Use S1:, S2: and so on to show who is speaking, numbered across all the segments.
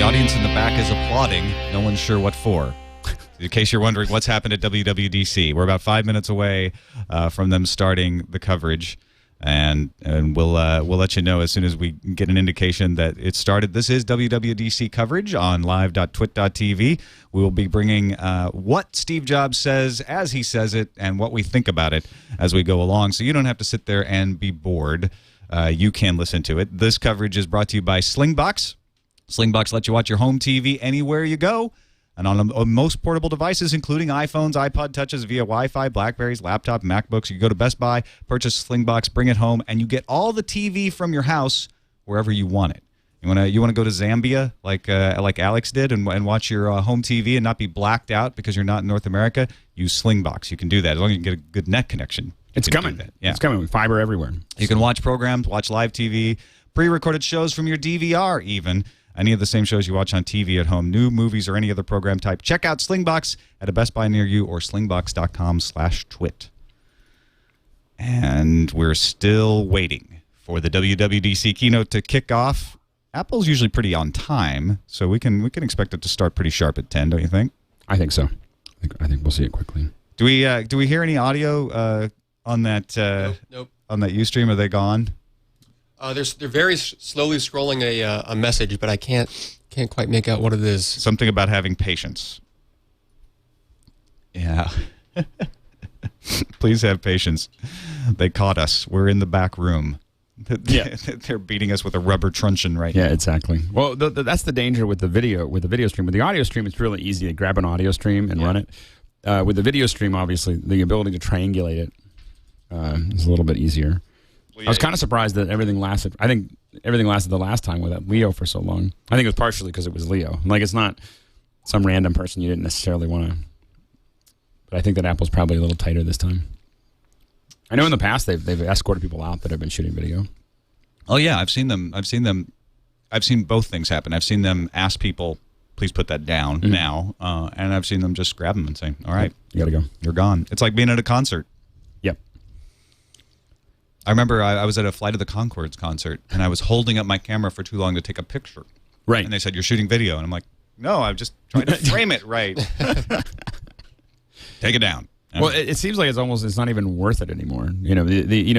S1: audience in the back is applauding. No one's sure what for. In case you're wondering what's happened at WWDC, we're about 5 minutes away from them starting the coverage, and we'll let you know as soon as we get an indication that it started. This is WWDC coverage on live.twit.tv. We will be bringing what Steve Jobs says as he says it and what we think about it as we go along, so you don't have to sit there and be bored. You can listen to it. This coverage is brought to you by Slingbox. Slingbox lets you watch your home TV anywhere you go, and on most portable devices, including iPhones, iPod Touches, via Wi-Fi, Blackberries, laptop, MacBooks. You go to Best Buy, purchase Slingbox, bring it home, and you get all the TV from your house wherever you want it. You want to go to Zambia like Alex did and watch your home TV and not be blacked out because you're not in North America? Use Slingbox. You can do that as long as you can get a good net connection.
S2: It's coming. Yeah. It's coming with fiber everywhere.
S1: You can watch programs, watch live TV, pre-recorded shows from your DVR even. Any of the same shows you watch on TV at home, new movies, or any other program type. Check out Slingbox at a Best Buy near you or slingbox.com/twit. And we're still waiting for the WWDC keynote to kick off. Apple's usually pretty on time, so we can expect it to start pretty sharp at 10, don't you think?
S2: I think so. I think we'll see it quickly.
S1: Do we hear any audio on that
S3: Nope.
S1: on that Ustream? Are they gone?
S3: They're very slowly scrolling a message, but I can't quite make out what it is.
S1: Something about having patience. Yeah. Please have patience. They caught us. We're in the back room.
S2: Yeah.
S1: They're beating us with a rubber truncheon right now.
S2: Yeah, exactly. Well, that's the danger with the video stream. With the audio stream, it's really easy to grab an audio stream and run it. With the video stream, obviously, the ability to triangulate it is a little bit easier. Well, yeah, I was kind of surprised that everything lasted. I think everything lasted the last time without Leo for so long. I think it was partially because it was Leo. Like, it's not some random person you didn't necessarily want to. But I think that Apple's probably a little tighter this time. I know in the past they've escorted people out that have been shooting video.
S1: Oh yeah, I've seen them. I've seen both things happen. I've seen them ask people, "Please put that down now," and I've seen them just grab them and say, "All right,
S2: you got to go.
S1: You're gone." It's like being at a concert.
S2: Yep.
S1: I remember I was at a Flight of the Conchords concert, and I was holding up my camera for too long to take a picture.
S2: Right.
S1: And they said, "You're shooting video," and I'm like, "No, I'm just trying to frame it right." Take it down.
S2: Well, it seems like it's not even worth it anymore. You know,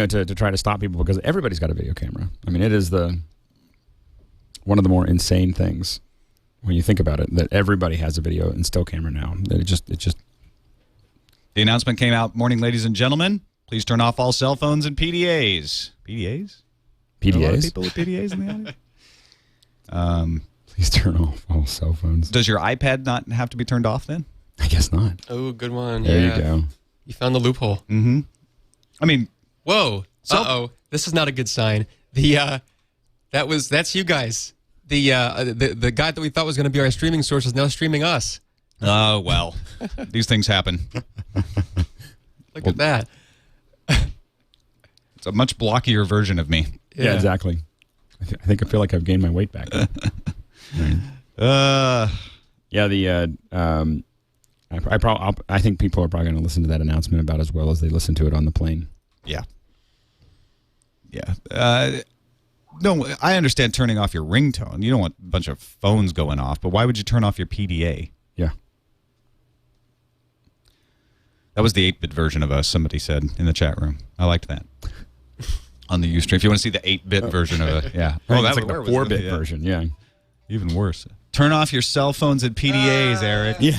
S2: to try to stop people because everybody's got a video camera. I mean, it is one of the more insane things when you think about it that everybody has a video and still camera now. It just.
S1: The announcement came out. Morning, ladies and gentlemen. Please turn off all cell phones and PDAs. PDAs?
S2: PDAs?
S1: A lot of people with PDAs in the audience?
S2: Please turn off all cell phones.
S1: Does your iPad not have to be turned off then?
S2: I guess not.
S3: Oh, good one.
S2: There you go.
S3: You found the loophole.
S1: Mm-hmm. I mean,
S3: whoa. Uh-oh. This is not a good sign. That's you guys. The guy that we thought was going to be our streaming source is now streaming us.
S1: Oh, well. These things happen.
S3: Look at that.
S1: It's a much blockier version of me.
S2: Yeah, exactly. I feel like I've gained my weight back.
S1: Right.
S2: I think people are probably going to listen to that announcement about as well as they listen to it on the plane.
S1: Yeah. Yeah. No, I understand turning off your ringtone. You don't want a bunch of phones going off, but why would you turn off your PDA?
S2: Yeah.
S1: That was the 8-bit version of us, somebody said in the chat room. I liked that. On the Ustream. If you want to see the 8-bit version of it, yeah.
S2: Oh, that's like the 4-bit version, yeah.
S1: Even worse. Turn off your cell phones and PDAs, Eric.
S2: Yeah.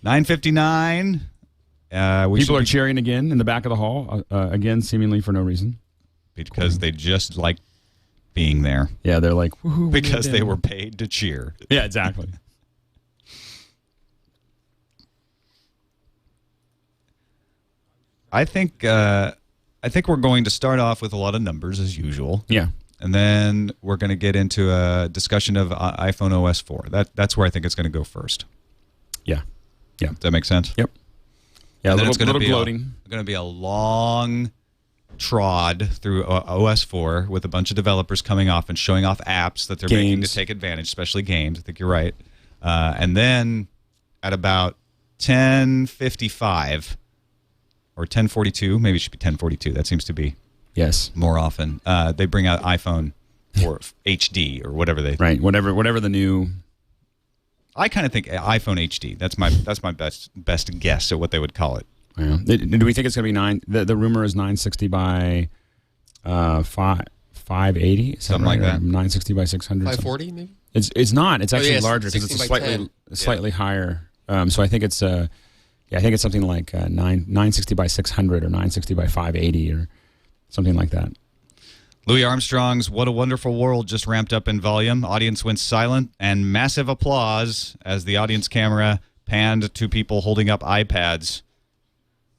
S1: 9:59.
S2: People are cheering again in the back of the hall, again, seemingly for no reason.
S1: Because they just like being there.
S2: Yeah, they're like, woohoo.
S1: Because they were paid to cheer.
S2: Yeah, exactly.
S1: I think we're going to start off with a lot of numbers as usual.
S2: Yeah.
S1: And then we're going to get into a discussion of iPhone OS 4. That's where I think it's going to go first.
S2: Yeah. Yeah.
S1: Does that make sense?
S2: Yep. Yeah,
S1: and
S2: a little gloating.
S1: It's going to be a long trod through OS 4 with a bunch of developers coming off and showing off apps that they're making to take advantage, especially games. I think you're right. And then at about 10:55 or 10:42, maybe it should be 10:42. That seems to be more often. They bring out iPhone or HD or whatever they.
S2: Right. Whatever the new.
S1: I kind of think iPhone HD. That's my best guess at what they would call it.
S2: Yeah. Do we think it's going to be the rumor is 960 by 580,
S1: something like that.
S2: 960 by 600.
S3: 540 maybe.
S2: It's not. It's actually
S3: yes,
S2: larger because it's
S3: 16 by
S2: slightly higher. So I think it's I think it's something like 960 by 600 or 960 by 580 or something like that.
S1: Louis Armstrong's "What a Wonderful World" just ramped up in volume. Audience went silent, and massive applause as the audience camera panned to people holding up iPads.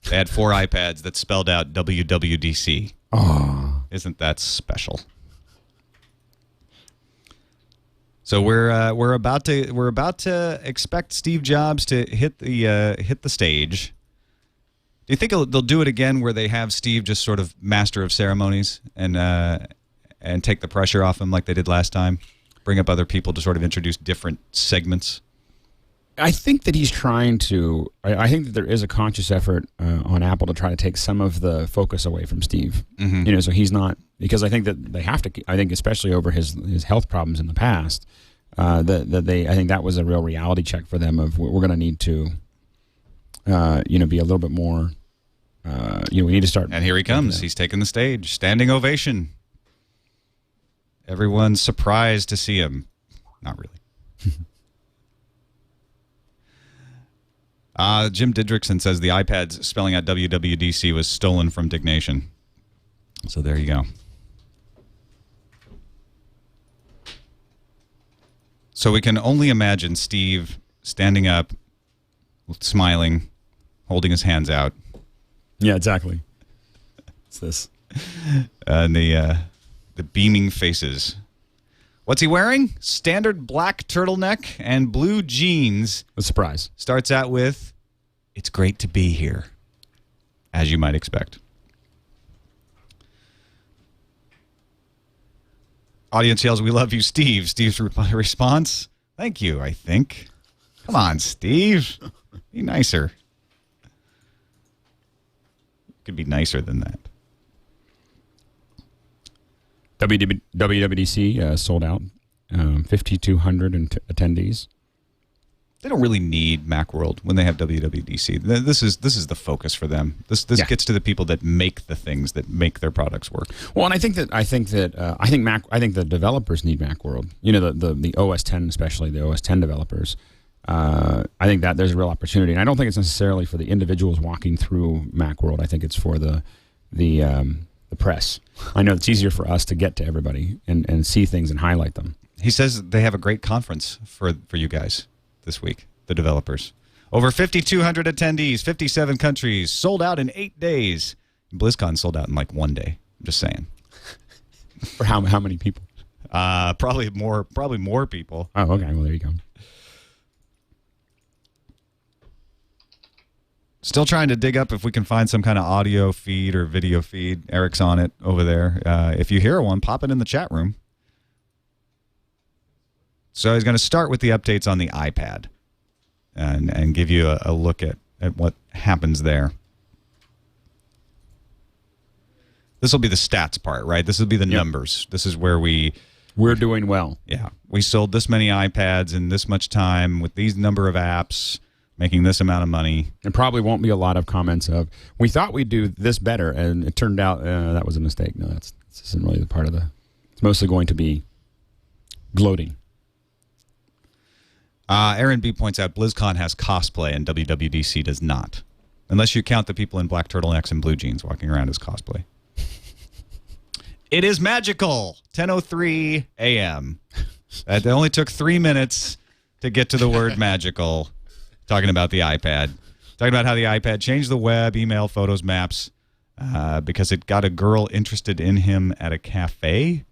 S1: They had 4 iPads that spelled out WWDC.
S2: Oh,
S1: isn't that special? So we're about to expect Steve Jobs to hit the stage. Do you think they'll do it again, where they have Steve just sort of master of ceremonies and take the pressure off him like they did last time? Bring up other people to sort of introduce different segments.
S2: I think that he's trying to. I think that there is a conscious effort on Apple to try to take some of the focus away from Steve.
S1: Mm-hmm.
S2: So he's not, because I think that they have to. I think especially over his health problems in the past, I think that was a real reality check for them of we're going to need to, be a little bit more. We need to start.
S1: And here he comes. He's taking the stage. Standing ovation. Everyone's surprised to see him. Not really. Jim Didrikson says the iPads spelling out WWDC was stolen from Dignation. So there you go. So we can only imagine Steve standing up, smiling, holding his hands out.
S2: Yeah, exactly. It's this.
S1: And the beaming faces. What's he wearing? Standard black turtleneck and blue jeans.
S2: A surprise.
S1: Starts out with, "It's great to be here," as you might expect. Audience yells, "We love you, Steve." Steve's response, "Thank you, I think." Come on, Steve. Be nicer. Could be nicer than that.
S2: WWDC sold out, 5,200 attendees.
S1: They don't really need Macworld when they have WWDC. This is the focus for them. This gets to the people that make the things that make their products work.
S2: Well, and I think the developers need Macworld. The OS 10, especially the OS 10 developers. I think that there's a real opportunity, and I don't think it's necessarily for the individuals walking through Macworld. I think it's for the press. I know it's easier for us to get to everybody and see things and highlight them.
S1: He says they have a great conference for you guys this week, the developers. Over 5,200 attendees, 57 countries, sold out in 8 days. BlizzCon sold out in like 1 day. I'm just saying.
S2: For how many people?
S1: Probably more people.
S2: Oh, okay. Well, there you go.
S1: Still trying to dig up if we can find some kind of audio feed or video feed. Eric's on it over there. If you hear one, pop it in the chat room. So he's going to start with the updates on the iPad and give you a look at what happens there. This will be the stats part, right? This will be the numbers. This is where
S2: we're doing well.
S1: Yeah. We sold this many iPads in this much time with these number of apps, making this amount of money.
S2: And probably won't be a lot of comments of, "We thought we'd do this better, and it turned out that was a mistake." No, this isn't really the part of the... It's mostly going to be gloating.
S1: Aaron B. points out BlizzCon has cosplay and WWDC does not. Unless you count the people in black turtlenecks and blue jeans walking around as cosplay. It is magical. 10:03 a.m. It only took 3 minutes to get to the word magical. Talking about the iPad. Talking about how the iPad changed the web, email, photos, maps, because it got a girl interested in him at a cafe.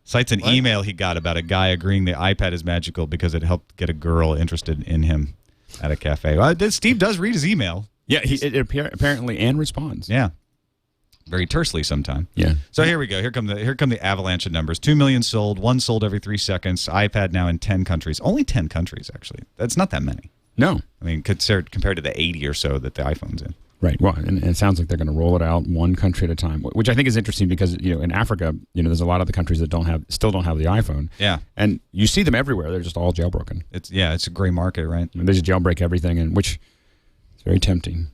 S1: Cites an email he got about a guy agreeing the iPad is magical because it helped get a girl interested in him at a cafe. Well, Steve does read his email.
S2: Yeah, apparently and responds.
S1: Yeah. Very tersely sometimes.
S2: Yeah.
S1: So here we go. Here come the avalanche of numbers. 2 million sold. One sold every 3 seconds. iPad now in 10 countries. Only 10 countries, actually. That's not that many.
S2: No.
S1: I mean, compared to the 80 or so that the iPhone's in.
S2: Right. Well, and it sounds like they're going to roll it out one country at a time, which I think is interesting because in Africa, there's a lot of the countries that still don't have the iPhone.
S1: Yeah.
S2: And you see them everywhere. They're just all jailbroken.
S1: It's a gray market, right?
S2: They just jailbreak everything, and which is very tempting.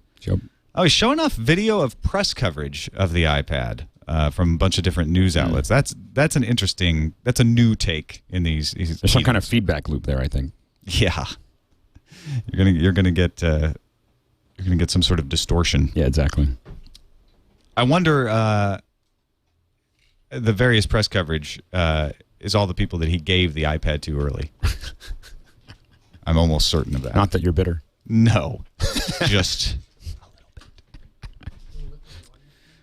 S1: Oh, he's showing off video of press coverage of the iPad from a bunch of different news outlets. That's an interesting. That's a new take in these.
S2: There's some kind of feedback loop there, I think.
S1: Yeah. You're gonna get some sort of distortion.
S2: Yeah, exactly.
S1: I wonder the various press coverage is all the people that he gave the iPad to early. I'm almost certain of that.
S2: Not that you're bitter.
S1: No, just a little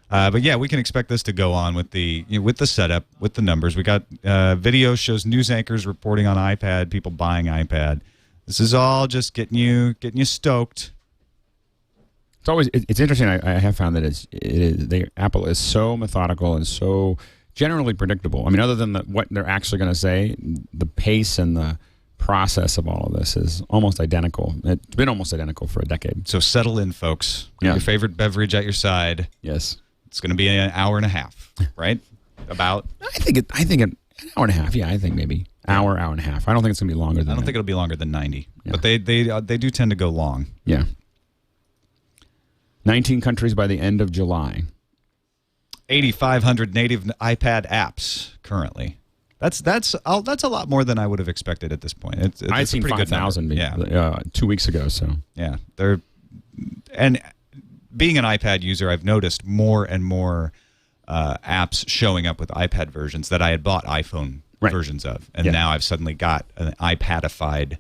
S1: bit. But yeah, we can expect this to go on with the setup, with the numbers. We got video shows news anchors reporting on iPad, people buying iPad. This is all just getting you stoked.
S2: It's interesting. I have found that Apple is so methodical and so generally predictable. I mean, other than what they're actually going to say, the pace and the process of all of this is almost identical. It's been almost identical for a decade.
S1: So settle in, folks.
S2: Yeah.
S1: Your favorite beverage at your side.
S2: Yes.
S1: It's going to be an hour and a half, right? About.
S2: I think an hour and a half. Yeah, I think maybe hour and a half. I don't think it's going to be longer than that.
S1: I don't think it'll be longer than 90.
S2: Yeah.
S1: But they do tend to go long.
S2: Yeah. 19 countries by the end of July.
S1: 8,500 native iPad apps currently. That's a lot more than I would have expected at this point.
S2: I'd seen 5,000 2 weeks ago. So
S1: yeah, and being an iPad user, I've noticed more and more apps showing up with iPad versions that I had bought iPhone versions of, and now I've suddenly got an iPadified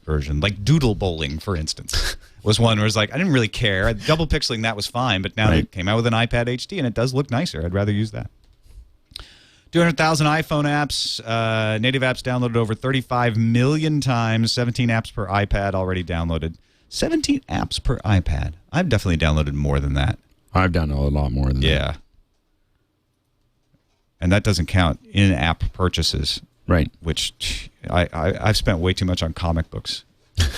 S1: version, like doodle bowling, for instance. Was one where it's like I didn't really care. Double pixeling that was fine, but now they came out with an iPad HD and it does look nicer. I'd rather use that. 200,000 iPhone apps, native apps downloaded over 35 million times. 17 apps per iPad already downloaded. 17 apps per iPad. I've definitely downloaded more than that.
S2: I've downloaded a lot more than that.
S1: Yeah. And that doesn't count in-app purchases.
S2: Right.
S1: Which I've spent way too much on comic books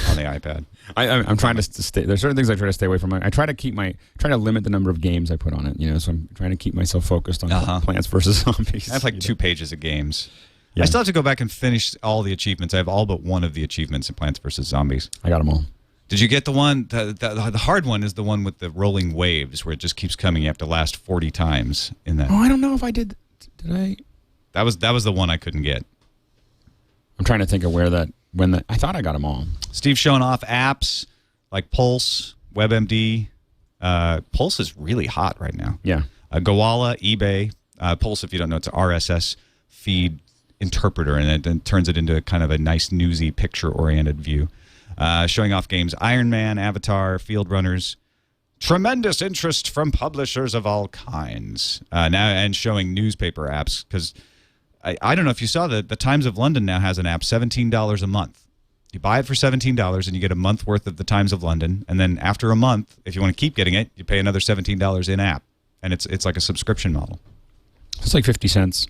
S1: on the iPad.
S2: I'm trying to stay. There's certain things I try to stay away from. I try to limit the number of games I put on it. So I'm trying to keep myself focused on Plants vs. Zombies.
S1: I have like 2 pages of games.
S2: Yeah.
S1: I still have to go back and finish all the achievements. I have all but one of the achievements in Plants vs. Zombies.
S2: I got them all.
S1: Did you get the one? The hard one is the one with the rolling waves, where it just keeps coming. You have to last 40 times in that.
S2: Oh, I don't know if I did. Did I?
S1: That was the one I couldn't get.
S2: I'm trying to think of I thought I got them all.
S1: Steve's showing off apps like Pulse, WebMD. Pulse is really hot right now.
S2: Yeah.
S1: Gowalla, eBay. Pulse, if you don't know, it's an RSS feed interpreter, and it then turns it into kind of a nice, newsy, picture-oriented view. Showing off games Iron Man, Avatar, Field Runners. Tremendous interest from publishers of all kinds. And showing newspaper apps, because I don't know if you saw that the Times of London now has an app, $17 a month. You buy it for $17 and you get a month worth of the Times of London, and then after a month, if you want to keep getting it, you pay another $17 in app, and it's like a subscription model.
S2: It's like 50 cents.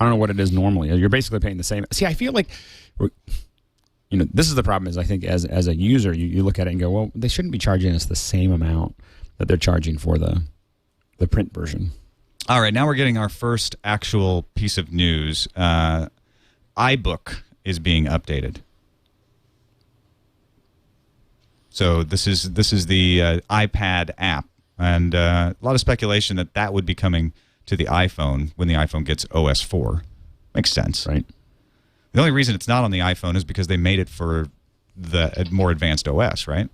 S2: I don't know what it is normally. You're basically paying the same. See, I feel like this is the problem. Is I think as a user, you look at it and go, well, they shouldn't be charging us the same amount that they're charging for the print version.
S1: All right, now we're getting our first actual piece of news. iBook is being updated. So this is the iPad app, and a lot of speculation that would be coming to the iPhone when the iPhone gets OS 4. Makes sense,
S2: right?
S1: The only reason it's not on the iPhone is because they made it for the more advanced OS, right?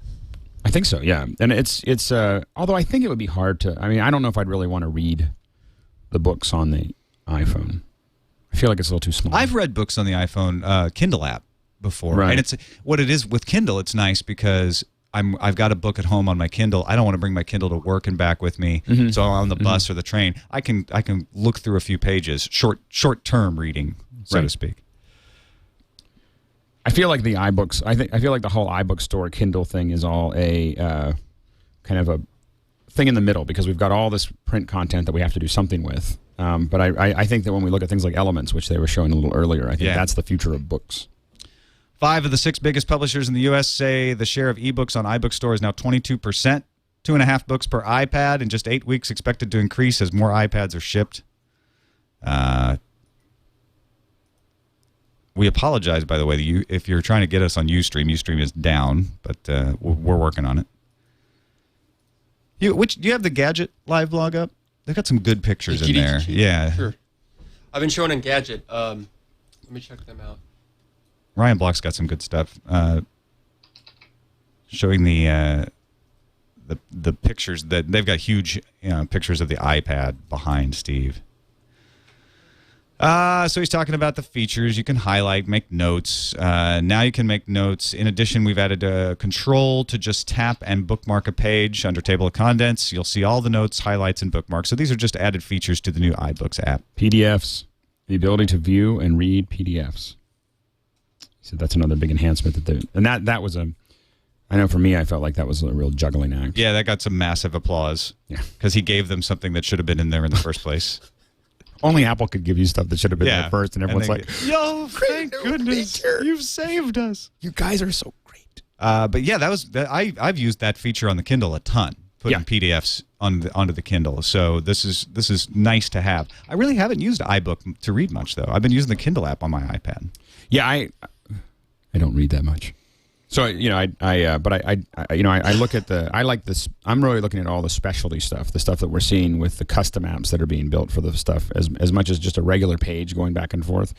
S2: I think so, yeah. And it's although I think it would be hard to. I mean, I don't know if I'd really want to read the books on the iPhone. I feel like it's a little too small.
S1: I've read books on the iPhone Kindle app before,
S2: right?
S1: And it's what it is with Kindle. It's nice because I've got a book at home on my Kindle. I don't want to bring my Kindle to work and back with me. Mm-hmm. So on the bus or the train, I can look through a few pages, short term reading, so to speak.
S2: I feel like the iBooks. I feel like the whole iBook store Kindle thing is all a kind of a thing in the middle, because we've got all this print content that we have to do something with. But I think that when we look at things like Elements, which they were showing a little earlier, I think that's the future of books. 5
S1: of the 6 biggest publishers in the U.S. say the share of ebooks on iBook Store is now 22%. 2.5 books per iPad in just 8 weeks, expected to increase as more iPads are shipped. We apologize, by the way, if you're trying to get us on Ustream. Ustream is down, but we're working on it. Do you have the Gadget live blog up? They've got some good pictures in there. Yeah.
S3: Sure. I've been showing on Gadget. Let me check them out.
S1: Ryan Block's got some good stuff. Showing the pictures that they've got huge pictures of the iPad behind Steve. So he's talking about the features. You can highlight, make notes. Now you can make notes. In addition, we've added a control to just tap and bookmark a page under table of contents. You'll see all the notes, highlights, and bookmarks. So these are just added features to the new iBooks app.
S2: PDFs, the ability to view and read PDFs. So that's another big enhancement that was I know for me, I felt like that was a real juggling act.
S1: Yeah, that got some massive applause.
S2: Yeah.
S1: Because he gave them something that should have been in there in the first place.
S2: Only Apple could give you stuff that should have been there first, and everyone's like,
S1: "Yo, thank goodness, you've saved us.
S2: You guys are so great."
S1: But yeah, I've used that feature on the Kindle a ton, putting PDFs onto the Kindle. So this is nice to have. I really haven't used iBook to read much though. I've been using the Kindle app on my iPad.
S2: Yeah, I don't read that much. So I look at I like this. I'm really looking at all the specialty stuff, the stuff that we're seeing with the custom apps that are being built for the stuff. As much as just a regular page going back and forth,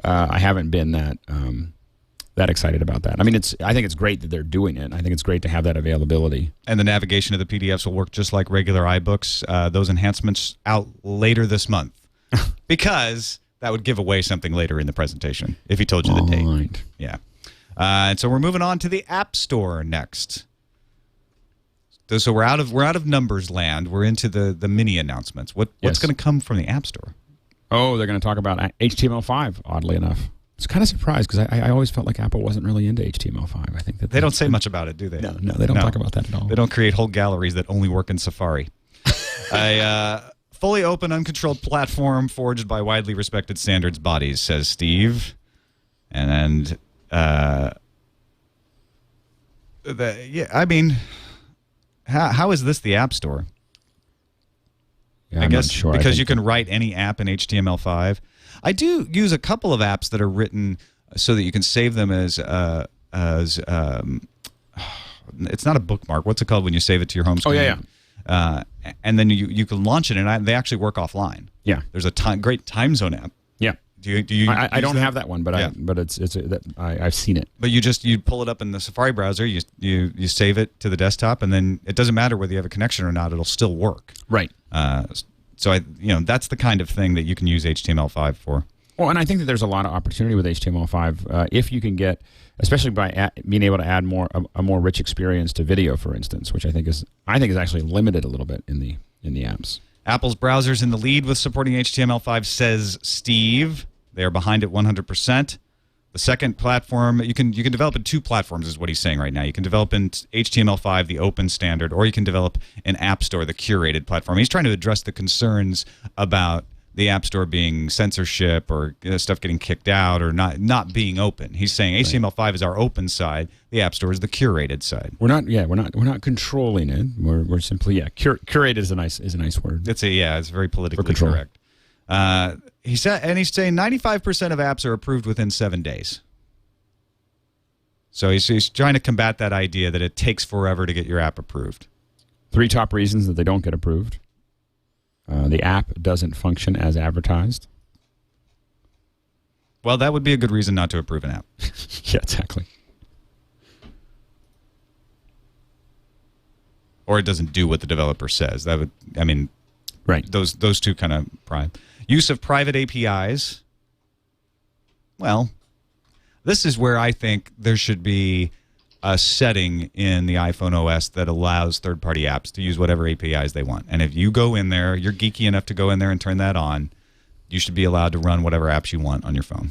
S2: I haven't been that excited about that. I mean, I think it's great that they're doing it. I think it's great to have that availability.
S1: And the navigation of the PDFs will work just like regular iBooks. Those enhancements out later this month, because that would give away something later in the presentation if he told you the date.
S2: Right.
S1: Yeah. And so we're moving on to the App Store next. So we're out of numbers land. We're into the mini announcements. What's going to come from the App Store?
S2: Oh, they're going to talk about HTML5. Oddly enough, it's kind of surprised because I always felt like Apple wasn't really into HTML5. I think that
S1: they don't say much about it, do they?
S2: No, they don't talk about that at all.
S1: They don't create whole galleries that only work in Safari. A fully open, uncontrolled platform forged by widely respected standards bodies, says Steve, and. I mean, how is this the App Store?
S2: Yeah,
S1: I guess
S2: not sure.
S1: because you can write any app in HTML5. I do use a couple of apps that are written so that you can save them as it's not a bookmark. What's it called when you save it to your home screen?
S2: Oh yeah.
S1: And then you can launch it, and they actually work offline.
S2: Yeah.
S1: There's a great time zone app.
S2: Yeah.
S1: Do you?
S2: I don't have that one, but I've seen it.
S1: But you pull it up in the Safari browser. You save it to the desktop, and then it doesn't matter whether you have a connection or not. It'll still work.
S2: Right.
S1: So that's the kind of thing that you can use HTML5 for.
S2: Well, and I think that there's a lot of opportunity with HTML5 if you can get, especially by being able to add a more rich experience to video, for instance, which I think is actually limited a little bit in the apps.
S1: Apple's browser's in the lead with supporting HTML5, says Steve. They are behind it 100%. The second platform, you can develop in 2 platforms, is what he's saying right now. You can develop in HTML5, the open standard, or you can develop an App Store, the curated platform. He's trying to address the concerns about the App Store being censorship or stuff getting kicked out or not being open. He's saying HTML5 is our open side. The App Store is the curated side.
S2: We're not controlling it. We're simply curated is a nice word.
S1: It's very politically correct. He's saying 95% of apps are approved within 7 days. So he's trying to combat that idea that it takes forever to get your app approved.
S2: 3 top reasons that they don't get approved. The app doesn't function as advertised.
S1: Well, that would be a good reason not to approve an app.
S2: Yeah, exactly.
S1: Or it doesn't do what the developer says.
S2: Right.
S1: Those two kind of prime. Use of private APIs. Well, this is where I think there should be a setting in the iPhone OS that allows third-party apps to use whatever APIs they want. And if you go in there, you're geeky enough to go in there and turn that on, you should be allowed to run whatever apps you want on your phone.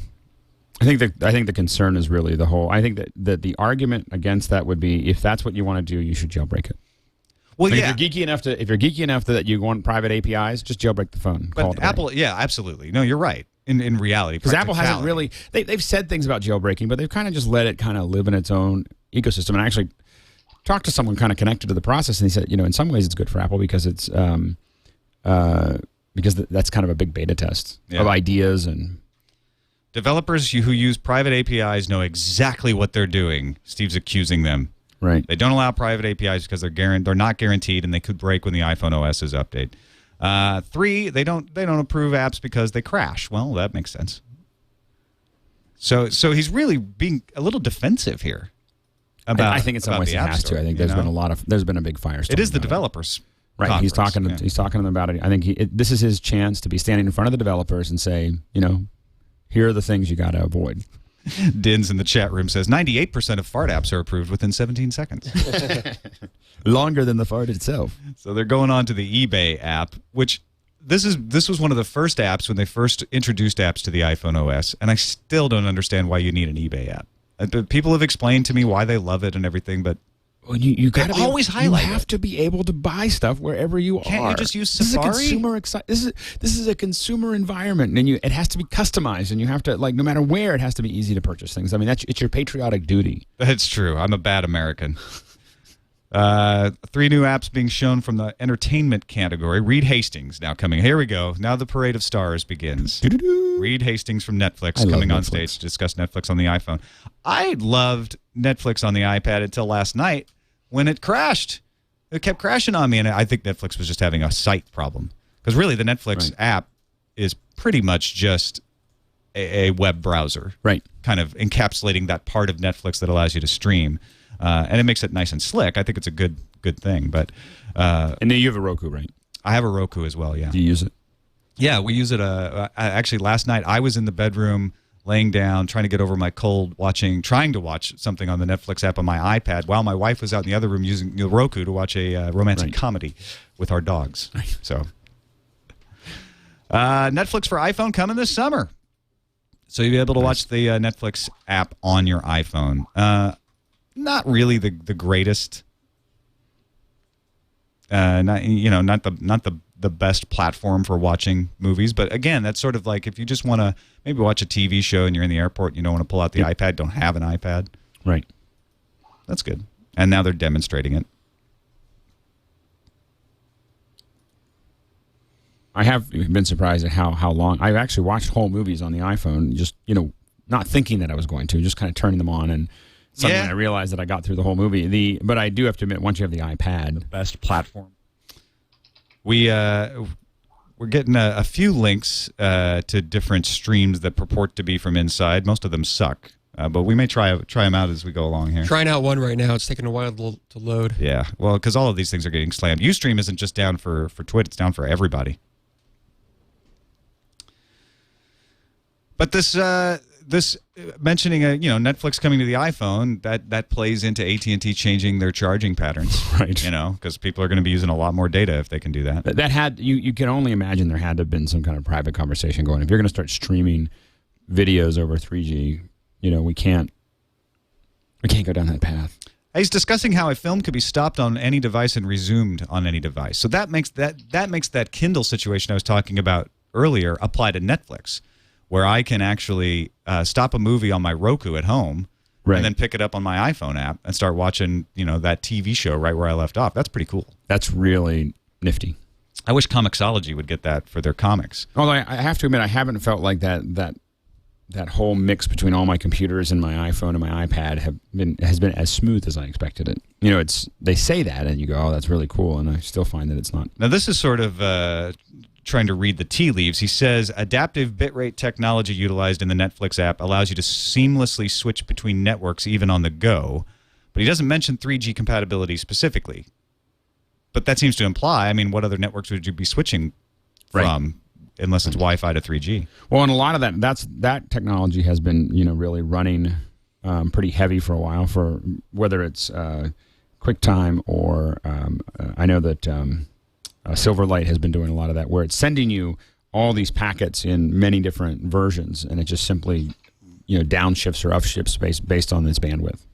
S2: I think the concern is really the whole. I think that the argument against that would be if that's what you want to do, you should jailbreak it.
S1: Well,
S2: if you're geeky enough that you want private APIs, just jailbreak the phone.
S1: But Apple, absolutely. No, you're right. In reality,
S2: because Apple hasn't really. They've said things about jailbreaking, but they've kind of just let it kind of live in its own ecosystem. And actually, talked to someone kind of connected to the process, and he said, in some ways it's good for Apple because it's that's kind of a big beta test of ideas and.
S1: Developers who use private APIs know exactly what they're doing. Steve's accusing them.
S2: Right.
S1: They don't allow private APIs because they're not guaranteed, and they could break when the iPhone OS is updated. 3, they don't approve apps because they crash. Well, that makes sense. So he's really being a little defensive here.
S2: I think in some ways he has to. I think there's been a big firestorm.
S1: It is the developers.
S2: Right.
S1: Conference.
S2: He's talking to them about it. I think this is his chance to be standing in front of the developers and say, here are the things you got to avoid.
S1: Dins in the chat room says 98% of fart apps are approved within 17 seconds.
S2: Longer than the fart itself.
S1: So they're going on to the eBay app, which this was one of the first apps when they first introduced apps to the iPhone OS, and I still don't understand why you need an eBay app. People have explained to me why they love it and everything, but
S2: you got to
S1: always highlight.
S2: You have to be able to buy stuff wherever you are.
S1: Can't you just use Safari?
S2: This is a consumer environment, and it has to be customized, and you have to no matter where, it has to be easy to purchase things. I mean, it's your patriotic duty.
S1: That's true. I'm a bad American. 3 new apps being shown from the entertainment category. Reed Hastings now coming. Here we go. Now the parade of stars begins. Reed Hastings from Netflix coming on stage to discuss Netflix on the iPhone. I loved Netflix on the iPad until last night when it crashed. It kept crashing on me, and I think Netflix was just having a site problem. Because really, the Netflix app is pretty much just a web browser.
S2: Right.
S1: Kind of encapsulating that part of Netflix that allows you to stream. And it makes it nice and slick. I think it's a good thing. But
S2: and then you have a Roku, right?
S1: I have a Roku as well, yeah.
S2: Do you use it?
S1: Yeah, we use it. Actually, last night I was in the bedroom laying down, trying to get over my cold, trying to watch something on the Netflix app on my iPad, while my wife was out in the other room using the Roku to watch a romantic comedy with our dogs. So, Netflix for iPhone coming this summer. So you'll be able to watch the Netflix app on your iPhone. Not really the greatest. Not the best platform for watching movies, but again, that's sort of like if you just want to maybe watch a TV show and you're in the airport, you don't want to pull out the iPad, don't have an iPad.
S2: Right.
S1: That's good. And now they're demonstrating it.
S2: I have been surprised at how long I've actually watched whole movies on the iPhone, just not thinking that I was going to, just kind of turning them on, and suddenly I realized that I got through the whole movie. But I do have to admit, once you have the iPad, the best platform.
S1: We're getting a few links to different streams that purport to be from inside. Most of them suck, but we may try them out as we go along here.
S3: Trying out one right now. It's taking a while to load.
S1: Yeah, well, because all of these things are getting slammed. Ustream isn't just down for TWiT; it's down for everybody. But this mentioning Netflix coming to the iPhone, that plays into AT&T changing their charging patterns,
S2: right?
S1: Because people are going to be using a lot more data if they can do that.
S2: That had you can only imagine there had to have been some kind of private conversation going. If you're going to start streaming videos over 3G, we can't go down that path.
S1: He's discussing how a film could be stopped on any device and resumed on any device. So that makes that Kindle situation I was talking about earlier apply to Netflix, where I can actually stop a movie on my Roku at home and then pick it up on my iPhone app and start watching, that TV show right where I left off. That's pretty cool.
S2: That's really nifty.
S1: I wish Comixology would get that for their comics.
S2: Although I have to admit, I haven't felt like that whole mix between all my computers and my iPhone and my iPad has been as smooth as I expected it. They say that, and you go, "Oh, that's really cool," and I still find that it's not.
S1: Now, this is sort of trying to read the tea leaves. He says adaptive bitrate technology utilized in the Netflix app allows you to seamlessly switch between networks even on the go, but he doesn't mention 3G compatibility specifically. But that seems to imply, what other networks would you be switching from unless it's Wi-Fi to 3G?
S2: Well, and a lot of that technology has been really running pretty heavy for a while, for whether it's QuickTime or I know that Silverlight has been doing a lot of that, where it's sending you all these packets in many different versions, and it just simply downshifts or upshifts based on its bandwidth.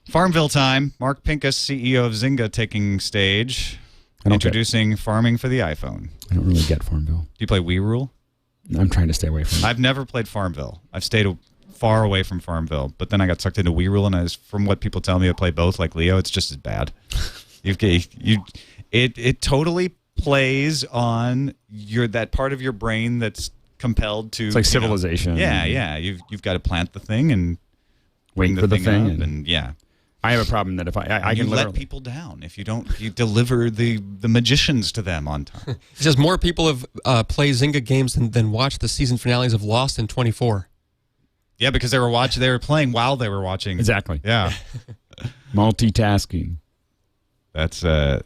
S1: Farmville time. Mark Pincus, CEO of Zynga, taking stage, introducing farming for the iPhone.
S2: I don't really get Farmville.
S1: Do you play Wii Rule?
S2: I'm trying to stay away from it.
S1: I've never played Farmville. I've stayed far away from Farmville. But then I got sucked into Wii Rule, and from what people tell me, I play both like Leo. It's just as bad. It totally plays on that part of your brain that's compelled to.
S2: It's like Civilization.
S1: Yeah. You've got to plant the thing and
S2: wait for the thing,
S1: and yeah.
S2: I have a problem that if I can
S1: let people down if you don't deliver the magicians to them on time.
S3: He says more people have played Zynga games than watched the season finales of Lost in 24.
S1: Yeah, because they were playing while they were watching.
S2: Exactly.
S1: Yeah.
S2: Multitasking.
S1: That's so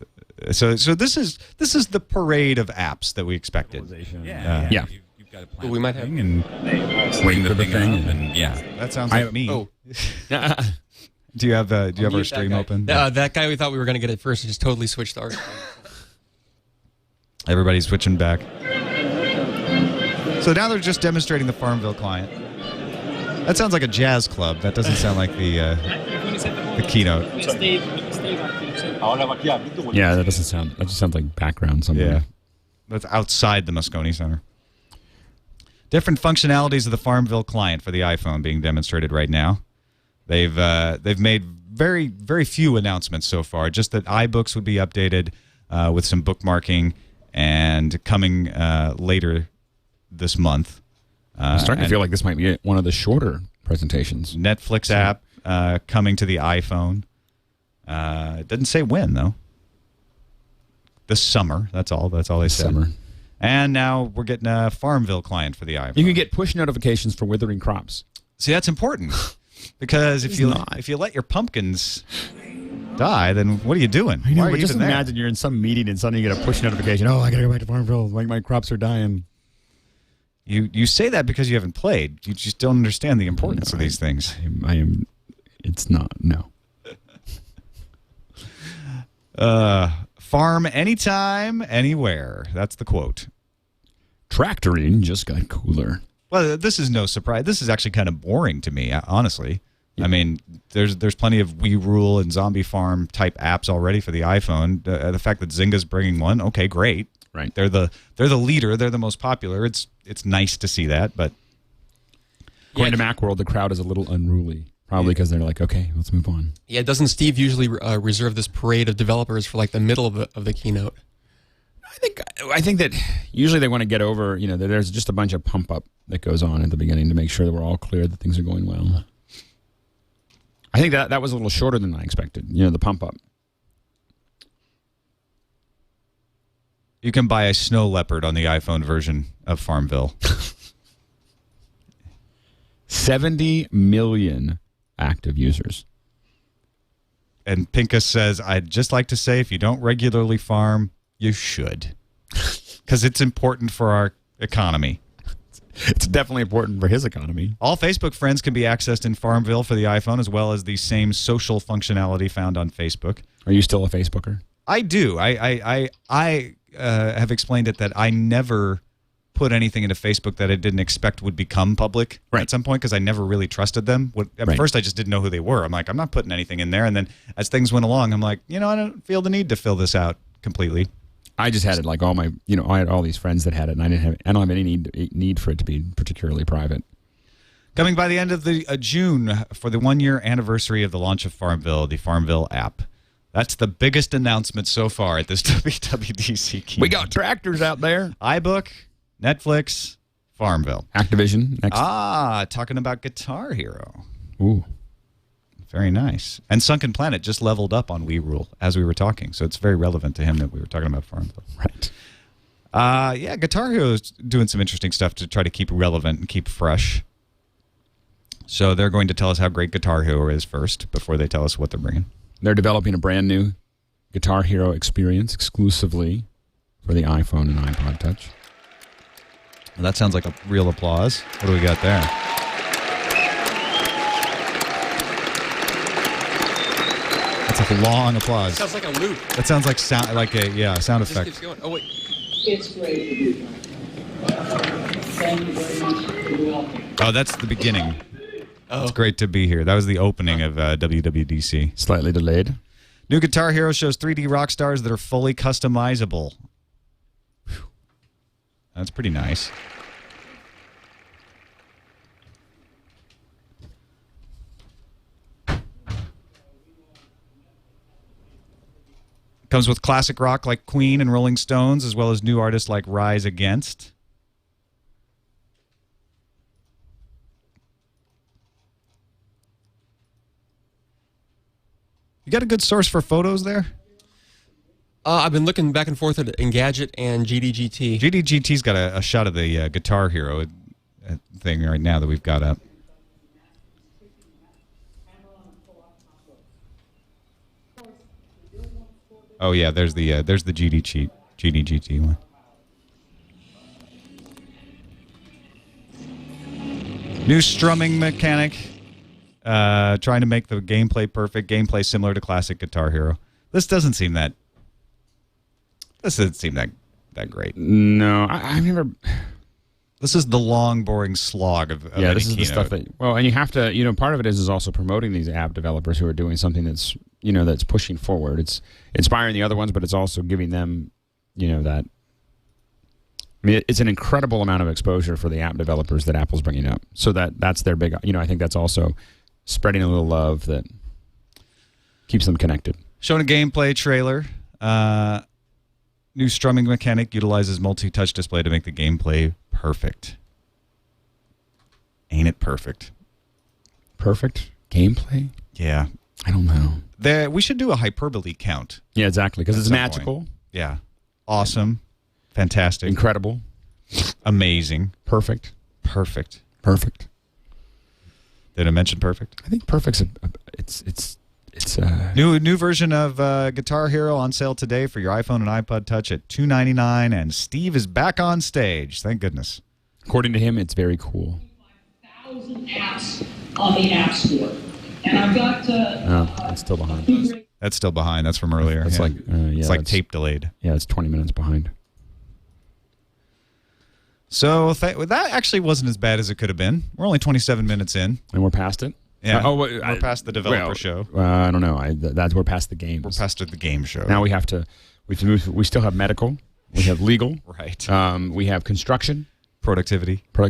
S1: this is the parade of apps that we expected.
S2: Yeah.
S1: You've got to plan
S3: we might have
S1: and
S2: waiting for the thing
S1: and yeah. That sounds like me.
S3: Oh.
S1: Do you have our stream open?
S3: That guy we thought we were going to get it first just totally switched ours.
S1: Everybody's switching back. So now they're just demonstrating the Farmville client. That sounds like a jazz club. That doesn't sound like the keynote.
S2: Yeah, that doesn't sound. That just sounds like background somewhere.
S1: Yeah, that's outside the Moscone Center. Different functionalities of the Farmville client for the iPhone being demonstrated right now. They've made very, very few announcements so far. Just that iBooks would be updated with some bookmarking and coming later this month.
S2: I'm starting to feel like this might be one of the shorter presentations.
S1: Netflix app coming to the iPhone. It doesn't say when though. This summer. That's all they said.
S2: Summer.
S1: And now we're getting a Farmville client for the iPhone.
S2: You can get push notifications for withering crops.
S1: See, that's important. Because if you let your pumpkins die, then what are you doing?
S2: I know,
S1: Why are
S2: but
S1: you
S2: just
S1: even there?
S2: imagine you're in some meeting and suddenly you get a push notification. Oh, I got to go back to Farmville. Like my crops are dying.
S1: You say that because you haven't played. You just don't understand the importance of these things.
S2: I am. It's not. No.
S1: Farm anytime, anywhere. That's the quote.
S2: Tractoring just got cooler.
S1: Well, this is no surprise. This is actually kind of boring to me, honestly. Yeah. I mean, there's plenty of Wii Rule and Zombie Farm type apps already for the iPhone. The fact that Zynga's bringing one, okay, great.
S2: Right.
S1: They're the leader. They're the most popular. It's nice to see that, but
S2: according to Macworld, the crowd is a little unruly. Probably because they're like, okay, let's move on.
S3: Yeah, doesn't Steve usually reserve this parade of developers for like the middle of the keynote?
S2: I think that usually they want to get over, there's just a bunch of pump up that goes on at the beginning to make sure that we're all clear that things are going well. I think that was a little shorter than I expected, the pump up.
S1: You can buy a snow leopard on the iPhone version of Farmville.
S2: 70 million active users.
S1: And Pincus says, I'd just like to say if you don't regularly farm, you should. Because it's important for our economy.
S2: It's definitely important for his economy.
S1: All Facebook friends can be accessed in Farmville for the iPhone, as well as the same social functionality found on Facebook.
S2: Are you still a Facebooker?
S1: I do. I have explained it that I never put anything into Facebook that I didn't expect would become public at some point because I never really trusted them. At first, I just didn't know who they were. I'm like, I'm not putting anything in there. And then as things went along, I'm like, I don't feel the need to fill this out completely.
S2: I just had it like all my, I had all these friends that had it, and I don't have any need for it to be particularly private.
S1: Coming by the end of the June for the 1-year anniversary of the launch of Farmville, the Farmville app. That's the biggest announcement so far at this WWDC keynote.
S2: We got tractors out there.
S1: iBook, Netflix, Farmville.
S2: Activision. Next.
S1: Talking about Guitar Hero.
S2: Ooh.
S1: Very nice. And Sunken Planet just leveled up on Wii Rule as we were talking, so it's very relevant to him that we were talking about Farmville.
S2: Right.
S1: Guitar Hero is doing some interesting stuff to try to keep relevant and keep fresh. So they're going to tell us how great Guitar Hero is first before they tell us what they're bringing.
S2: They're developing a brand new Guitar Hero experience exclusively for the iPhone and iPod Touch.
S1: Well, that sounds like a real applause. What do we got there? That's a long applause.
S3: Sounds like a loop.
S1: That sounds like sound
S3: Just
S1: effect.
S3: keeps going. Oh wait.
S4: It's great to be here. Thank you very much for the welcome.
S1: Oh, that's the beginning. It's great to be here. That was the opening of WWDC.
S2: Slightly delayed.
S1: New Guitar Hero shows 3D rock stars that are fully customizable. Whew. That's pretty nice. Comes with classic rock like Queen and Rolling Stones, as well as new artists like Rise Against. You got a good source for photos there?
S3: I've been looking back and forth at Engadget and GDGT.
S1: GDGT's got a shot of the Guitar Hero thing right now that we've got up. Oh yeah, there's the GDGT one. New strumming mechanic, trying to make the gameplay perfect. Gameplay similar to classic Guitar Hero. This doesn't seem that great.
S2: No, I've never.
S1: This is the long, boring slog of
S2: Yeah,
S1: any
S2: this is
S1: keynote.
S2: the stuff that. Well, and you have to. Part of it is also promoting these app developers who are doing something that's that's pushing forward. It's inspiring the other ones, but it's also giving them that. I mean, it's an incredible amount of exposure for the app developers that Apple's bringing up. So that's their big. I think that's also spreading a little love that keeps them connected.
S1: Showing a gameplay trailer. New strumming mechanic utilizes multi-touch display to make the gameplay perfect. Ain't it perfect?
S2: Perfect gameplay?
S1: Yeah.
S2: I don't know.
S1: We should do a hyperbole count.
S2: Yeah, exactly, because
S1: At
S2: it's
S1: some
S2: magical.
S1: point. Yeah. Awesome. Fantastic.
S2: Incredible.
S1: Amazing.
S2: Perfect.
S1: Perfect.
S2: Perfect.
S1: Did I mention perfect?
S2: I think perfect's it's
S1: New version of Guitar Hero on sale today for your iPhone and iPod Touch at $2.99, and Steve is back on stage. Thank goodness.
S2: According to him, it's very cool.
S4: 1,000 apps on the App Store, and I've got.
S2: It's still behind.
S1: That's still behind. That's from earlier.
S2: It's
S1: yeah.
S2: like
S1: it's like tape delayed.
S2: Yeah, it's 20 minutes behind.
S1: So that actually wasn't as bad as it could have been. We're only 27 minutes in.
S2: And we're past it.
S1: Yeah.
S2: We're
S1: past the developer show.
S2: I don't know. We're past the games.
S1: We're past the game show.
S2: Now we have to move. We still have medical. We have legal.
S1: Right.
S2: We have construction.
S1: Productivity.
S2: I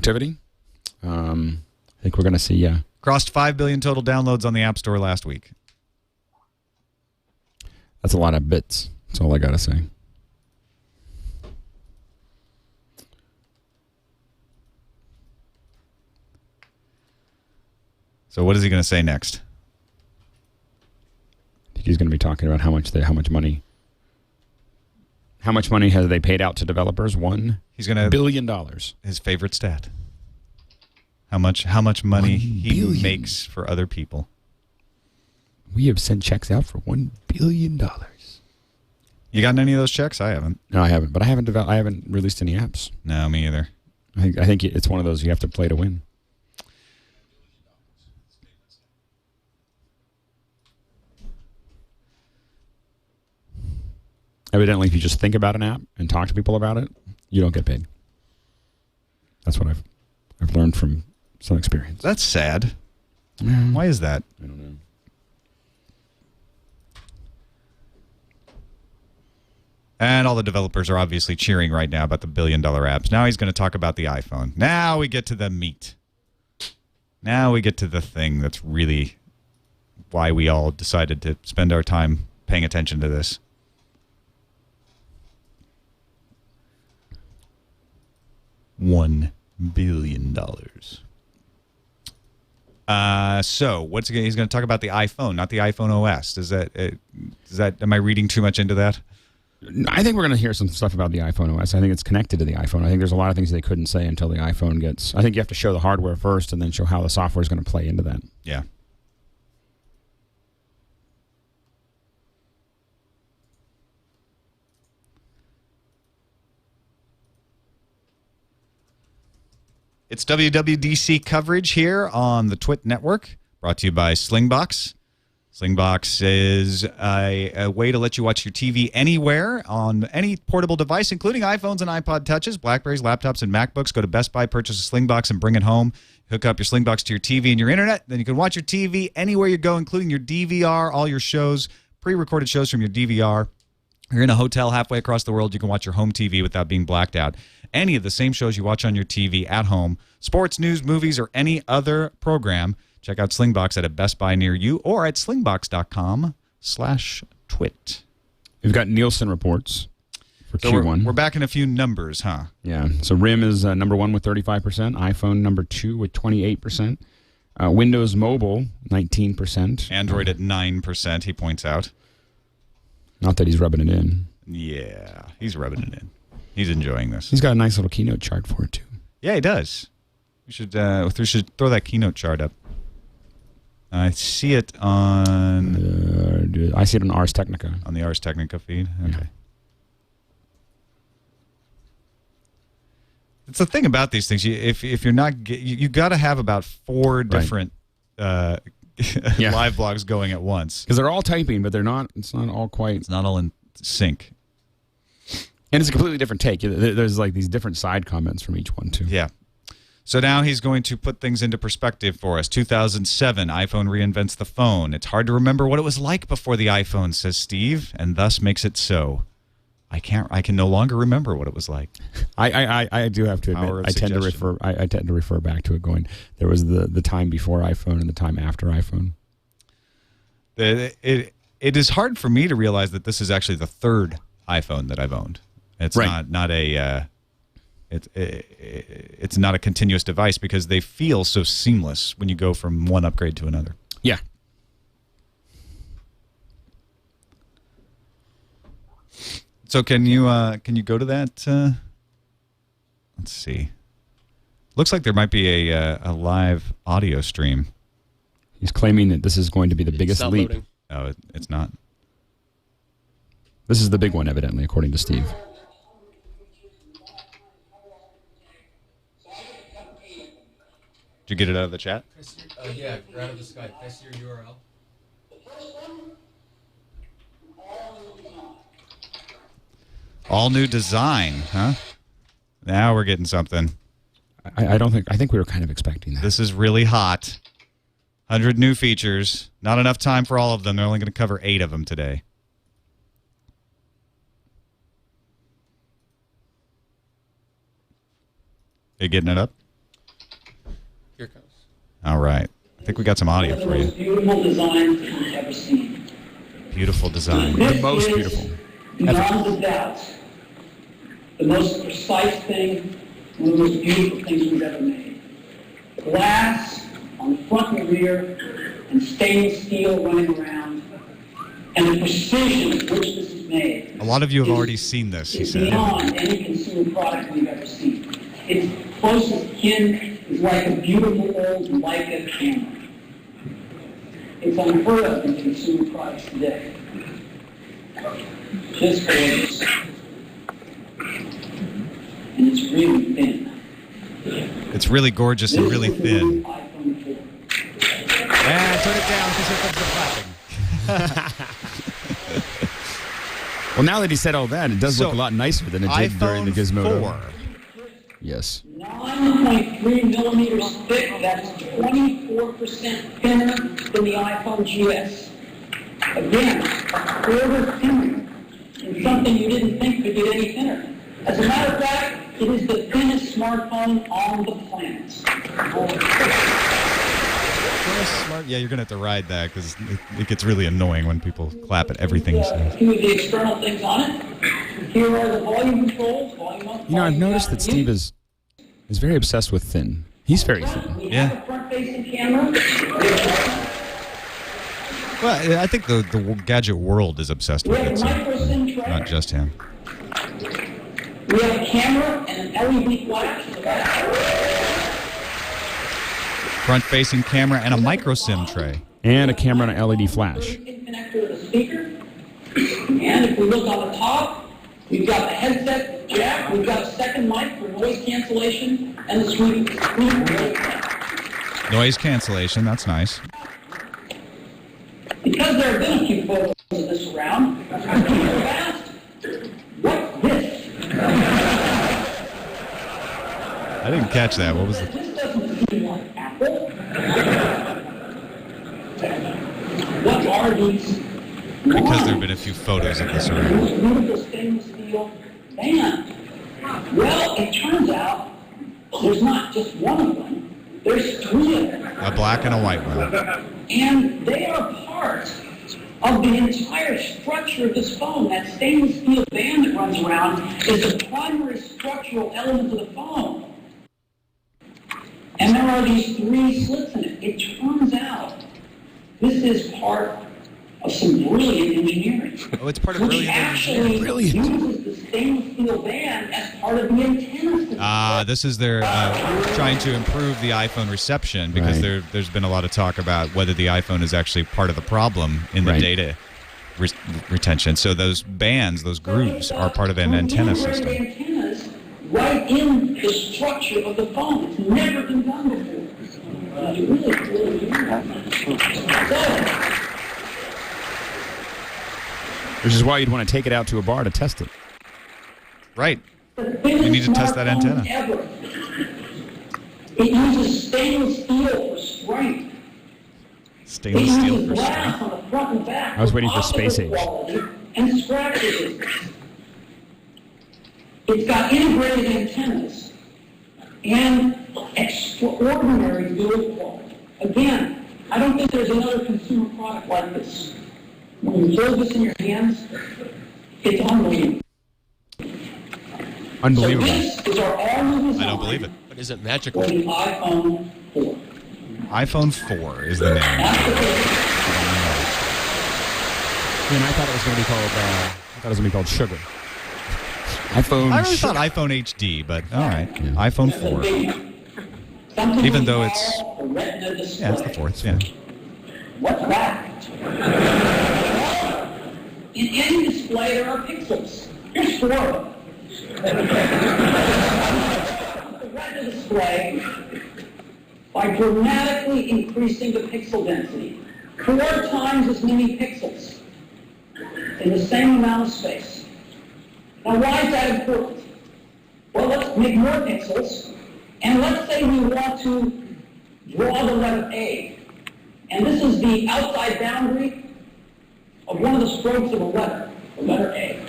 S2: think we're going to see.
S1: Crossed 5 billion total downloads on the App Store last week.
S2: That's a lot of bits. That's all I got to say.
S1: So what is he going to say next?
S2: I think he's going to be talking about how much money have they paid out to developers?
S1: He's going to
S2: $1 billion.
S1: His favorite stat. How much money he makes for other people.
S2: We have sent checks out for $1 billion.
S1: You gotten any of those checks? I haven't.
S2: No, I haven't. But I haven't released any apps.
S1: No, me either.
S2: I think it's one of those you have to play to win. Evidently, if you just think about an app and talk to people about it, you don't get paid. That's what I've learned from some experience.
S1: That's sad. Why is that?
S2: I don't know.
S1: And all the developers are obviously cheering right now about the $1 billion apps. Now he's going to talk about the iPhone. Now we get to the meat. Now we get to the thing that's really why we all decided to spend our time paying attention to this. $1 billion. So he's going to talk about the iPhone, not the iPhone OS. Is that am I reading too much into that?
S2: I think we're going to hear some stuff about the iPhone OS. I think it's connected to the iPhone. I think there's a lot of things they couldn't say until the iPhone gets. I think you have to show the hardware first and then show how the software is going to play into that.
S1: Yeah. It's WWDC coverage here on the TWiT network, brought to you by Slingbox. Slingbox is a way to let you watch your TV anywhere on any portable device, including iPhones and iPod Touches, Blackberries, laptops, and MacBooks. Go to Best Buy, purchase a Slingbox, and bring it home. Hook up your Slingbox to your TV and your internet. Then you can watch your TV anywhere you go, including your DVR, all your shows, pre-recorded shows from your DVR. You're in a hotel halfway across the world, you can watch your home TV without being blacked out. Any of the same shows you watch on your TV at home, sports, news, movies, or any other program. Check out Slingbox at a Best Buy near you or at slingbox.com/twit.
S2: We've got Nielsen reports for
S1: So
S2: Q1.
S1: we're back in a few numbers, huh?
S2: Yeah. So RIM is number 1 with 35%. iPhone number 2 with 28%. Windows Mobile 19%.
S1: Android at 9%. He points out.
S2: Not that he's rubbing it in.
S1: Yeah, he's rubbing it in. He's enjoying this.
S2: He's got a nice little keynote chart for it too.
S1: Yeah, he does. We should throw that keynote chart up. I see it on
S2: I see it on Ars Technica.
S1: on the Ars Technica feed. Okay.
S2: Yeah.
S1: It's the thing about these things. If you're not, you got to have about 4 different live blogs going at once.
S2: Because they're all typing, but they're not. It's not all quite.
S1: It's not all in sync.
S2: And it's a completely different take. There's like these different side comments from each one too.
S1: Yeah. So now he's going to put things into perspective for us. 2007, iPhone reinvents the phone. It's hard to remember what it was like before the iPhone, says Steve, and thus makes it so. I can no longer remember what it was like.
S2: I do have to
S1: Power
S2: admit,
S1: of suggestion.
S2: I tend to refer back to it going, there was the time before iPhone and the time after iPhone.
S1: It is hard for me to realize that this is actually the 3rd iPhone that I've owned. It's not a it's not a continuous device because they feel so seamless when you go from one upgrade to another.
S2: Yeah.
S1: So can you go to that? Let's see. Looks like there might be a live audio stream.
S2: He's claiming that this is going to be the biggest
S3: not
S2: leap.
S3: loading.
S1: Oh, it's not.
S2: This is the big one, evidently, according to Steve.
S1: Did you get it out of the chat?
S3: Yeah, right out of the Skype. That's your URL.
S1: All new design, huh? Now we're getting something.
S2: I think we were kind of expecting that.
S1: This is really hot. 100 new features. Not enough time for all of them. They're only going to cover 8 of them today. Are you getting it up?
S3: Here it goes.
S1: All right. I think we got some audio
S4: One of
S1: for
S4: the most
S1: you.
S4: beautiful designs you've ever seen.
S1: Beautiful design.
S4: This
S2: most
S4: is,
S2: beautiful.
S4: beyond a doubt, the most precise thing, one of the most beautiful things we've ever made. Glass on the front and rear, and stainless steel running around, and the precision with which this is made.
S1: A lot of you have already seen this, he
S4: It's
S1: said.
S4: beyond any consumer product we've ever seen. Its closest kin is like a beautiful old Leica camera. It's unheard of in consumer products today. Just gorgeous. And it's really thin.
S1: It's really gorgeous and really
S4: This is the new
S1: thin.
S4: iPhone 4.
S1: And turn it down because here comes the clapping.
S2: Well, now that he said all that, it does look
S1: So,
S2: a lot nicer than it did during the
S1: iPhone
S2: Gizmodo.
S1: 4.
S2: Yes.
S4: 9.3 millimeters thick, that's 24% thinner than the iPhone GS. Again, a quarter thinner, and something you didn't think could get any thinner. As a matter of fact, it is the thinnest smartphone on the planet.
S1: Smart. Yeah, you're going to have to ride that because it gets really annoying when people clap at everything.
S4: A few of the external things on it. Here are the volume controls, volume up,
S2: You know, I've
S4: volume
S2: noticed
S4: down,
S2: that Steve is very obsessed with thin. He's very thin.
S4: We
S1: Yeah.
S4: have a front-facing camera.
S1: Well, I think the gadget world is obsessed
S4: We
S1: with
S4: have
S1: it,
S4: a
S1: so
S4: micro SIM tray.
S1: not just him.
S4: We have a camera and an LED flash in the back.
S1: Front-facing camera and a micro SIM tray.
S2: And a camera and an LED flash.
S4: Connector to the speaker. And if we look on the top, we've got the headset jack, we've got a second mic for noise cancellation, and the sweep.
S1: Noise cancellation, that's nice.
S4: Because there have been a few photos of this around, people asked, what's this?
S1: I didn't catch that. What was it?
S4: This doesn't seem like Apple. What are these?
S1: Because there have been a few photos of this around.
S4: This beautiful stainless steel band. Well, it turns out there's not just one of them. There's 3 of them.
S1: A black and a white one.
S4: And they are part of the entire structure of this phone. That stainless steel band that runs around is the primary structural element of the phone. And there are these 3 slits in it. It turns out this is part of some brilliant engineering.
S1: Oh, it's part of
S4: which
S1: brilliant
S4: actually
S1: engineering.
S4: uses the stainless steel band as part of the antenna system.
S1: This is their trying to improve the iPhone reception because there's been a lot of talk about whether the iPhone is actually part of the problem in the data retention. So those bands, those grooves, are part of an antenna system.
S4: Antennas right in the structure of the phone. It's never been done before. Really. So,
S2: Which is why you'd want to take it out to a bar to test it.
S1: Right.
S4: you
S1: need to test that antenna.
S4: Ever. It uses stainless steel for strength.
S1: Stainless
S4: It
S1: steel
S4: uses
S1: for
S4: glass
S1: strength.
S4: on the front and back.
S2: I was waiting for
S4: optical
S2: space age.
S4: quality and scratch resistance. It's got integrated antennas and extraordinary build quality. Again, I don't think there's another consumer product like this. When you hold this in your hands, it's unbelievable.
S2: Unbelievable.
S4: So this is our all-new design
S1: I don't believe it.
S3: But is it magical?
S4: for the iPhone 4.
S1: iPhone 4 is the name.
S4: That's the first.
S2: And I thought it was going to be called. I thought it was going to be called Sugar. iPhone.
S1: I really thought iPhone HD, but all right. iPhone 4.
S4: Something
S1: Even
S4: we
S1: though
S4: call
S1: it's-
S4: a retina display.
S1: Yeah, it's the 4th. Yeah.
S4: What's that? In any display, there are pixels. Here's 4 of them. The retina display, by dramatically increasing the pixel density, 4 times as many pixels in the same amount of space. Now, why is that important? Well, let's make more pixels, and let's say we want to draw the letter A. And this is the outside boundary of one of the strokes of a letter, the letter A.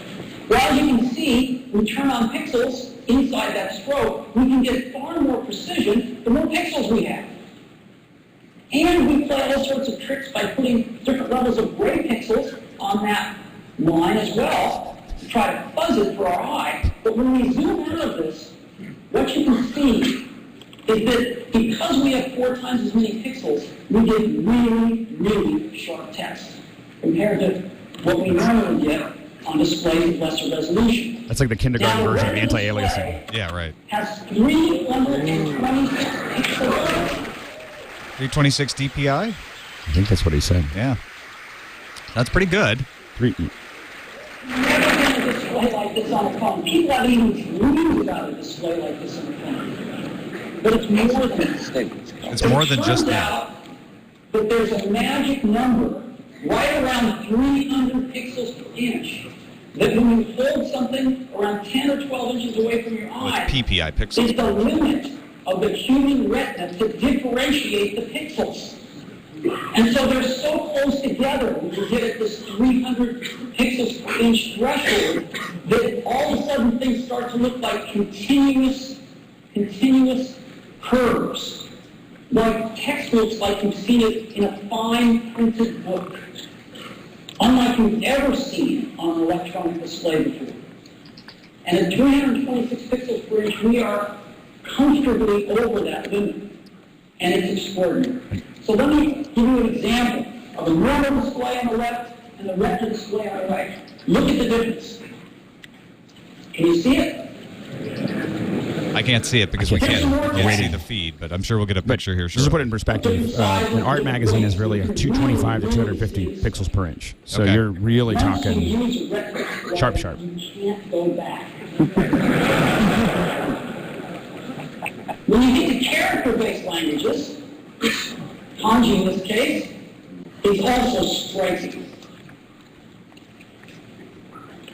S4: Well, as you can see, we turn on pixels inside that stroke, we can get far more precision the more pixels we have. And we play all sorts of tricks by putting different levels of gray pixels on that line as well, to try to fuzz it for our eye. But when we zoom out of this, what you can see is that because we have 4 times as many pixels, we get really, really sharp text compared to what we normally get on displays with lesser resolution.
S2: That's like the kindergarten
S4: Now,
S2: version of
S4: the
S2: anti-aliasing.
S1: Yeah, right.
S4: has 326 pixels.
S1: 326 DPI?
S2: I think that's what he said.
S1: Yeah. That's pretty good.
S2: Three.
S4: Never been a display like this on a phone. People haven't even dreamed about a display like this on a phone. But it's more than that.
S1: It's more than just
S4: It turns
S1: that.
S4: out that there's a magic number right around 300 pixels per inch that when you hold something around 10 or 12 inches away from your
S1: With
S4: eye,
S1: PPI
S4: is
S1: pixels.
S4: the limit of the human retina to differentiate the pixels. And so they're so close together when you get at this 300 pixels per inch threshold that all of a sudden things start to look like continuous curves, like textbooks like you've seen it in a fine printed book, unlike you've ever seen on an electronic display before. And at 326 pixels per inch, we are comfortably over that limit, and it's extraordinary. So let me give you an example of a normal display on the left and the retina display on the right. Look at the difference. Can you see it?
S1: I can't see it because we can't see the feed, but I'm sure we'll get a picture here
S2: Just to put it
S1: shortly.
S2: in perspective, an art magazine is really a 225 to 250 pixels per inch. So
S1: Okay.
S2: you're really
S4: Once you
S2: talking.
S4: use a retina display,
S2: Sharp, sharp.
S4: You can't go back. When you get to character-based languages, kanji in this case, is also striking.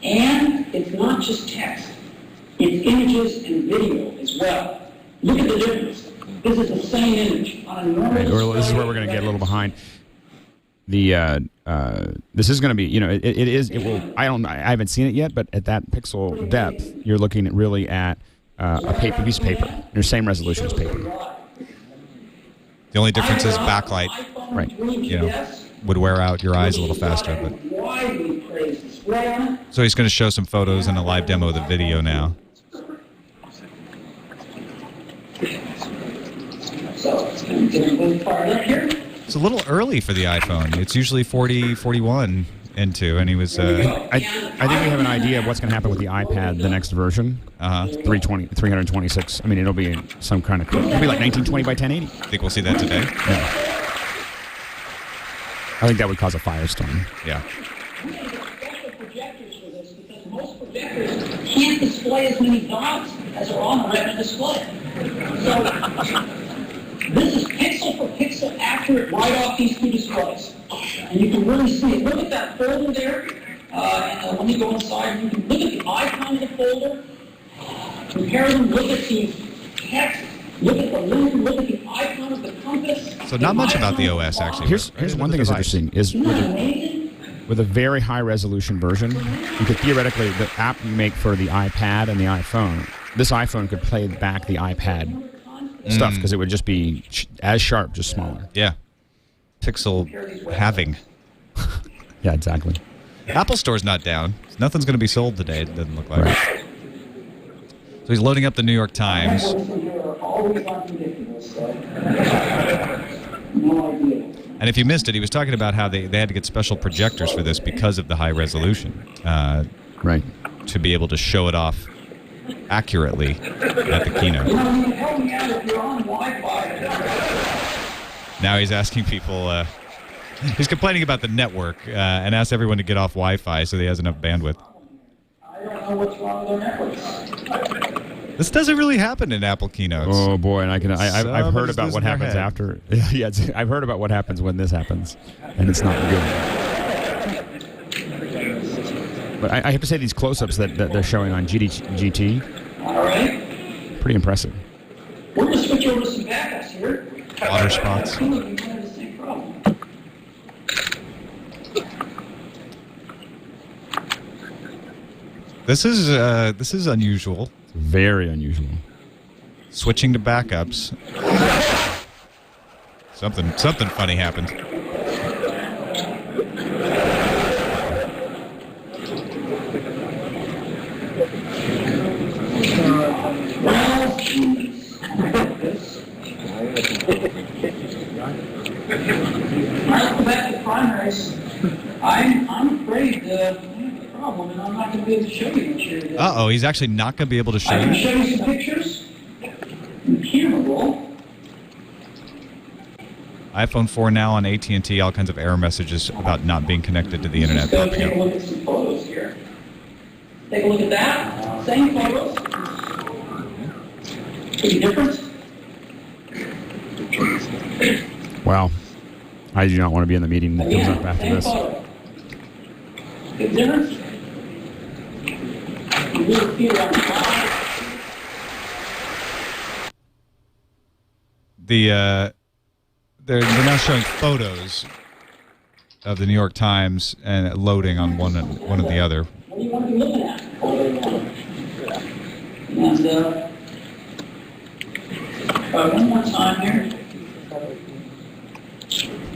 S4: And it's not just text. It's images and video as well. Look at the difference. This is the same image on a normal
S2: Right, or this is
S4: display.
S2: where we're going to get a little behind. This is going to be, it will. I haven't seen it yet, but at that pixel depth, you're looking at really at a piece of paper, your same resolution as paper.
S1: The only difference is backlight.
S4: iPhone
S2: Right.
S4: 3GS
S1: You know. would wear out your eyes a little faster. But
S4: Widely praised display on it.
S1: so he's going to show some photos and a live demo of the video now.
S4: So, get everybody fired up here.
S1: It's a little early for the iPhone. It's usually 40, 41 into, and he was.
S2: I think we have an idea of what's going to happen with the iPad, the next version. 326. I mean, it'll be some kind of. It'll be like 1920 by 1080.
S1: Think we'll see that today?
S2: Yeah. I think that would cause a firestorm.
S1: Yeah.
S4: We have special projectors for this because most projectors can't display as many dots as are on the Retina display. So this is pixel for pixel accurate right off these two displays. And you can really see it. Look at that folder there. And let me go inside. You can look at the icon of the folder. Compare them. Look at the text. Look at the link. Look at the icon of the compass.
S1: So not much about the OS, actually.
S2: Here's one thing that's interesting is with a very high resolution version, you could theoretically, the app you make for the iPad and the iPhone, this iPhone could play back the iPad stuff because it would just be as sharp, just smaller.
S1: Yeah. Pixel halving.
S2: Yeah, exactly.
S1: Apple Store's not down. Nothing's going to be sold today, it doesn't look like. Right. So he's loading up the New York Times. And if you missed it, he was talking about how they had to get special projectors for this because of the high resolution.
S2: Right.
S1: To be able to show it off accurately at the keynote. Now he's asking people, he's complaining about the network and asks everyone to get off Wi-Fi so he has enough bandwidth.
S4: I don't know what's wrong with their networks.
S1: This doesn't really happen in Apple keynotes.
S2: Oh boy, and I've heard about what happens
S1: head.
S2: after. Yeah, I've heard about what happens when this happens, and it's not good. But I have to say, these close-ups that they're showing on GT,
S4: All right.
S2: pretty impressive.
S4: We're going to switch over to some backups here.
S1: Water spots. This is unusual.
S2: Very unusual.
S1: Switching to backups. Something funny happened.
S4: Right back to primaries. I'm afraid I have a problem, and I'm not going to be able to show you much here today.
S1: Uh-oh, he's actually not going to be able to show
S4: I can
S1: you.
S4: show you some pictures. The camera roll.
S1: iPhone 4 now on AT&T, all kinds of error messages about not being connected to the internet.
S4: Let's go take a look at some photos here. Take a look at that. Same photos. Any difference?
S2: Wow. I do not want to be in the meeting that comes up after this.
S4: Photo. Big difference? You really feel on the eye.
S1: They're now showing photos of the New York Times and loading on one or the other.
S4: What do you want to be looking at? And one more time here.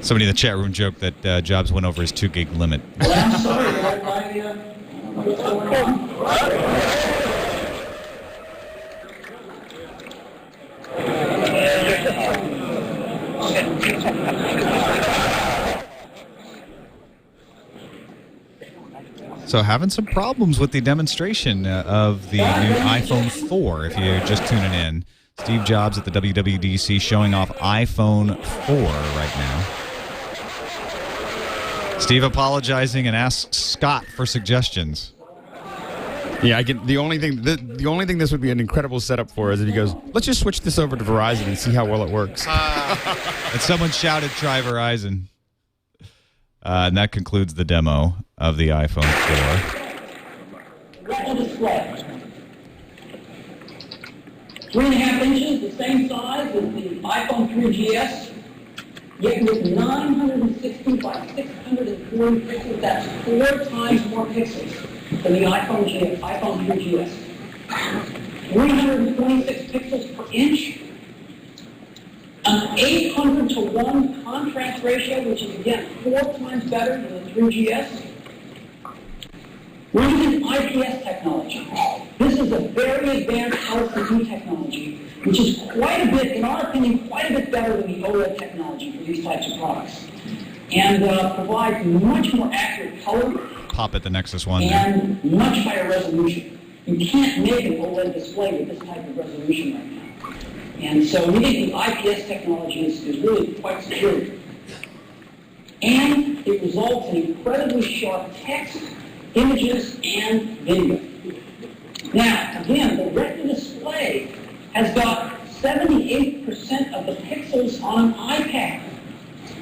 S1: Somebody in the chat room joked that Jobs went over his 2 gig limit.
S4: Well, I'm sorry. I don't know what's going on.
S1: So having some problems with the demonstration of the new iPhone 4, if you're just tuning in. Steve Jobs at the WWDC showing off iPhone 4 right now. Steve apologizing and asks Scott for suggestions.
S2: Yeah, I can. The only thing this would be an incredible setup for is if he goes, let's just switch this over to Verizon and see how well it works.
S1: And someone shouted, "Try Verizon." And that concludes the demo of the iPhone 4.
S4: Retina display. 3.5 inches, the same size as the iPhone 3GS, yet with 960 by 640 pixels. That's 4 times more pixels than the iPhone 3GS. 326 pixels per inch. An 800 to 1 contrast ratio, which is again 4 times better than the 3GS. We're using IPS technology. This is a very advanced LCD technology, which is quite a bit, in our opinion, quite a bit better than the OLED technology for these types of products, and provides much more accurate color.
S1: Pop at the Nexus One.
S4: And much higher resolution. You can't make an OLED display with this type of resolution right now. And so we think the IPS technology is really quite superior. And it results in incredibly sharp text, images, and video. Now, again, the Retina display has got 78% of the pixels on an iPad.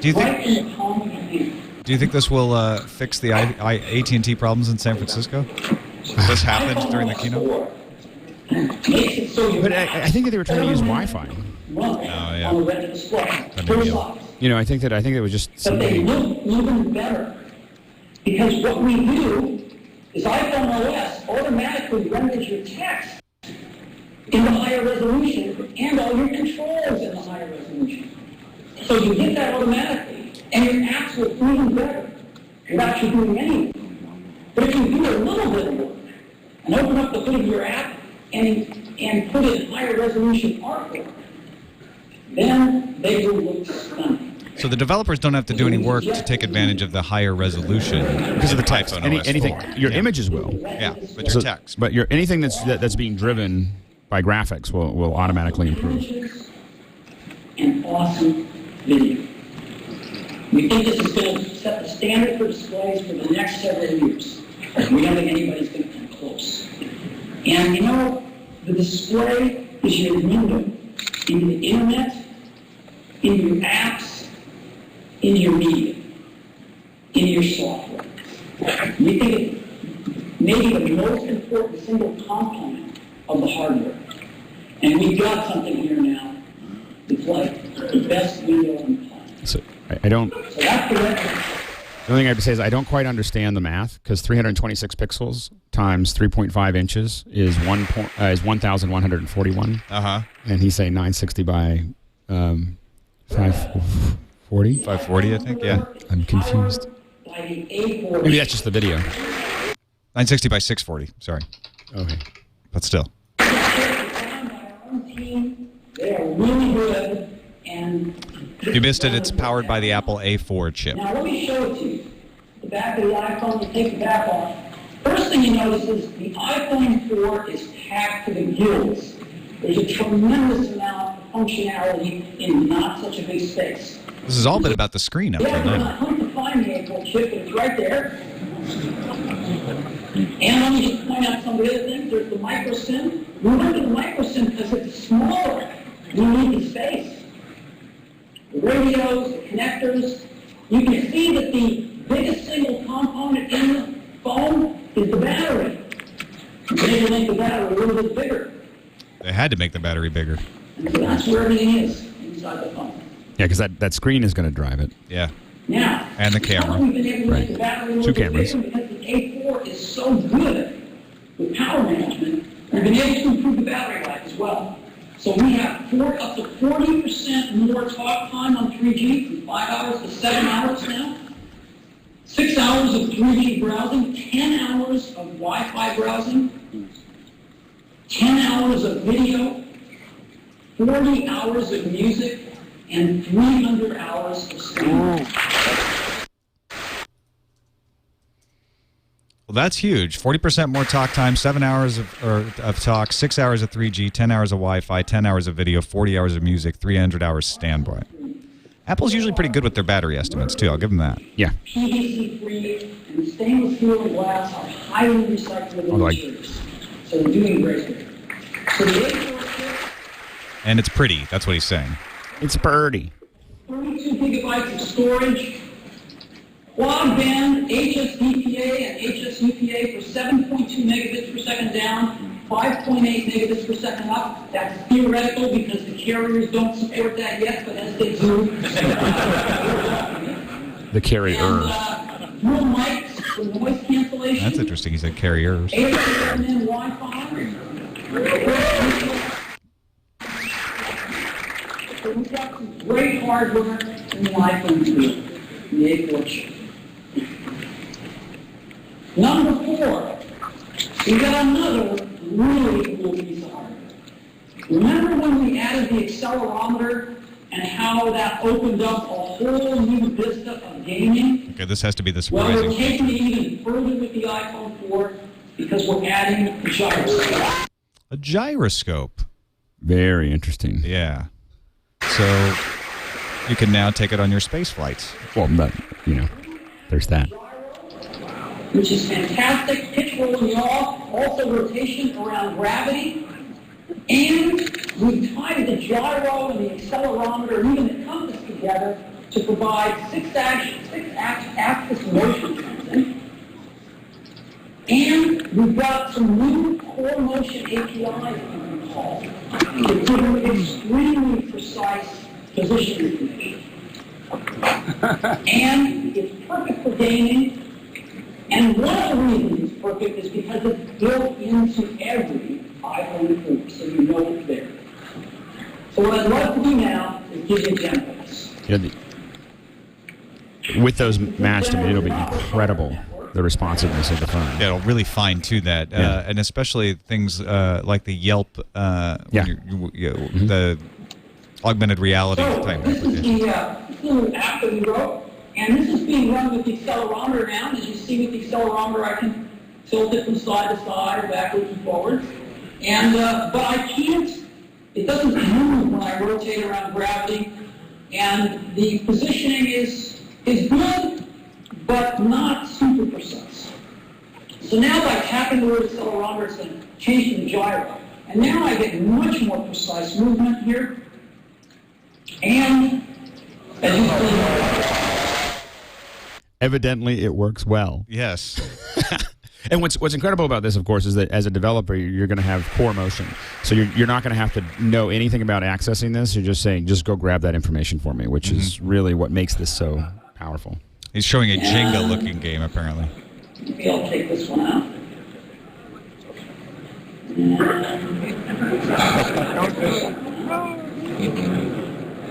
S1: Do you think?
S4: Right in the palm of your hand.
S1: Do you think this will fix the AT&T problems in San Francisco? This happened during the keynote?
S2: But I think that they were trying to use Wi-Fi.
S4: Oh,
S1: yeah.
S4: On the Retina display.
S2: You know, I think it was just
S4: But they
S2: something.
S4: look even better. Because what we do is iPhone OS automatically renders your text in the higher resolution and all your controls in the higher resolution. So you get that automatically, and your apps will even better without you doing anything. But if you do a little bit of work and open up the hood of your app and put in higher resolution artwork, then they will look stunning.
S1: So the developers don't have to do any work to take advantage of the higher resolution because of the iPhone OS 4.
S2: Anything, your images will.
S1: Yeah, but your text.
S2: But anything that's being driven by graphics will automatically improve.
S4: Images and awesome video. We think this is going to set the standard for displays for the next several years. We don't think anybody's going to come close. And you know, the display is your window into the internet, into your apps, into your media, into your software. We think it may be the most important single component of the hardware. And we've got something here now. It's like the best window on the planet.
S2: So I don't.
S4: So that's the record.
S2: The only thing I have to say is I don't quite understand the math because 326 pixels times 3.5 inches is 1,141. And he's saying 960 by 540.
S1: 540, I think. Yeah.
S2: I'm confused.
S4: By the A4.
S2: Maybe that's just the video.
S1: 960 by 640. Sorry,
S2: Okay.
S1: but still.
S4: By our own team, they are really good. And
S1: If you missed it, it's powered by the Apple A4 chip.
S4: now let me show it to you. The back of the iPhone, you take the back off. First thing you notice is the iPhone 4 is packed to the gills. There's a tremendous amount of functionality in not such a big space.
S1: This has all been about the screen up
S4: Yeah,
S1: till
S4: we're
S1: now.
S4: not hung to find the A4 chip, but it's right there. And let me just point out some of the other things. There's the micro SIM. We went to the micro SIM because it's smaller. We need the space. The radios, the connectors. You can see that the biggest single component in the phone is the battery. They can make the battery a little bit bigger.
S1: They had to make the battery bigger.
S4: And so that's where everything is inside the phone.
S2: Yeah, because that screen is going to drive it.
S1: Yeah.
S4: Now,
S1: And the camera.
S4: We've been able to
S2: Right.
S4: make the battery a little
S2: Two
S4: bit
S2: cameras.
S4: bigger because the A4 is so good with power management. We've been able to improve the battery life as well. So we have up to 40% more talk time on 3G from 5 hours to 7 hours now. 6 hours of 3G browsing, 10 hours of Wi-Fi browsing, 10 hours of video, 40 hours of music, and 300 hours of streaming.
S1: Well, that's huge. 40% more talk time, 7 hours of talk, 6 hours of 3G, 10 hours of Wi-Fi, 10 hours of video, 40 hours of music, 300 hours standby. Apple's usually pretty good with their battery estimates, too. I'll give them that.
S2: Yeah.
S4: PVC-free and stainless steel and glass are highly recyclable materials. So they're doing great here. So the A4 chip,
S1: And it's pretty. That's what he's saying.
S2: It's birdie.
S4: 32 gigabytes of storage, quad band HSDPA and HSUPA for 7.2 megabits per second down, 5.8 megabits per second up. That's theoretical because the carriers don't support that yet, but as they do.
S2: The carrier.
S4: And dual mics for noise cancellation.
S1: That's interesting. He said carriers.
S4: 800 Wi-Fi. So we've got some great hardware in the iPhone 2, the A4 chip. Number 4, we got another really cool piece of hardware. Remember when we added the accelerometer and how that opened up a whole new vista of gaming?
S1: Okay, this has to be the
S4: Well,
S1: surprising.
S4: we're taking it even further with the iPhone 4 because we're adding a gyroscope.
S1: A gyroscope.
S2: Very interesting.
S1: Yeah. So you can now take it on your space flights.
S2: Well, but, there's that.
S4: Which is fantastic, pitch roll and yaw, also rotation around gravity. And we tied the gyro and the accelerometer and even the compass together to provide six-axis motion tracking. And we've got some new core motion APIs you can call to give you extremely precise position information. And it's perfect for gaming. And one of the reasons it's perfect is because it's built into every iPhone 4, so you know it's there. So what I'd love to do now is give you examples.
S2: With those matched, it'll be incredible, the responsiveness of the phone.
S1: Yeah, it'll really fine-tune that, and especially things like the Yelp, the augmented reality type
S4: This is
S1: application.
S4: the app that we wrote, and this is being run with the accelerometer now. As you see with the accelerometer, I can tilt it from side to side, backwards and forwards. And but I can't. It doesn't move when I rotate around gravity, and the positioning is good, but not super precise. So now by tapping the word accelerometer, it's going to change to the gyro, and now I get much more precise movement here. And as you see,
S2: Evidently, it works well.
S1: Yes.
S2: And what's incredible about this, of course, is that as a developer, you're going to have core motion. So you're not going to have to know anything about accessing this. You're just saying, just go grab that information for me, which is really what makes this so powerful.
S1: He's showing a Jenga-looking game, apparently.
S4: maybe I'll take this one out.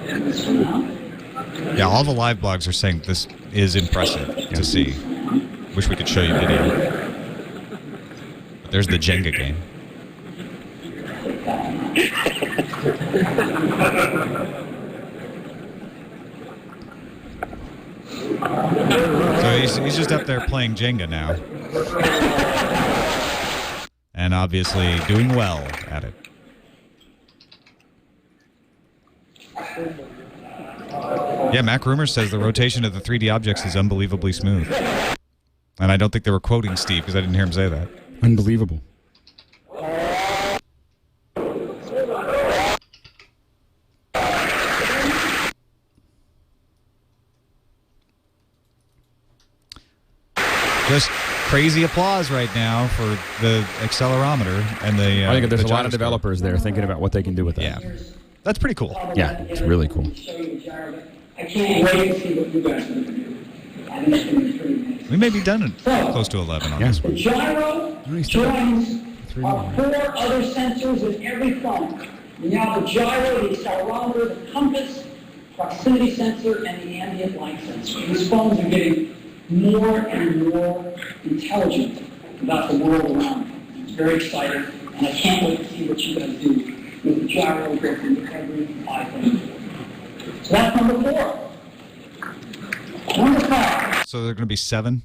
S4: And this one out.
S1: Yeah, all the live blogs are saying this is impressive to see. Wish we could show you video. But there's the Jenga game. So he's just up there playing Jenga now. And obviously doing well at it. Yeah, Mac Rumors says the rotation of the 3D objects is unbelievably smooth. And I don't think they were quoting Steve because I didn't hear him say that.
S2: Unbelievable.
S1: Just crazy applause right now for the accelerometer and the.
S2: I think there's
S1: the
S2: a lot of
S1: gyroscope.
S2: developers there thinking about what they can do with that.
S1: Yeah, that's pretty cool.
S2: Yeah, it's really cool.
S4: I can't wait to see what you guys are going to do. I think it's going to be pretty amazing.
S1: We may be done at close to 11 on this
S4: The
S1: one.
S4: gyro joins our 4 other sensors in every phone. We now have the gyro, the accelerometer, the compass, proximity sensor, and the ambient light sensor. These phones are getting more and more intelligent about the world around them. It's very exciting, and I can't wait to see what you guys do with the gyro built into every iPhone. So that's number 4. Number 5.
S1: So there are going to be 7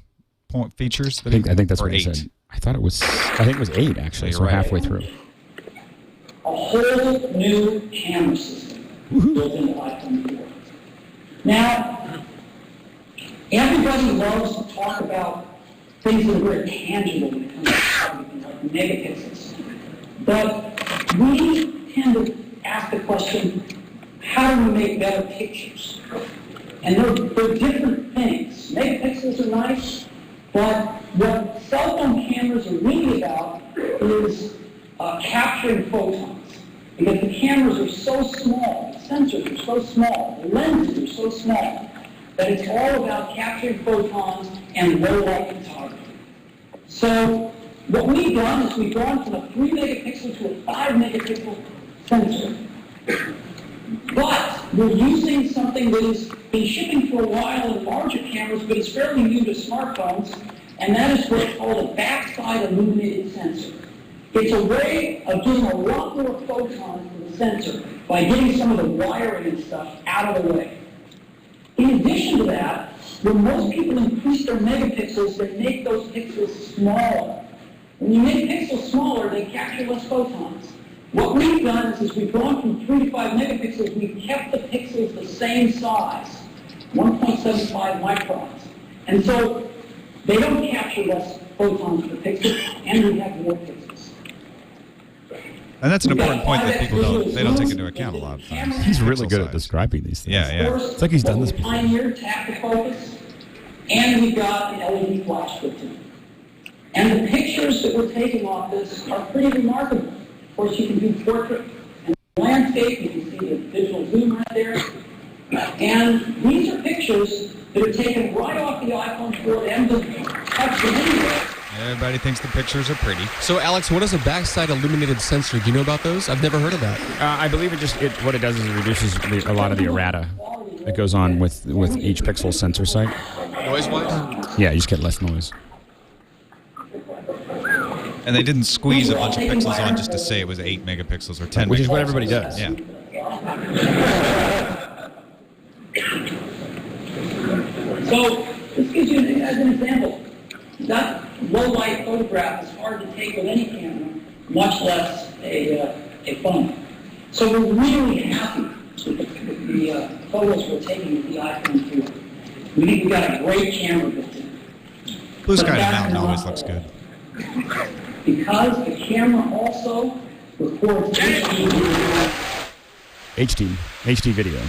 S1: point features.
S2: I think that's
S1: or
S2: what he
S1: 8.
S2: said. I think it was 8 actually.
S1: So
S2: So
S1: you're right.
S2: halfway through.
S4: A whole new camera system built into iPhone 4. Now, everybody loves to talk about things that are very tangible when it comes to photography, like megapixels. But we tend to ask the question, how do we make better pictures? And they're different things. Megapixels are nice, but what cell phone cameras are really about is capturing photons. Because the cameras are so small, the sensors are so small, the lenses are so small, that it's all about capturing photons and low-light photography. So what we've done is we've gone from a 3 megapixel to a 5 megapixel sensor. But we're using something that has been shipping for a while in larger cameras, but is fairly new to smartphones, and that is what's called a backside illuminated sensor. It's a way of getting a lot more photons from the sensor by getting some of the wiring and stuff out of the way. In addition to that, when most people increase their megapixels, they make those pixels smaller. When you make pixels smaller, they capture less photons. What we've done is we've gone from 3 to 5 megapixels, we've kept the pixels the same size, 1.75 microns. And so they don't capture less photons per pixel, and we have more pixels.
S1: And that's an important point that people don't take into account a lot of times.
S2: He's really
S1: Pixel
S2: good
S1: size.
S2: at describing these things.
S1: Yeah.
S2: It's like he's done this
S4: We
S2: before.
S4: pioneered tap to focus, and we got an LED flash system. And the pictures that we're taking off this are pretty remarkable. Of course, you can do portrait and landscape. You can see the digital zoom right there. And these are pictures that are taken right off the iPhone 4 and the touch the video.
S1: Everybody thinks the pictures are pretty.
S3: So, Alex, what is a backside illuminated sensor? Do you know about those? I've never heard of that.
S2: I believe what it does is it reduces a lot of the errata that goes on with each pixel sensor site.
S3: Noise-wise?
S2: Yeah, you just get less noise.
S1: And they didn't squeeze a bunch of pixels on just to say it was 8 megapixels or 10 megapixels.
S2: Which is what everybody does.
S1: Yeah.
S4: So this gives you as an example. That low light photograph is hard to take with any camera, much less a phone. So we're really happy with the photos we're taking with the iPhone 4. We think we've got a great camera built in.
S1: Blue sky
S4: But
S1: and
S4: that's
S1: mountain
S4: not
S1: always
S4: all.
S1: looks good.
S4: Because the camera also records
S2: HD video.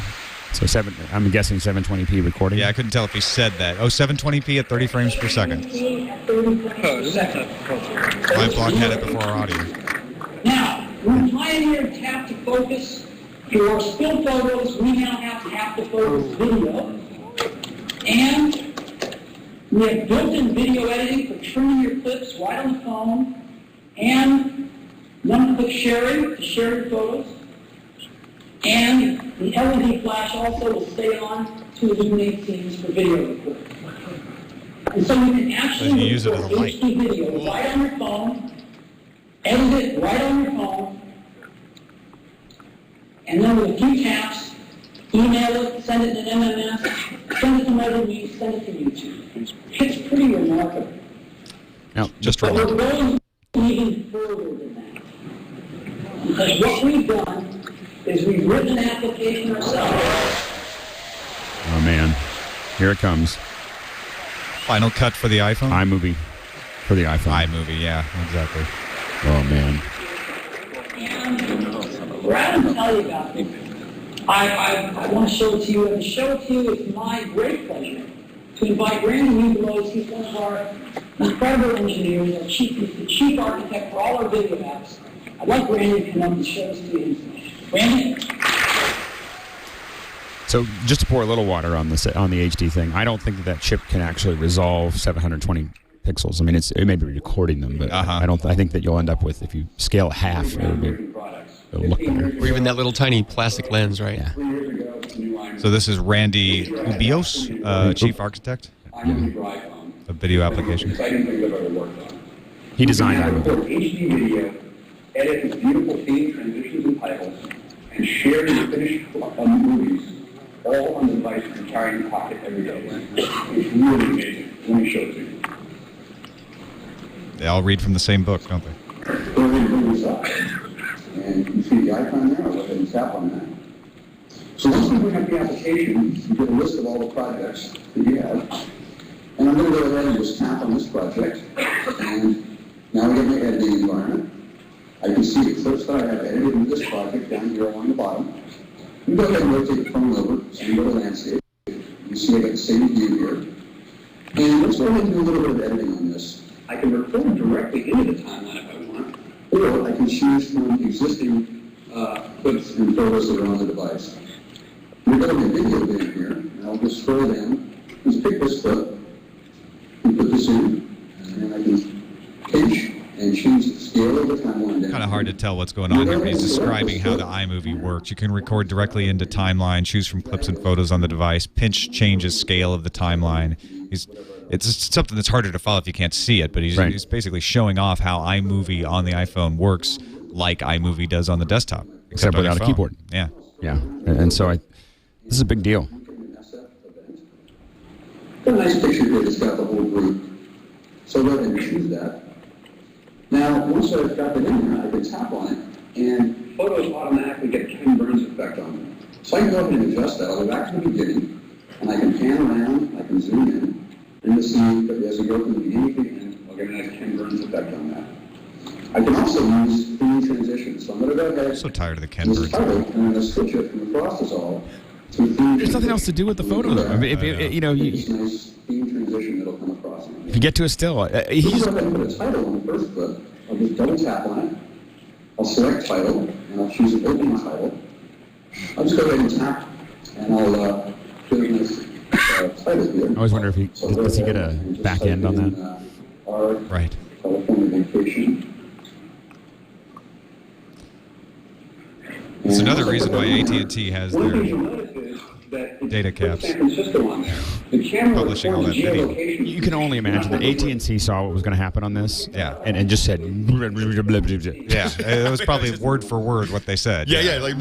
S2: So I'm guessing 720p recording.
S1: Yeah, I couldn't tell if he said that. Oh, 720p at 30 frames per second. My blog had it before our audio.
S4: Now, we pioneered tap to focus for still photos. We now have tap to focus video. And we have built-in video editing for trimming your clips right on the phone. And one-click sharing to share your photos. And the LED flash also will stay on to illuminate scenes for video recording. And so you can actually
S1: So you use it
S4: record
S1: as a light.
S4: HD video right on your phone, edit it right on your phone, and then with a few taps, email it, send it in an MMS, send it to MeasleMe, send it to YouTube. It's pretty remarkable.
S2: Now,
S1: Just
S4: But we're
S1: remarkable.
S4: going even further than that. Because what we've done is we've written an application ourselves.
S2: oh man, here it comes.
S1: Final cut for the iPhone?
S2: iMovie for the iPhone.
S1: iMovie, yeah, exactly.
S2: Oh man.
S4: And rather than tell you about it, I want to show it to you, and to show it to you is my great pleasure to invite Randy Newbelow. He's one of our incredible engineers, he's the chief architect for all our video apps. I'd like Randy to come up and show us to you. Randy?
S2: So just to pour a little water on the HD thing, I don't think that chip can actually resolve 720 pixels. I mean, it may be recording them, but I think that you'll end up with, if you scale it half, it'll look better.
S3: Or even that little tiny plastic lens, right?
S2: Yeah.
S1: So this is Randy Ubios, chief architect of video application.
S2: He designed
S5: record
S2: iMovie.
S5: HD video, edit with beautiful theme transitions and titles, and share your finished movies all on the device you carry in your pocket every day. It's really amazing. Let me show it to you.
S1: They all read from the same book, don't they?
S5: Go ahead and bring this up. And you can see the icon there. I'll go ahead and tap on that. So once we bring up the application, you get a list of all the projects that you have. And I'm going to go ahead and just tap on this project. And now we get my editing environment. I can see the clips that I have edited in this project down here along the bottom. You go ahead and rotate the phone over, so you go to landscape. You see I got the same view here. And let's go ahead and do a little bit of editing on this. I can record directly into the timeline if I want, or I can choose from existing clips and photos that are on the device. We're going to video bin here, and I'll just scroll down. Just pick this clip and put this in, and then I can pinch and change the scale of the timeline down.
S1: Kind of hard to tell what's going on here, but he's describing how the iMovie works. You can record directly into timeline, choose from clips and photos on the device, pinch changes scale of the timeline. It's something that's harder to follow if you can't see it, but he's basically showing off how iMovie on the iPhone works like iMovie does on the desktop.
S2: Except without a keyboard.
S1: Yeah.
S2: Yeah. And so this is a big deal.
S5: Got a nice picture here that's got the whole group. So I'll go ahead and choose that. Now, once I've got it in there, I can tap on it, and photos automatically get Ken Burns effect on them. So I can go ahead and adjust that. I'll go back to the beginning, and I can pan around, I can zoom in, and you'll see that as we go from the beginning to the end, I'll get a nice Ken Burns effect on that. I can also use theme transitions. So I'm going to go ahead.
S1: I'm so tired of the Ken
S5: Burns
S1: Burns.
S5: title, and I'm going to switch it from the frost dissolve to theme.
S2: There's nothing else to do with the photo, though. I mean, if
S5: Nice theme transition that'll come across.
S2: if you get to a still,
S5: He's going to put a title on the first clip. I'll just double tap on it. I'll select title, and I'll choose an open title. I'll just go ahead and tap, and I'll put a nice title here.
S2: I always wonder if does he get a back end on that?
S5: Our
S1: Right.
S5: California vacation.
S1: It's another reason why AT&T has their data caps publishing all that video.
S2: You can only imagine that AT&T saw what was going to happen on this,
S1: Yeah.
S2: and just said,
S1: Yeah, it was probably word for word what they said.
S2: like, yeah.
S5: I'll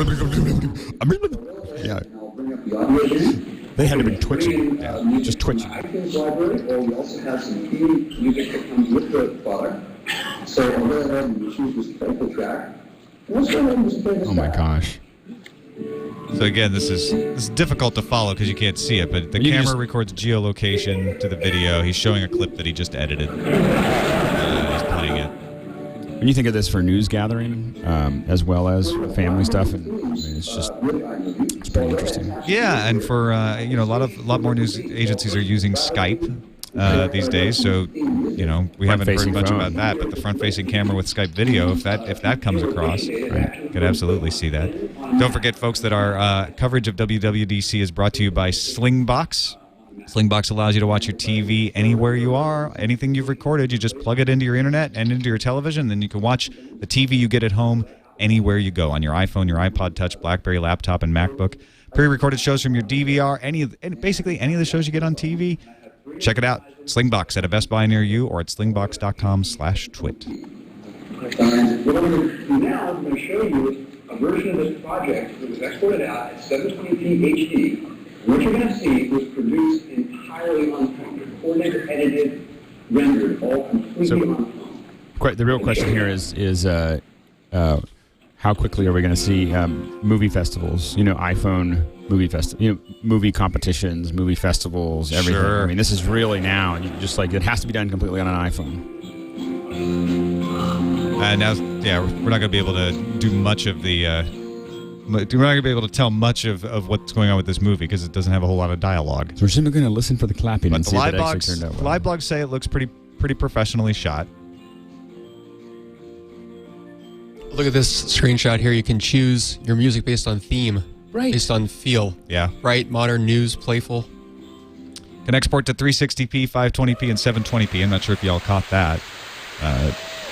S5: bring up the audio again.
S2: They had to be twitching, just twitching.
S5: iTunes library, or we also have some key music that comes with the product. So I'll go ahead and choose this title track. And let's go ahead and just play this
S2: Oh my
S5: back.
S2: gosh!
S1: So again, this is difficult to follow because you can't see it, but the
S2: You
S1: camera
S2: just-
S1: records geolocation to the video. He's showing a clip that he just edited. He's playing it.
S2: When you think of this for news gathering, as well as family stuff, and I mean, it's pretty interesting.
S1: Yeah, and for a lot more news agencies are using Skype these days. So we haven't heard
S2: Front-facing
S1: much
S2: phone.
S1: about that, but the front-facing camera with Skype video, if that comes across, could absolutely see that. Don't forget, folks, that our coverage of WWDC is brought to you by Slingbox. Slingbox allows you to watch your TV anywhere you are. Anything you've recorded, you just plug it into your internet and into your television, then you can watch the TV you get at home anywhere you go, on your iPhone, your iPod Touch, BlackBerry laptop, and MacBook. Pre-recorded shows from your DVR, basically any of the shows you get on TV. Check it out. Slingbox at a Best Buy near you or at slingbox.com/twit.
S5: And what I'm going to do now is I'm going to show you a version of this project that was exported out at 720p HD. What you're going to see was produced entirely on film, recorded, edited, rendered, all completely on film.
S2: The real question here is how quickly are we going to see movie festivals? iPhone movie festival, movie competitions, movie festivals, everything.
S1: Sure.
S2: I mean, this is really now, and it has to be done completely on an iPhone.
S1: Now, we're not going to be able to do much of the. We're not going to be able to tell much of what's going on with this movie because it doesn't have a whole lot of dialogue.
S2: So we're simply going to listen for the clapping
S1: But
S2: and
S1: the
S2: see if
S1: live
S2: it actually turned out well.
S1: live blogs say it looks pretty professionally shot.
S3: Look at this screenshot here. You can choose your music based on theme, based on feel.
S1: Yeah.
S3: Right, modern, news, playful.
S1: Can export to 360p, 520p, and 720p. I'm not sure if y'all caught that.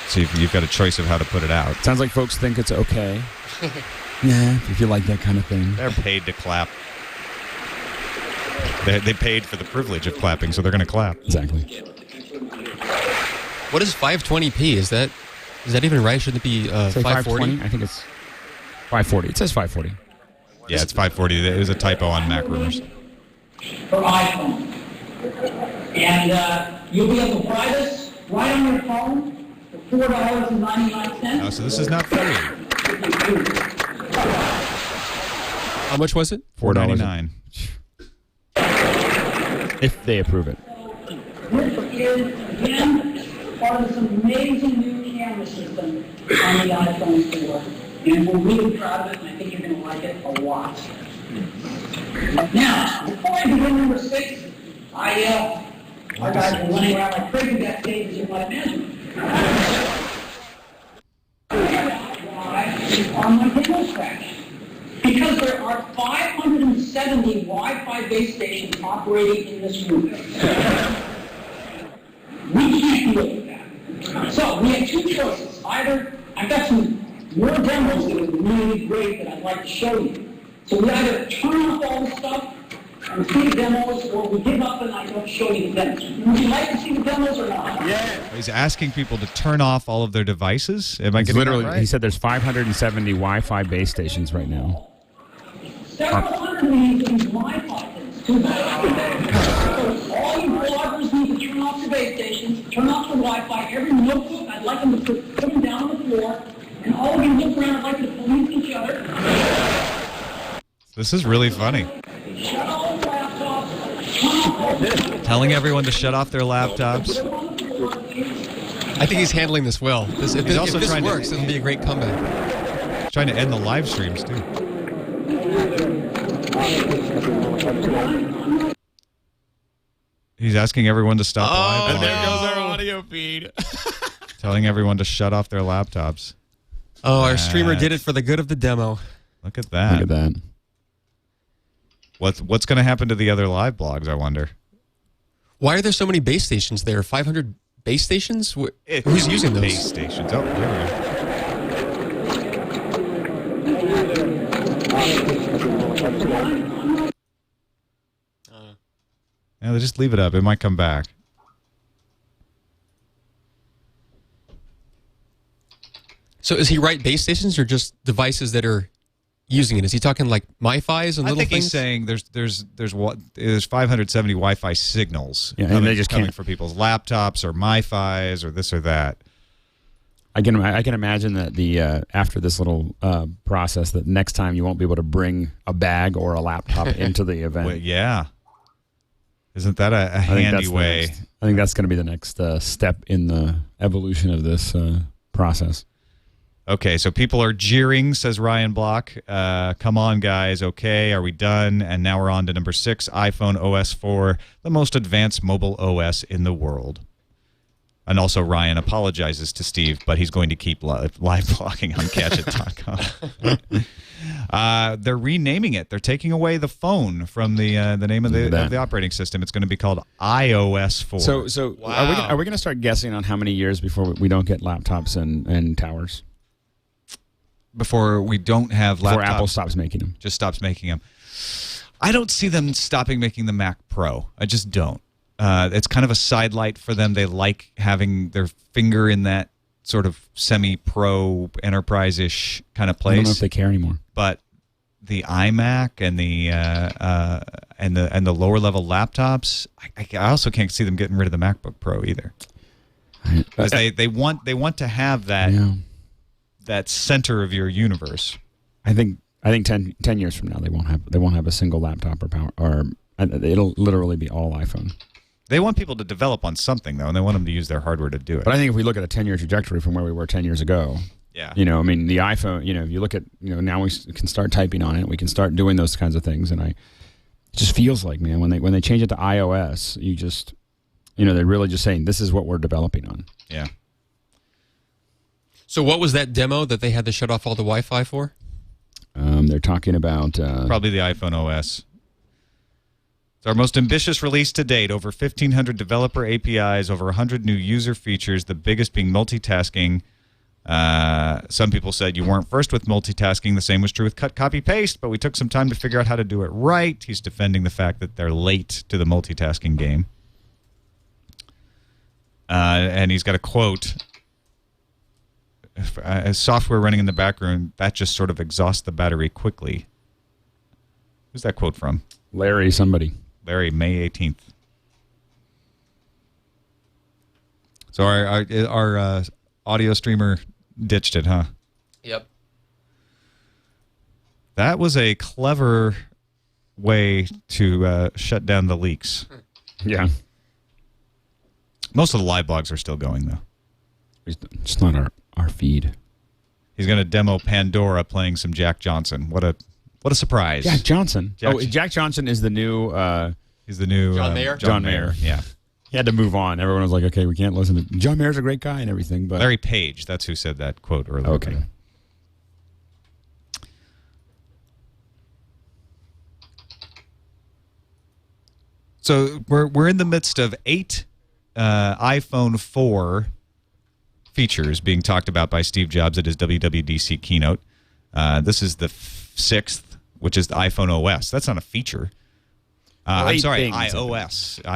S1: So you've got a choice of how to put it out.
S2: Sounds like folks think it's okay. Yeah, if you like that kind of thing.
S1: They're paid to clap. They paid for the privilege of clapping, so they're going to clap.
S2: Exactly.
S3: What is 520p? Is that even right? Shouldn't it be
S2: Say
S3: 540?
S2: I think it's 540. It says 540.
S1: Yeah, it's 540. It was a typo on Mac Rumors.
S4: For iPhone. And you'll be able to buy this right on your phone for $4.99.
S1: Oh, so this is not free.
S3: How much was it?
S1: $4.99.
S2: If they approve it.
S4: This is, again, part of some amazing new camera system on the iPhone 4. And we're really proud of it, and I think you're going to like it a lot. Now, before I begin number 6, our guys are running around like crazy backstage, as you might imagine. Why are my demos crashed? Because there are 570 Wi-Fi base stations operating in this room. We can't deal with that. So we have two choices. Either, I've got some more demos that are really great that I'd like to show you. So we either turn off all the stuff and see the demos, or we give up and I don't show you the demos. Would you like to see the demos or not?
S2: Yeah.
S1: He's asking people to turn off all of their devices. Am I getting
S2: Literally,
S1: that right?
S2: he said there's 570 Wi-Fi base stations right now.
S4: Several hundred of these use Wi-Fi things too. So all you bloggers need to turn off the base stations, turn off the Wi-Fi. Every notebook, I'd like them to put them down on the floor. And all of you look around, I'd like you to police each other.
S1: This is really funny.
S4: Shut all the laptops. Turn off all the
S1: Telling everyone to shut off their laptops.
S3: I think he's handling this well. If
S1: also
S3: this
S1: trying to-
S3: works, it'll be a great comeback.
S1: Trying to end the live streams, too. He's asking everyone to stop live.
S2: And there goes our audio feed.
S1: Telling everyone to shut off their laptops.
S3: Oh, our streamer did it for the good of the demo.
S1: Look at that.
S2: Look at that.
S1: What's going to happen to the other live blogs, I wonder?
S3: Why are there so many base stations there? 500 base stations? Who's using those?
S1: Base stations. Oh, here we go. Yeah, just leave it up. It might come back.
S3: So is he right base stations or just devices that are using it? Is he talking like MiFis and
S1: I
S3: little
S1: think
S3: things?
S1: he's saying there's 570 Wi-Fi signals
S2: Yeah, and they just
S1: coming
S2: can't-
S1: for people's laptops or MiFis or this or that.
S2: I can imagine that the after this little process, that next time you won't be able to bring a bag or a laptop into the event.
S1: Well, yeah. Isn't that a
S2: I think
S1: handy
S2: that's the
S1: way?
S2: next- I think that's going to be the next step in the evolution of this process.
S1: Okay, so people are jeering, says Ryan Block. Come on, guys. Okay, are we done? And now we're on to number 6, iPhone OS 4, the most advanced mobile OS in the world. And also, Ryan apologizes to Steve, but he's going to keep live blogging on Cachefly.com. They're renaming it. They're taking away the phone from the name of the operating system. It's going to be called iOS 4.
S2: So
S3: Wow.
S2: are we going to start guessing on how many years before we don't get laptops and towers?
S1: Before we don't have laptops.
S2: Before Apple stops making them.
S1: Just stops making them. I don't see them stopping making the Mac Pro. I just don't. It's kind of a sidelight for them. They like having their finger in that sort of semi-pro, enterprise-ish kind of place.
S2: I don't know if they care anymore.
S1: But the iMac and the lower level laptops, I also can't see them getting rid of the MacBook Pro either. Because they want to have that that center of your universe.
S2: I think 10 years from now they won't have a single laptop or power, or it'll literally be all iPhone.
S1: They want people to develop on something though, and they want them to use their hardware to do it.
S2: But I think if we look at a 10-year trajectory from where we were 10 years ago,
S1: yeah,
S2: I mean, the iPhone, if you look at, now we can start typing on it, we can start doing those kinds of things, and it just feels like, man, when they change it to iOS, you just, they're really just saying this is what we're developing on.
S1: Yeah.
S3: So what was that demo that they had to shut off all the Wi-Fi for?
S2: They're talking about
S1: Probably the iPhone OS. It's our most ambitious release to date. Over 1,500 developer APIs, over 100 new user features, the biggest being multitasking. Some people said you weren't first with multitasking. The same was true with cut, copy, paste, but we took some time to figure out how to do it right. He's defending the fact that they're late to the multitasking game. And he's got a quote. As software running in the background, that just sort of exhausts the battery quickly. Who's that quote from?
S2: Larry somebody.
S1: Larry, May 18th. So our audio streamer ditched it, huh?
S3: Yep.
S1: That was a clever way to shut down the leaks.
S2: Yeah.
S1: Most of the live blogs are still going, though.
S2: It's not our feed.
S1: He's going to demo Pandora playing some Jack Johnson. What a surprise.
S2: Jack Johnson.
S1: Jack-
S2: Jack Johnson is the new...
S1: He's the new...
S3: John Mayer?
S1: John Mayer, yeah.
S2: he had to move on. Everyone was like, okay, we can't listen to... John Mayer's a great guy and everything, but...
S1: Larry Page, that's who said that quote earlier.
S2: Okay.
S1: So we're in the midst of 8 iPhone 4 features being talked about by Steve Jobs at his WWDC keynote. This is the 6th, which is the iPhone OS. That's not a feature. I'm sorry, iOS 4.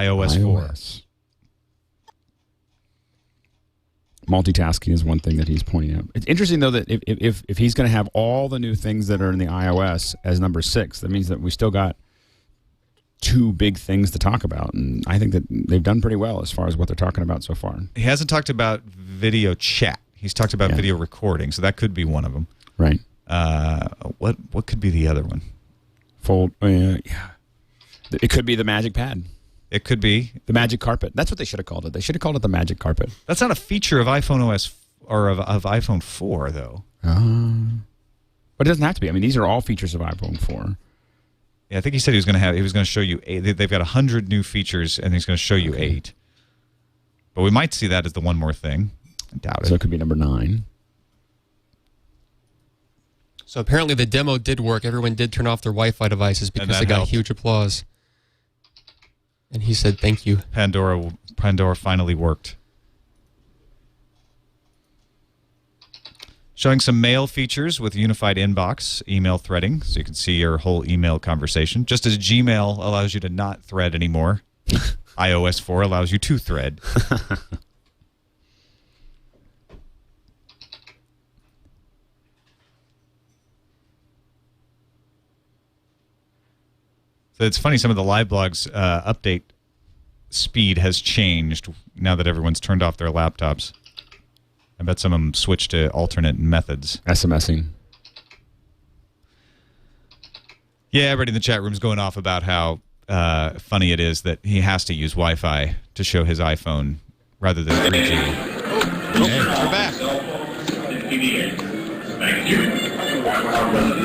S2: Multitasking is one thing that he's pointing out. It's interesting, though, that if he's going to have all the new things that are in the iOS as number 6, that means that we still got 2 big things to talk about. And I think that they've done pretty well as far as what they're talking about so far.
S1: He hasn't talked about video chat. He's talked about video recording, so that could be one of them.
S2: Right.
S1: What could be the other one?
S2: It could be the Magic Pad.
S1: It could be
S2: the Magic Carpet. That's what they should have called it. They should have called it the Magic Carpet.
S1: That's not a feature of iPhone OS or of iPhone 4, though.
S2: But it doesn't have to be. I mean, these are all features of iPhone 4.
S1: Yeah, I think he said he was going to show you 8. They've got 100 new features, and he's going to show you 8. But we might see that as the one more thing. I doubt it.
S2: So it could be number 9.
S3: So apparently the demo did work. Everyone did turn off their Wi-Fi devices because they got huge applause. And he said, thank you.
S1: Pandora finally worked. Showing some mail features with unified inbox, email threading, so you can see your whole email conversation. Just as Gmail allows you to not thread anymore, iOS 4 allows you to thread. So it's funny, some of the live blogs update speed has changed now that everyone's turned off their laptops. I bet some of them switched to alternate methods.
S2: SMSing.
S1: Yeah, everybody in the chat room is going off about how funny it is that he has to use Wi-Fi to show his iPhone rather than 3G. Hey, we're back.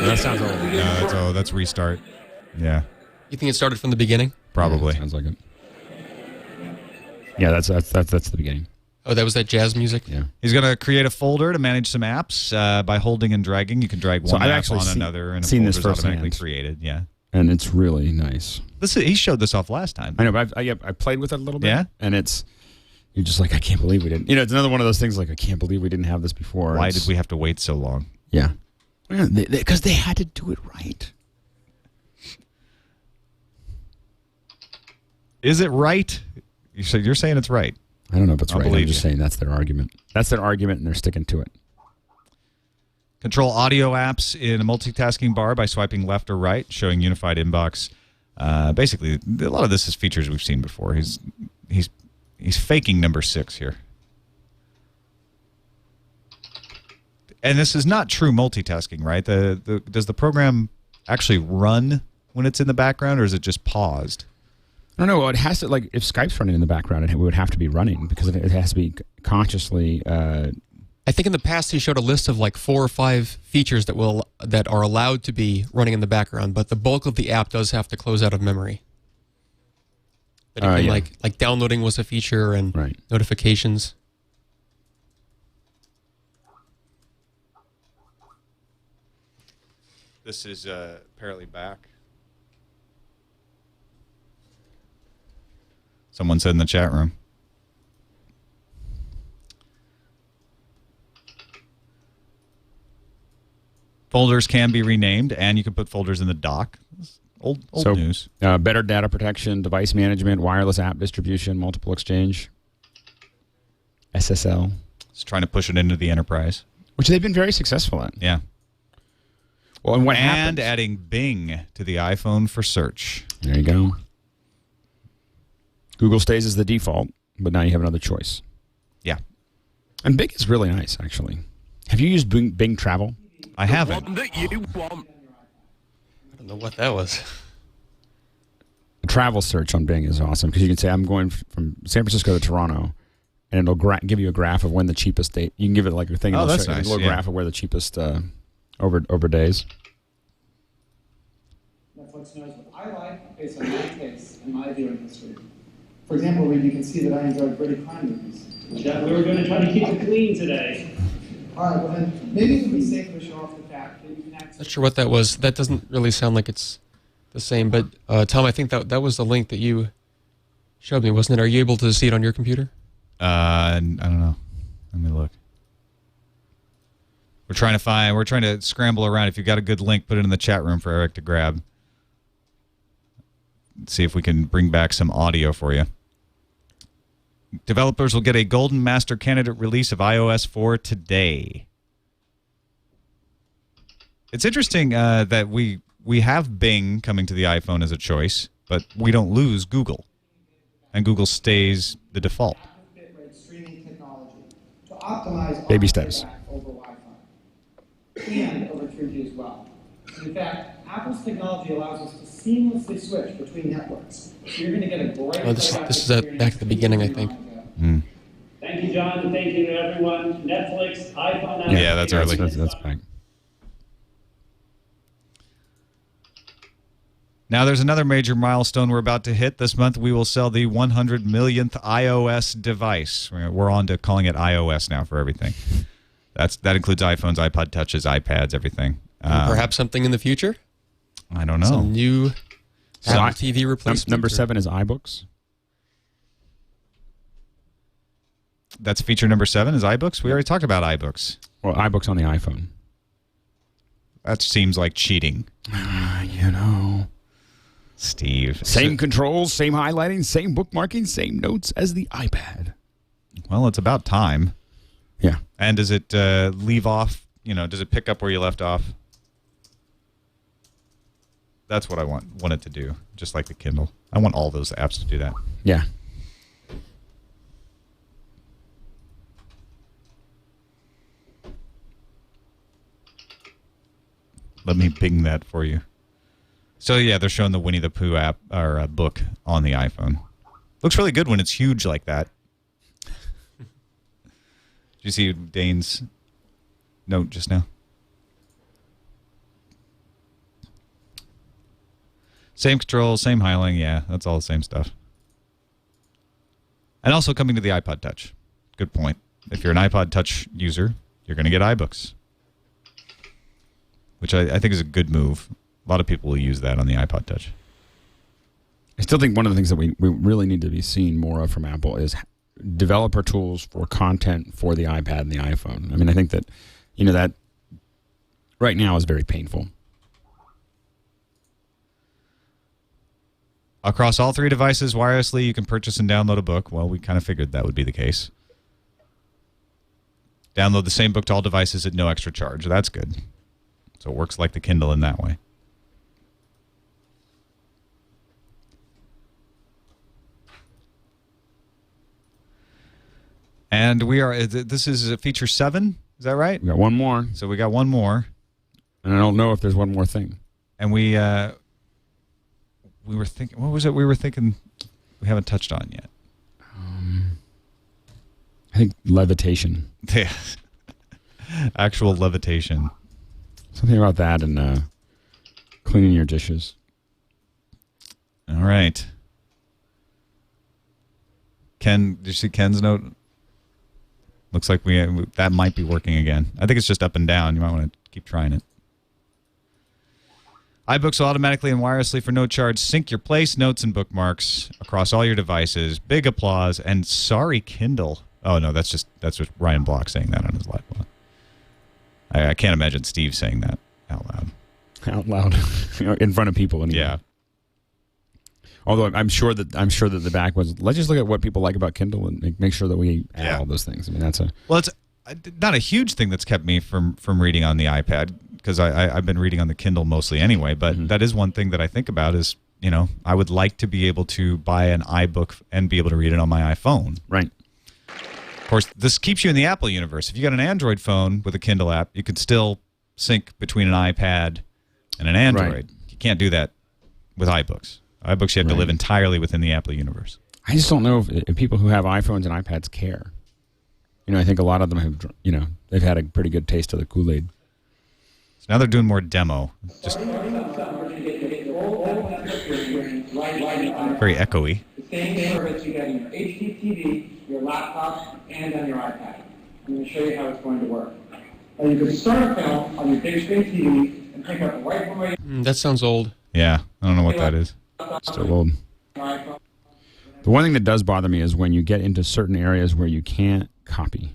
S2: That sounds old.
S1: No, that's restart. Yeah.
S3: You think it started from the beginning?
S1: Probably.
S2: Yeah, sounds like it. Yeah, that's the beginning.
S3: Oh, that was that jazz music?
S2: Yeah.
S1: He's going to create a folder to manage some apps by holding and dragging. You can drag one app on another, and a folder is automatically created. Yeah.
S2: And it's really nice.
S1: He showed this off last time.
S2: I know, but I played with it a little bit.
S1: Yeah?
S2: And you're just like, I can't believe we didn't. It's another one of those things like, I can't believe we didn't have this before.
S1: Why did we have to wait so long?
S2: Yeah. Because they had to do it right.
S1: Is it right? You're saying it's right.
S2: I don't know if it's right. I'm just
S1: you.
S2: saying that's their argument. That's their argument, and they're sticking to it.
S1: Control audio apps in a multitasking bar by swiping left or right, showing unified inbox. Basically, a lot of this is features we've seen before. He's faking number 6 here. And this is not true multitasking, right? Does the program actually run when it's in the background, or is it just paused?
S2: I don't know. Well, it has to, like, if Skype's running in the background, it would have to be running because it has to be consciously.
S3: I think in the past he showed a list of like 4 or 5 features that are allowed to be running in the background, but the bulk of the app does have to close out of memory. But even like downloading was a feature and notifications.
S1: This is apparently back. Someone said in the chat room. Folders can be renamed, and you can put folders in the dock. Old news.
S2: Better data protection, device management, wireless app distribution, multiple exchange, SSL.
S1: It's trying to push it into the enterprise.
S2: Which they've been very successful at.
S1: Yeah.
S2: Well, and what
S1: happens? Adding Bing to the iPhone for search.
S2: There you go. Google stays as the default, but now you have another choice.
S1: Yeah.
S2: And Bing is really nice, actually. Have you used Bing Travel?
S1: I haven't.
S3: I don't know what that was.
S2: The travel search on Bing is awesome because you can say, I'm going from San Francisco to Toronto, and it'll give you a graph of when the cheapest date. You can give it like a thing.
S1: Oh, that's nice.
S2: A little graph of where the cheapest over days.
S6: Netflix knows what I like based on my tastes and my viewing history. For example, Reed, you can see that I enjoy gritty crime movies.
S7: Yeah, we were going to try to keep it clean today.
S6: All right, well then, maybe it would be safer to show off the fact that you can access...
S3: Not sure what that was. That doesn't really sound like it's the same. But, Tom, I think that was the link that you showed me, wasn't it? Are you able to see it on your computer?
S1: I don't know. Let me look. We're trying to scramble around. If you've got a good link, put it in the chat room for Erik to grab. Let's see if we can bring back some audio for you. Developers will get a Golden Master candidate release of iOS 4 today. It's interesting that we have Bing coming to the iPhone as a choice, but we don't lose Google. And Google stays the default.
S6: Streaming technology to optimize
S2: Baby steps.
S6: over Wi-Fi and over 3G as well. In fact, Apple's technology allows us to seamlessly switch between networks. So you're going to get a great.
S3: Oh, this is back at the beginning, I think.
S7: Thank you, John, and thank you to everyone. Netflix, iPhone.
S1: Yeah, that's early.
S2: That's back.
S1: Now, there's another major milestone we're about to hit. This month, we will sell the 100 millionth iOS device. We're on to calling it iOS now for everything. That includes iPhones, iPod Touches, iPads, everything.
S3: Perhaps something in the future?
S1: I don't know.
S3: Some new
S2: So
S3: Apple TV replacement.
S2: Number 7 is iBooks.
S1: That's feature number 7 is iBooks? We already talked about iBooks.
S2: Well, iBooks on the iPhone.
S1: That seems like cheating.
S2: You know.
S1: Steve.
S2: Same controls, same highlighting, same bookmarking, same notes as the iPad.
S1: Well, it's about time.
S2: Yeah.
S1: And does it leave off, does it pick up where you left off? That's what I want it to do, just like the Kindle. I want all those apps to do that.
S2: Yeah.
S1: Let me ping that for you. So, yeah, they're showing the Winnie the Pooh app or book on the iPhone. Looks really good when it's huge like that. Did you see Dane's note just now? Same controls, same highlighting. Yeah, that's all the same stuff. And also coming to the iPod Touch. Good point. If you're an iPod Touch user, you're going to get iBooks, which I think is a good move. A lot of people will use that on the iPod Touch.
S2: I still think one of the things that we really need to be seeing more of from Apple is developer tools for content for the iPad and the iPhone. I mean, I think that, that right now is very painful.
S1: Across all 3 devices, wirelessly, you can purchase and download a book. Well, we kind of figured that would be the case. Download the same book to all devices at no extra charge. That's good. So it works like the Kindle in that way. And this is feature 7, is that right?
S2: We got one more.
S1: So we got one more.
S2: And I don't know if there's one more thing.
S1: And we were thinking, what was it we were thinking we haven't touched on yet?
S2: I think levitation.
S1: Actual levitation.
S2: Something about that and cleaning your dishes.
S1: All right. Ken, did you see Ken's note? Looks like that might be working again. I think it's just up and down. You might want to keep trying it. iBooks will automatically and wirelessly for no charge sync your place, notes, and bookmarks across all your devices. Big applause and sorry, Kindle. Oh no, that's just Ryan Block saying that on his live blog. I can't imagine Steve saying that out loud.
S2: Out loud, in front of people. Anyway.
S1: Yeah.
S2: Although I'm sure that the back was, let's just look at what people like about Kindle and make sure that we add all those things. I mean, it's
S1: not a huge thing that's kept me from reading on the iPad, because I've been reading on the Kindle mostly anyway. But that is one thing that I think about is, I would like to be able to buy an iBook and be able to read it on my iPhone.
S2: Right.
S1: Of course, this keeps you in the Apple universe. If you got an Android phone with a Kindle app, you could still sync between an iPad and an Android.
S2: Right.
S1: You can't do that with iBooks. iBooks, you have to live entirely within the Apple universe.
S2: I just don't know if people who have iPhones and iPads care. I think a lot of them have, they've had a pretty good taste of the Kool-Aid.
S1: So now they're doing more demo. Just very echoey.
S4: The same service you get on your HD TV, your laptop, and on your iPad. I'm going to show you how it's going to work. And you can start a film on your big screen TV and pick up right from where you...
S3: That sounds old.
S1: Yeah, I don't know what that is.
S2: Still old. The one thing that does bother me is when you get into certain areas where you can't copy.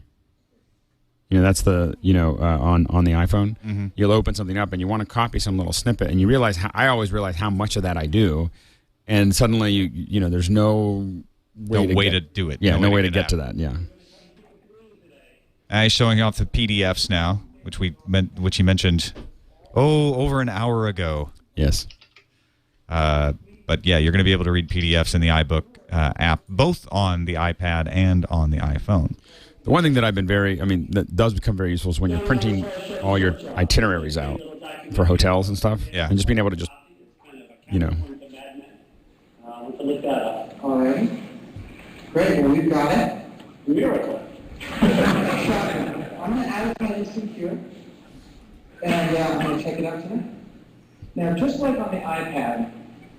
S2: that's the on the iPhone. Mm-hmm. You'll open something up and you want to copy some little snippet, and you realize I always realize how much of that I do, and suddenly there's no way to
S1: do it.
S2: Yeah, no way to get to that. Yeah.
S1: He's showing off the PDFs now, which he mentioned over an hour ago.
S2: Yes.
S1: But yeah, you're going to be able to read PDFs in the iBook app, both on the iPad and on the iPhone.
S2: The one thing that that does become very useful is when you're printing all your itineraries out for hotels and stuff.
S1: Yeah.
S2: And just being able to just,
S6: All right. Great. Well, we've got it.
S7: Miracle.
S6: I'm going to add it to my instant queue, and I'm going to check it out tonight. Now, just like on the iPad,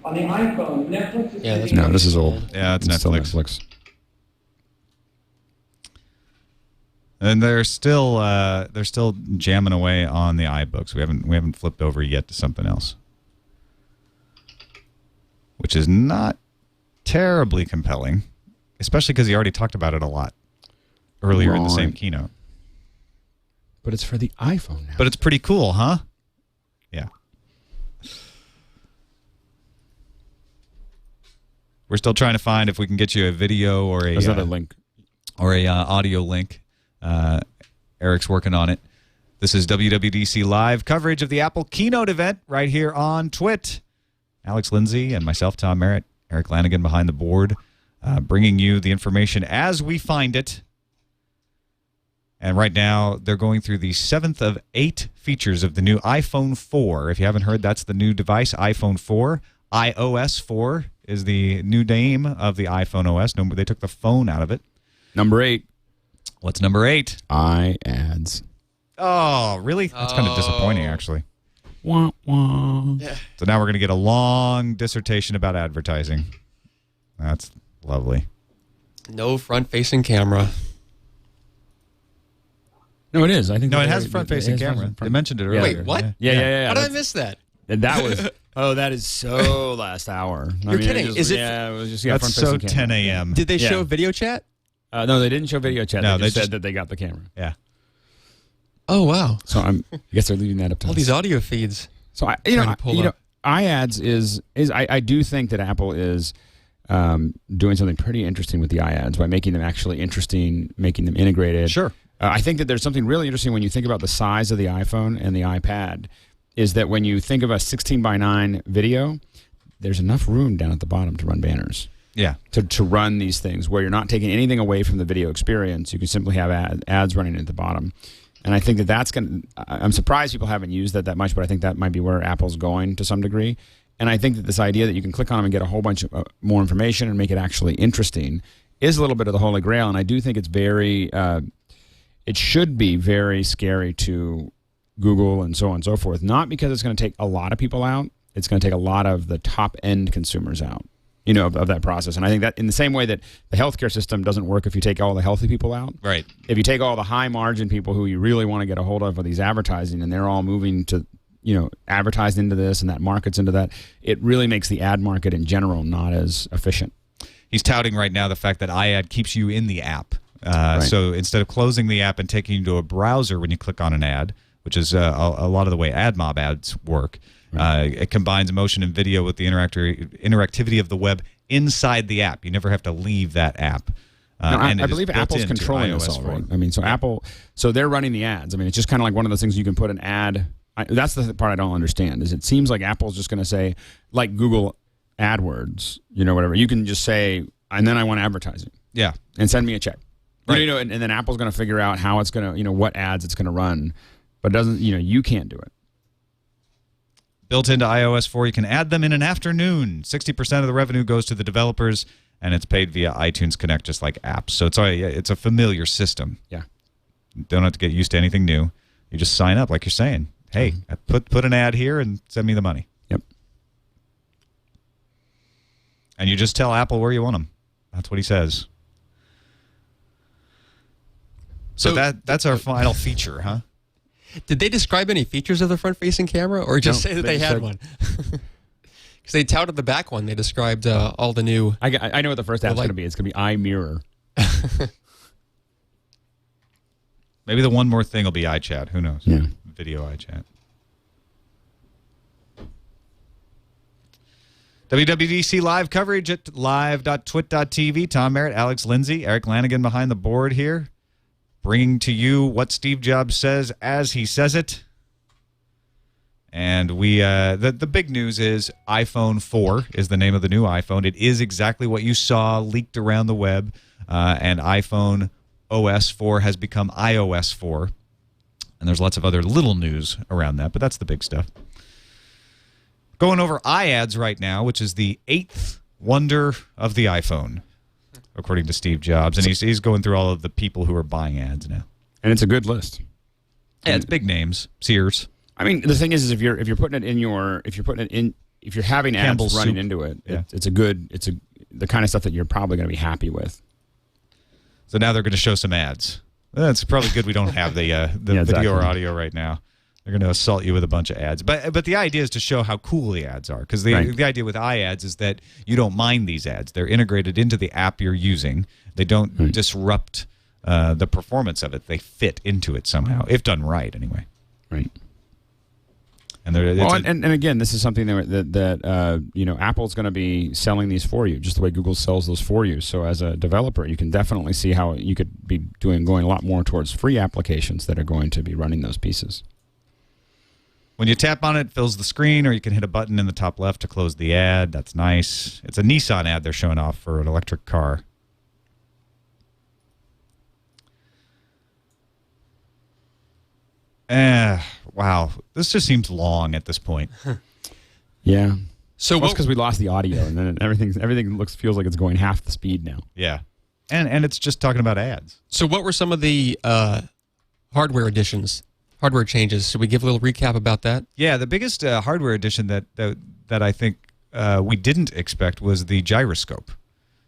S6: on the iPhone, Netflix is...
S2: No, this is old.
S1: Yeah, it's
S2: still
S1: Netflix. And they're still jamming away on the iBooks. We haven't flipped over yet to something else, which is not terribly compelling, especially because he already talked about it a lot earlier in the same keynote.
S2: But it's for the iPhone now.
S1: But it's pretty cool, huh? Yeah. We're still trying to find if we can get you a video or a
S2: link
S1: or a audio link. Erik's working on it. This is WWDC live coverage of the Apple keynote event right here on TWiT. Alex Lindsay and myself, Tom Merritt, Erik Lanigan behind the board, bringing you the information as we find it. And right now, they're going through the 7th of 8 features of the new iPhone 4. If you haven't heard, that's the new device, iPhone 4. iOS 4 is the new name of the iPhone OS. No, they took the phone out of it.
S2: Number 8.
S1: What's number 8?
S2: iAds.
S1: Oh, really? That's kind of disappointing, actually.
S2: Wah, wah.
S3: Yeah.
S1: So now we're going to get a long dissertation about advertising. That's lovely.
S3: No front-facing camera.
S2: No, it is. I think.
S1: No, it has a front-facing camera. They mentioned it earlier.
S3: Wait, what?
S2: Yeah.
S3: How did I miss that?
S2: And that was. Oh, that is so last hour.
S3: You're kidding.
S2: It
S3: is it?
S2: Yeah, it was just
S1: That's so
S2: front-facing camera.
S1: 10 a.m.
S3: Did they show
S2: Yeah.
S3: video chat?
S2: No, they didn't show video chat.
S1: No,
S2: they just
S1: they
S2: said that they got the camera.
S1: Yeah.
S3: Oh, wow.
S2: So I guess they're leaving that up to
S3: All
S2: us.
S3: these audio feeds.
S2: So
S3: Trying to pull up.
S2: iAds is I do think that Apple is doing something pretty interesting with the iAds by making them actually interesting, making them integrated.
S1: Sure.
S2: I think that there's something really interesting when you think about the size of the iPhone and the iPad, is that when you think of a 16:9 video, there's enough room down at the bottom to run banners.
S1: Yeah.
S2: To run these things where you're not taking anything away from the video experience. You can simply have ads running at the bottom. And I think that's going to, I'm surprised people haven't used that much, but I think that might be where Apple's going to some degree. And I think that this idea that you can click on them and get a whole bunch of more information and make it actually interesting is a little bit of the holy grail. And I do think it's very, it should be very scary to Google and so on and so forth. Not because it's going to take a lot of people out. It's going to take a lot of the top end consumers out, of that process. And I think that in the same way that the healthcare system doesn't work if you take all the healthy people out.
S1: Right.
S2: If you take all the high margin people who you really want to get a hold of for these advertising, and they're all moving to, advertised into this and that market's into that, it really makes the ad market in general not as efficient.
S1: He's touting right now the fact that iAd keeps you in the app.
S2: Right.
S1: So instead of closing the app and taking you to a browser when you click on an ad, which is a lot of the way AdMob ads work, it combines motion and video with the interactivity of the web inside the app. You never have to leave that app.
S2: I believe Apple's controlling this all, right? I mean, so Apple, so they're running the ads. I mean, it's just kind of like one of those things you can put an ad. That's the part I don't understand, is it seems like Apple's just going to say, like Google AdWords, whatever. You can just say, and then I want advertising.
S1: Yeah.
S2: And send me a check.
S1: Right.
S2: And then Apple's going to figure out how it's going to, what ads it's going to run. But it doesn't, you can't do it.
S1: Built into iOS 4, you can add them in an afternoon. 60% of the revenue goes to the developers, and it's paid via iTunes Connect, just like apps. So it's a familiar system.
S2: Yeah.
S1: Don't have to get used to anything new. You just sign up, like you're saying. Hey, put an ad here and send me the money.
S2: Yep.
S1: And you just tell Apple where you want them. That's what he says. So that's our final feature, huh?
S3: Did they describe any features of the front-facing camera, or just say that they had one? Because they touted the back one. They described all the new...
S2: I know what the first app's going to be. It's going to be iMirror.
S1: Maybe the one more thing will be iChat. Who knows?
S2: Yeah.
S1: Video iChat. WWDC live coverage at live.twit.tv. Tom Merritt, Alex Lindsay, Erik Lanigan behind the board here, bringing to you what Steve Jobs says as he says it. And the big news is iPhone 4 is the name of the new iPhone. It is exactly what you saw leaked around the web, and iPhone OS 4 has become iOS 4. And there's lots of other little news around that, but that's the big stuff. Going over iAds right now, which is the 8th wonder of the iPhone, according to Steve Jobs. And he's going through all of the people who are buying ads now.
S2: And it's a good list.
S1: Yeah, it's big names. Sears.
S2: I mean, the thing is if you're putting it in if you're having ads
S1: Campbell's
S2: running
S1: soup.
S2: into it,
S1: Yeah.
S2: it's the kind of stuff that you're probably going to be happy with.
S1: So now they're going to show some ads. It's probably good we don't have the
S2: exactly.
S1: video or audio right now. They're going to assault you with a bunch of ads. But the idea is to show how cool the ads are. Because the idea with iAds is that you don't mind these ads. They're integrated into the app you're using. They don't disrupt the performance of it. They fit into it somehow, if done right anyway.
S2: Right.
S1: And
S2: and again, this is something that Apple's going to be selling these for you, just the way Google sells those for you. So as a developer, you can definitely see how you could be going a lot more towards free applications that are going to be running those pieces.
S1: When you tap on it, it fills the screen, or you can hit a button in the top left to close the ad. That's nice. It's a Nissan ad they're showing off for an electric car. Wow. This just seems long at this point.
S2: Yeah.
S3: So
S2: that's because we lost the audio, and then everything feels like it's going half the speed now.
S1: Yeah. And it's just talking about ads.
S3: So what were some of the hardware additions? Hardware changes. Should we give a little recap about that?
S1: Yeah, the biggest hardware addition that I think we didn't expect was the gyroscope.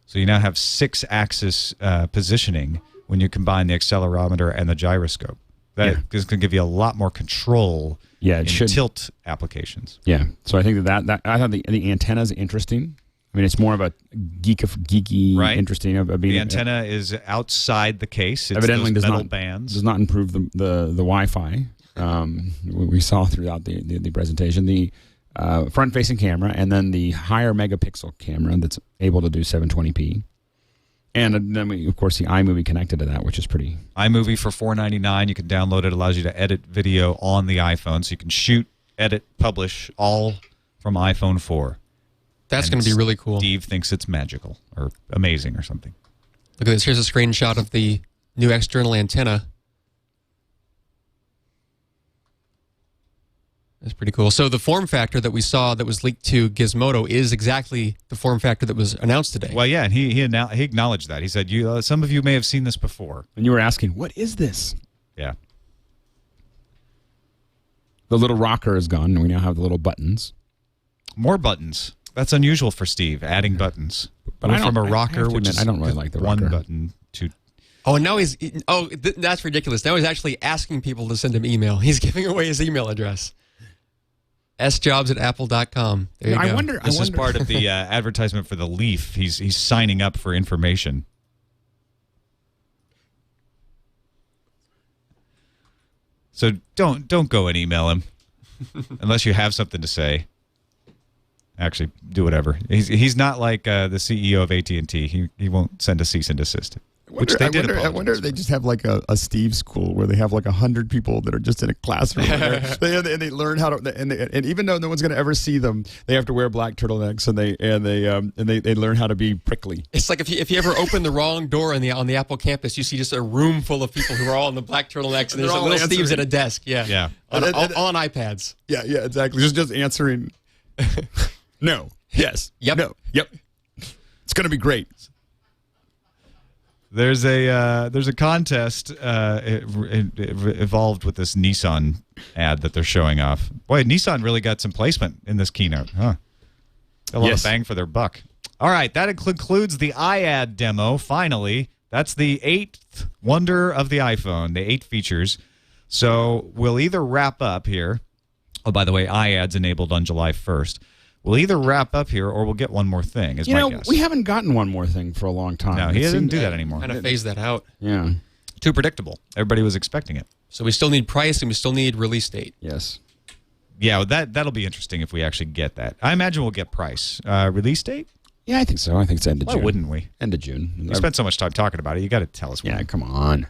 S1: So you now have 6-axis positioning when you combine the accelerometer and the gyroscope. That is going to give you a lot more control in tilt applications.
S2: Yeah, so I think that I thought the antenna is interesting. I mean, it's more of a geeky, interesting.
S1: The antenna is outside the case. It's
S2: evidently
S1: those
S2: does
S1: metal
S2: not
S1: bands.
S2: Does not improve the Wi-Fi. We saw throughout the presentation the front-facing camera, and then the higher megapixel camera that's able to do 720p, and then we of course the iMovie connected to that, which is pretty.
S1: iMovie for $4.99. You can download it. Allows you to edit video on the iPhone, so you can shoot, edit, publish all from iPhone 4.
S3: That's going to be really cool.
S1: Steve thinks it's magical or amazing or something.
S3: Look at this. Here's a screenshot of the new external antenna. That's pretty cool. So the form factor that we saw that was leaked to Gizmodo is exactly the form factor that was announced today.
S1: Well, yeah, and he acknowledged that. He said, some of you may have seen this before.
S2: And you were asking, what is this?
S1: Yeah.
S2: The little rocker is gone, and we now have the little buttons.
S1: More buttons. That's unusual for Steve, adding buttons.
S2: But
S1: from a rocker, which is
S2: I don't really like the
S1: one
S2: rocker.
S1: button to.
S3: Oh, and now that's ridiculous. Now he's actually asking people to send him email. He's giving away his email address. sjobs@apple.com. There you go.
S1: This is part of the advertisement for the Leaf. He's signing up for information. So don't go and email him unless you have something to say. Actually, do whatever. He's not like the CEO of AT&T. He won't send a cease and desist.
S2: I wonder if they just have like a Steve school where they have like 100 people that are just in a classroom and they learn how to and even though no one's going to ever see them, they have to wear black turtlenecks and they learn how to be prickly.
S3: It's like if you ever open the wrong door on the Apple campus, you see just a room full of people who are all in the black turtlenecks and there's a little Steve's at a desk. Yeah. On iPads.
S2: Yeah, exactly. Just answering. No. Yes.
S3: Yep.
S2: No. Yep. It's going to be great.
S1: There's a contest evolved with this Nissan ad that they're showing off. Boy, Nissan really got some placement in this keynote, huh? A lot of bang for their buck. All right, that concludes the iAd demo. Finally, that's the 8th wonder of the iPhone, the 8 features. So we'll either wrap up here. Oh, by the way, iAd's enabled on July 1st. We'll either wrap up here or we'll get one more thing, is my guess.
S2: We haven't gotten one more thing for a long time.
S1: No, he doesn't do that anymore.
S3: Kind of phase that out.
S2: Yeah.
S1: Too predictable. Everybody was expecting it.
S3: So we still need price and we still need release date.
S2: Yes.
S1: Yeah, that'll be interesting if we actually get that. I imagine we'll get price. Release date?
S2: Yeah, I think so. I think it's end of
S1: Why
S2: June.
S1: wouldn't we?
S2: End of June.
S1: We spent so much time talking about it. You got to tell us.
S2: Yeah,
S1: when.
S2: come on.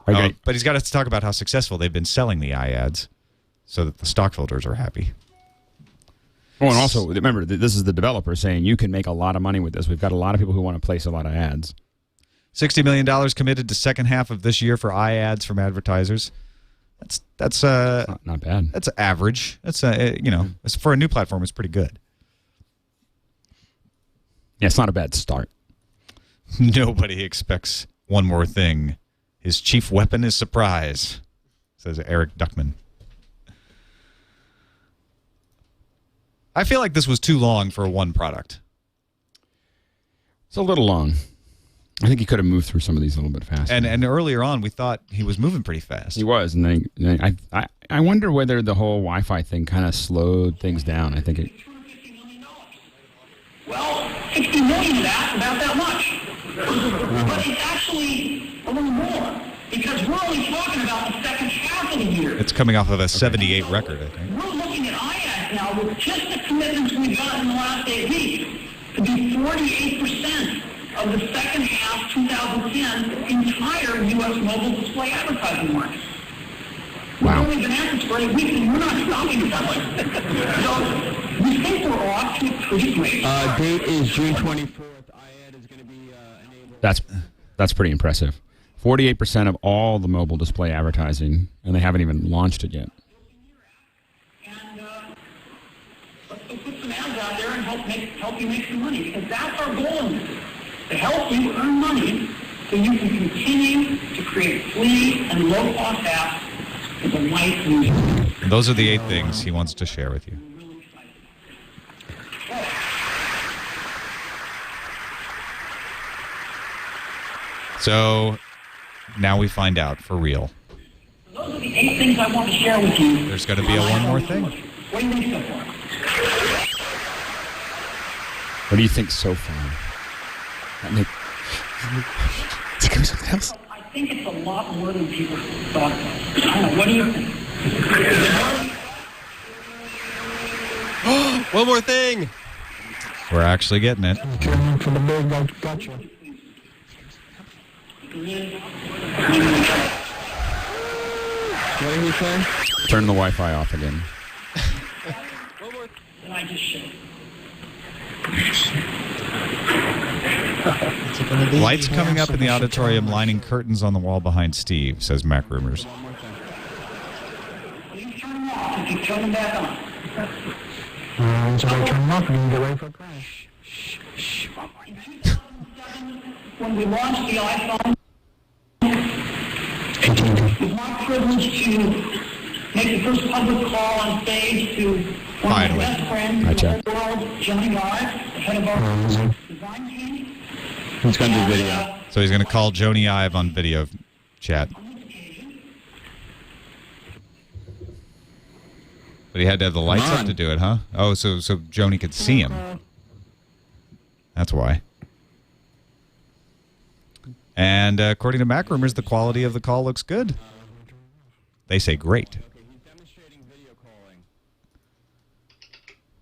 S1: But he's got to talk about how successful they've been selling the iAds so that the stockholders are happy.
S2: Oh, and also, remember, this is the developer saying you can make a lot of money with this. We've got a lot of people who want to place a lot of ads.
S1: $60 million committed to second half of this year for iAds from advertisers. That's
S2: not bad.
S1: That's average. That's for a new platform, it's pretty good.
S2: Yeah, it's not a bad start.
S1: Nobody expects one more thing. His chief weapon is surprise, says Erik Duckman. I feel like this was too long for one product.
S2: It's a little long. I think he could have moved through some of these a little bit faster.
S1: And earlier on, we thought he was moving pretty fast.
S2: He was, and then I wonder whether the whole Wi-Fi thing kind of slowed things down. I think it.
S4: Well, $60 million of that's about that much. But it's actually a little more, because we're only talking about the second half of the year.
S1: It's coming off of a 78 record, I think.
S4: We're looking at iAds now with just the commitments we've gotten in the last 8 weeks to be 48% of the second half 2010 entire U.S. mobile display advertising market.
S2: Wow.
S4: We've only been at this for 8 weeks, and we're not stopping that. So we think we're off to a pretty great start.
S8: Date is June 24th. iAd is going to be enabled.
S2: That's pretty impressive. 48% of all the mobile display advertising, and they haven't even launched it yet.
S4: And let's go put some ads out there and help you make some money, because that's our goal in this, to help you earn money so you can continue to create free and low-cost apps for the light user.
S1: And those are the 8 things he wants to share with you. So now we find out for real.
S4: Those are the 8 things I want to share with you.
S1: There's got to be a one more thing.
S4: What do you think so far?
S2: What do you think so far? Is it going to be something else?
S4: I think it's a lot more than people thought. I don't know. What do you think?
S3: One more thing.
S1: We're actually getting it.
S8: Gotcha. What did he say?
S2: Turn the Wi-Fi off again.
S4: And I just showed.
S1: Lights coming up in the auditorium, lining curtains on the wall behind Steve, says Mac Rumors.
S4: Please turn them off if you turn them back on.
S8: So I turn them off and get ready for a crash.
S4: In 2007, when we launched the iPhone, it was my privilege to make the first public call on stage to one of my best friends in the whole world, Johnny Ive, the head of our design team.
S8: It's going to be video.
S1: So he's going to call Joni Ive on video chat. But he had to have the lights up to do it, huh? Oh, so Joni could see him. That's why. And according to Mac Rumors, the quality of the call looks good. They say great.
S8: He's demonstrating video calling.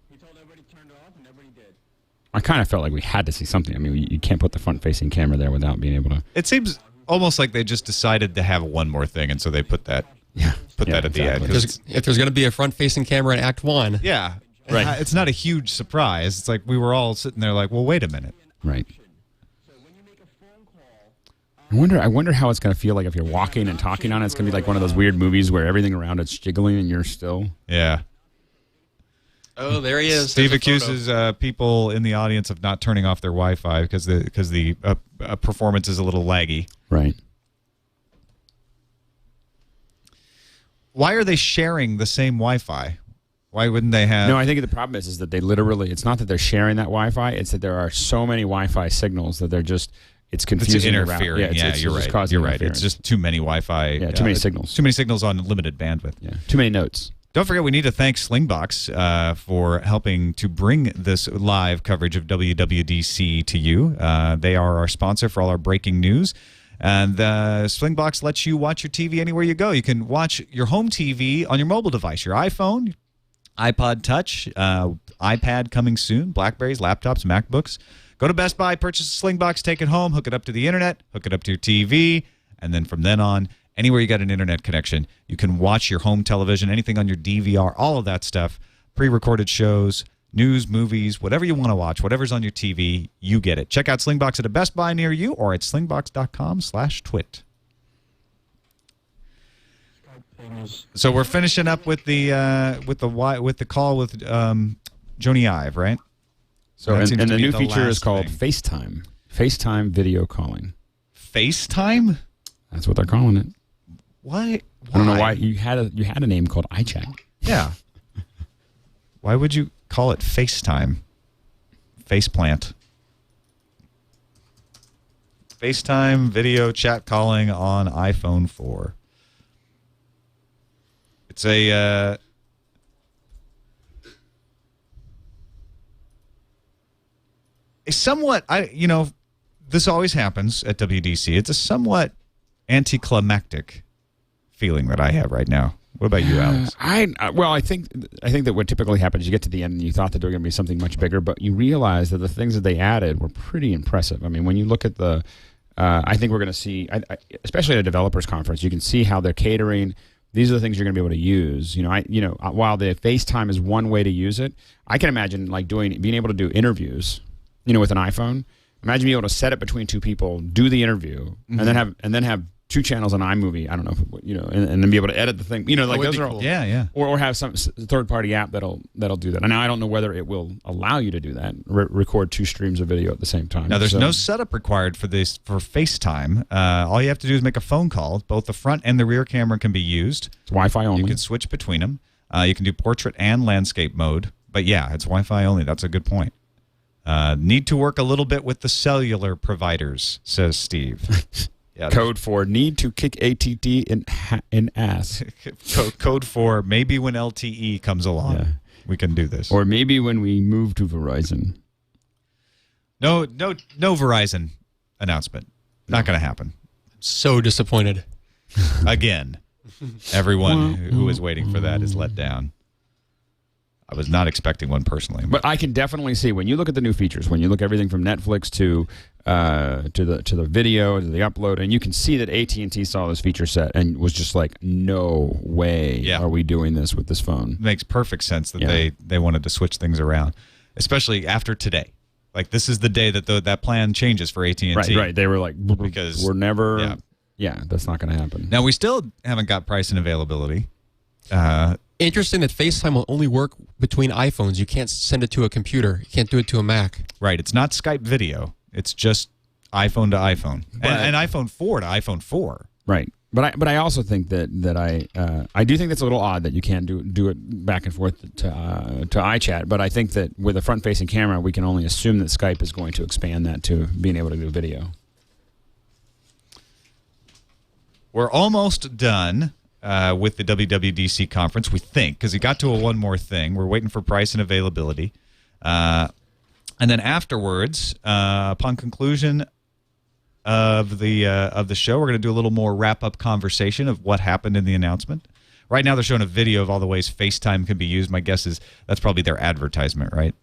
S8: He told everybody to turn it off, and everybody did.
S2: I kind of felt like we had to see something. I mean, you can't put the front-facing camera there without being able to.
S1: It seems almost like they just decided to have one more thing, and so they put that. Put that at the end.
S3: If there's going to be a front-facing camera in Act 1.
S1: Yeah.
S2: Right.
S1: It's not a huge surprise. It's like we were all sitting there like, well, wait a minute.
S2: Right. I wonder how it's going to feel like if you're walking and talking on it. It's going to be like one of those weird movies where everything around it's jiggling and you're still.
S1: Yeah.
S3: Oh, there he is.
S1: Steve
S3: There's a
S1: accuses people in the audience of not turning off their Wi-Fi because the performance is a little laggy.
S2: Right.
S1: Why are they sharing the same Wi-Fi? Why wouldn't they have...
S2: No, I think the problem is that they literally, it's not that they're sharing that Wi-Fi, it's that there are so many Wi-Fi signals that they're just, it's confusing.
S1: It's interfering.
S2: It's
S1: you're right. You're right. It's just too many Wi-Fi.
S2: Yeah, too many signals.
S1: Too many signals on limited bandwidth.
S2: Yeah, too many notes.
S1: Don't forget, we need to thank Slingbox for helping to bring this live coverage of WWDC to you. They are our sponsor for all our breaking news. And Slingbox lets you watch your TV anywhere you go. You can watch your home TV on your mobile device, your iPhone, iPod Touch, iPad coming soon, Blackberries, laptops, MacBooks. Go to Best Buy, purchase a Slingbox, take it home, hook it up to the internet, hook it up to your TV, and then from then on, anywhere you got an internet connection, you can watch your home television, anything on your DVR, all of that stuff, pre-recorded shows, news, movies, whatever you want to watch, whatever's on your TV, you get it. Check out Slingbox at a Best Buy near you or at slingbox.com/twit. So we're finishing up with the call with Joni Ive, right?
S2: So and the new feature is
S1: last
S2: called
S1: thing.
S2: FaceTime. FaceTime video calling.
S1: FaceTime?
S2: That's what they're calling it.
S1: Why?
S2: I don't know why you had a name called iChat.
S1: Yeah. Why would you call it FaceTime? Faceplant. FaceTime video chat calling on iPhone 4. It's a somewhat, this always happens at WDC. It's a somewhat anticlimactic feeling that I have right now. What about you, Alex?
S2: I think that what typically happens, you get to the end and you thought that there were going to be something much bigger, but you realize that the things that they added were pretty impressive. I mean, when you look at the, I think we're going to see, especially at a developers conference, you can see how they're catering. These are the things you're going to be able to use. While the FaceTime is one way to use it, I can imagine being able to do interviews, with an iPhone. Imagine being able to set it between two people, do the interview, and then have two channels on iMovie. I don't know, and then be able to edit the thing. Those are
S1: cool. Yeah.
S2: Or have some third-party app that'll do that. And now I don't know whether it will allow you to do that, record two streams of video at the same time.
S1: Now there's no setup required for FaceTime. All you have to do is make a phone call. Both the front and the rear camera can be used.
S2: It's Wi-Fi only.
S1: You can switch between them. You can do portrait and landscape mode. But yeah, it's Wi-Fi only. That's a good point. Need to work a little bit with the cellular providers, says Steve. Yeah,
S2: code for need to kick ATT in ass.
S1: Code for maybe when LTE comes along, we can do this.
S2: Or maybe when we move to Verizon.
S1: No Verizon announcement. Not going to happen.
S3: So disappointed.
S1: Again, everyone who was waiting for that is let down. I was not expecting one personally.
S2: But I can definitely see when you look at the new features, when you look at everything from Netflix to the video to the upload, and you can see that AT&T saw this feature set and was just like, no way are we doing this with this phone.
S1: It makes perfect sense that they wanted to switch things around, especially after today. Like this is the day that that plan changes for AT&T.
S2: Right. They were like,
S1: because
S2: we're never. Yeah, that's not going to happen.
S1: Now we still haven't got price and availability.
S3: Interesting that FaceTime will only work between iPhones. You can't send it to a computer. You can't do it to a Mac.
S1: Right. It's not Skype video. It's just iPhone to iPhone and iPhone 4 to iPhone 4.
S2: Right. But I also think that I do think that's a little odd that you can't do it back and forth to iChat. But I think that with a front-facing camera, we can only assume that Skype is going to expand that to being able to do video.
S1: We're almost done with the WWDC conference, we think, because he got to one more thing. We're waiting for price and availability. And then afterwards, upon conclusion of the show, we're going to do a little more wrap-up conversation of what happened in the announcement. Right now, they're showing a video of all the ways FaceTime can be used. My guess is that's probably their advertisement, right?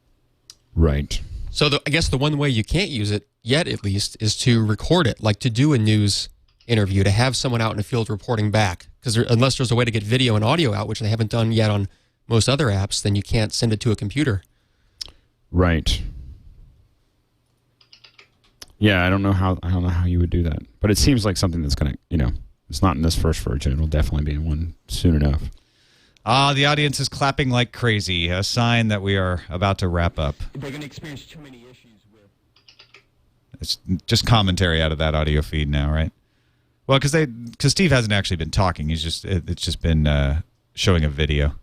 S2: Right.
S3: So I guess the one way you can't use it yet, at least, is to record it, like to do a news interview, to have someone out in the field reporting back. Because unless there's a way to get video and audio out, which they haven't done yet on most other apps, then you can't send it to a computer.
S2: Right. Yeah, I don't know how you would do that, but it seems like something that's gonna, it's not in this first version. It'll definitely be in one soon enough.
S1: The audience is clapping like crazy. A sign that we are about to wrap up.
S8: They're going to experience too many issues with.
S1: It's just commentary out of that audio feed now, right? Well, because Steve hasn't actually been talking. It's just been showing a video.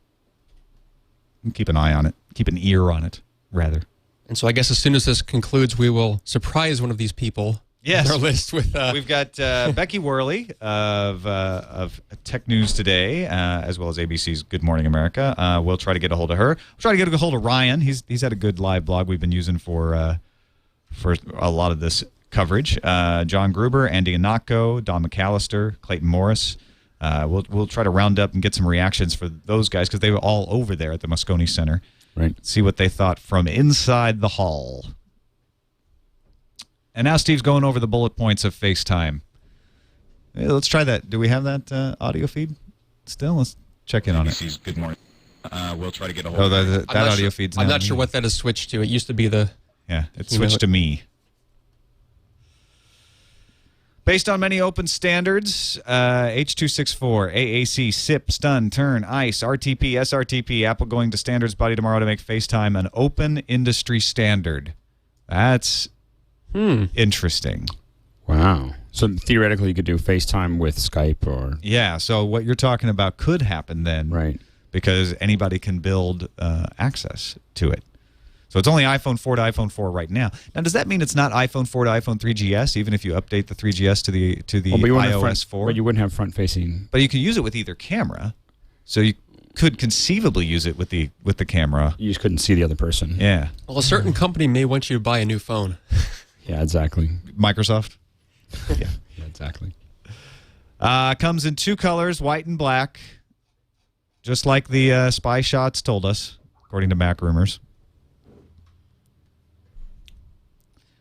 S1: Keep an eye on it. Keep an ear on it, rather.
S3: And so I guess as soon as this concludes, we will surprise one of these people on our list with.
S1: We've got Becky Worley of Tech News Today, as well as ABC's Good Morning America. We'll try to get a hold of her. We'll try to get a hold of Ryan. He's had a good live blog we've been using for a lot of this coverage. John Gruber, Andy Anako, Don McAllister, Clayton Morris. We'll try to round up and get some reactions for those guys because they were all over there at the Moscone Center.
S2: Right.
S1: See what they thought from inside the hall. And now Steve's going over the bullet points of FaceTime. Hey, let's try that. Do we have that audio feed still? Let's check in on it.
S9: Good morning. We'll try to get a hold of
S1: that audio feed's
S3: I'm
S1: now
S3: not sure what that has switched to. It used to be the...
S1: Yeah, it switched to me. Based on many open standards, H.264, AAC, SIP, stun, turn, ICE, RTP, SRTP, Apple going to standards body tomorrow to make FaceTime an open industry standard. That's interesting.
S2: Wow. So theoretically, you could do FaceTime with Skype or...
S1: Yeah, so what you're talking about could happen then.
S2: Right.
S1: Because anybody can build access to it. So it's only iPhone 4 to iPhone 4 right now. Now, does that mean it's not iPhone 4 to iPhone 3GS, even if you update the 3GS to the iOS 4?
S2: But you wouldn't have front-facing.
S1: But you can use it with either camera. So you could conceivably use it with the camera.
S2: You just couldn't see the other person.
S1: Yeah.
S3: Well, a certain company may want you to buy a new phone.
S2: Yeah, exactly.
S1: Microsoft?
S2: Yeah, exactly.
S1: Comes in 2 colors, white and black, just like the spy shots told us, according to Mac Rumors.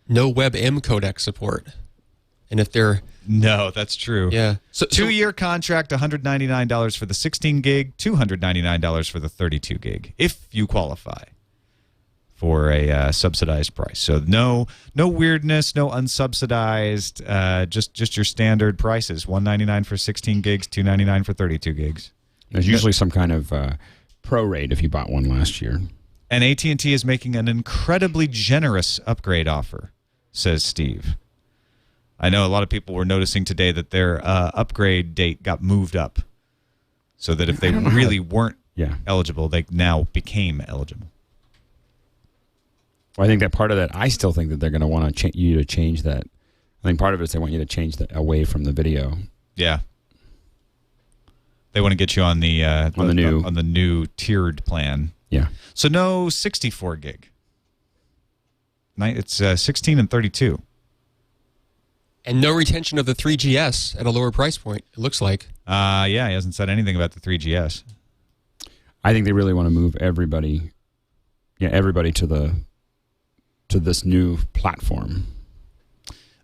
S3: No WebM codec support. And if they're...
S1: No, that's true.
S3: Yeah.
S1: So 2-year contract, $199 for the 16 gig, $299 for the 32 gig, if you qualify for a subsidized price. So no weirdness, no unsubsidized, just your standard prices. $199 for 16 gigs, $299 for 32 gigs.
S2: There's usually some kind of prorate if you bought one last year.
S1: And AT&T is making an incredibly generous upgrade offer, says Steve. I know a lot of people were noticing today that their upgrade date got moved up so that if they really weren't eligible, they now became eligible.
S2: Well, I think that part of that, I still think that they're going to want you to change that. I think part of it is they want you to change that away from the video.
S1: Yeah. They want to get you on the new tiered plan.
S2: Yeah.
S1: So no 64 gig. It's 16 and 32.
S3: And no retention of the 3GS at a lower price point, it looks like.
S1: Yeah, he hasn't said anything about the 3GS.
S2: I think they really want to move everybody to this new platform.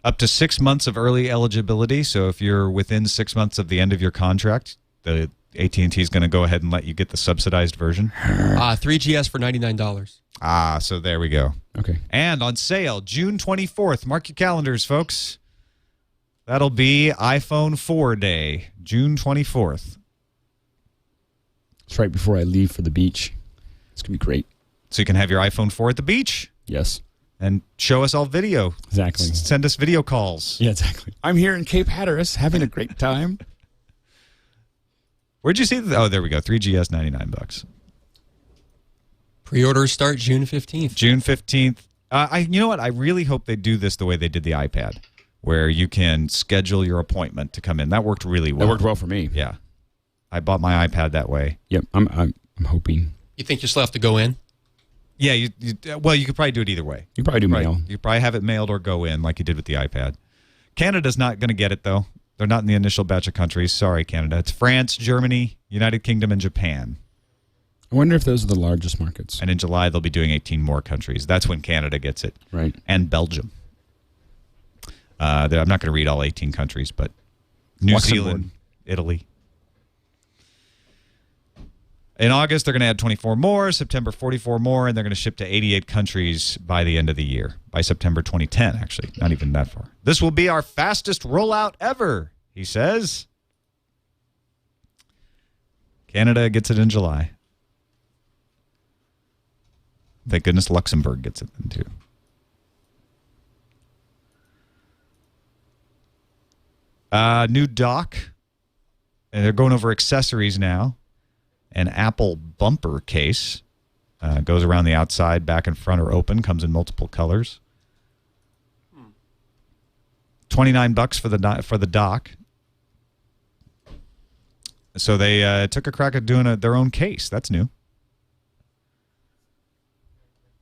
S1: Up to 6 months of early eligibility. So if you're within 6 months of the end of your contract, the AT&T is going to go ahead and let you get the subsidized version.
S3: 3GS for $99.
S1: So there we go.
S2: Okay.
S1: And on sale, June 24th. Mark your calendars, folks. That'll be iPhone 4 Day, June 24th.
S2: It's right before I leave for the beach. It's going to be great.
S1: So you can have your iPhone 4 at the beach.
S2: Yes.
S1: And show us all video.
S2: Exactly.
S1: Send us video calls.
S2: Yeah, exactly. I'm here in Cape Hatteras having a great time.
S1: Where'd you see that? Oh, there we go. 3GS, $99.
S3: Pre-orders start June 15th.
S1: June 15th. You know what? I really hope they do this the way they did the iPad, where you can schedule your appointment to come in. That worked really well.
S2: That worked well for me.
S1: Yeah. I bought my iPad that way.
S2: Yep, I'm hoping.
S3: You think you still have to go in?
S1: Yeah, you could probably do it either way.
S2: You probably do mail.
S1: You probably have it mailed or go in like you did with the iPad. Canada's not going to get it, though. They're not in the initial batch of countries. Sorry, Canada. It's France, Germany, United Kingdom, and Japan.
S2: I wonder if those are the largest markets.
S1: And in July, they'll be doing 18 more countries. That's when Canada gets it.
S2: Right.
S1: And Belgium. I'm not going to read all 18 countries, but New Zealand, Italy. In August, they're going to add 24 more, September 44 more, and they're going to ship to 88 countries by the end of the year, by September 2010, actually. Not even that far. This will be our fastest rollout ever, he says. Canada gets it in July. Thank goodness Luxembourg gets it then, too. New dock. And they're going over accessories now. An Apple bumper case goes around the outside, back and front are open, comes in multiple colors. $29 for the dock. So they took a crack at doing their own case. That's new.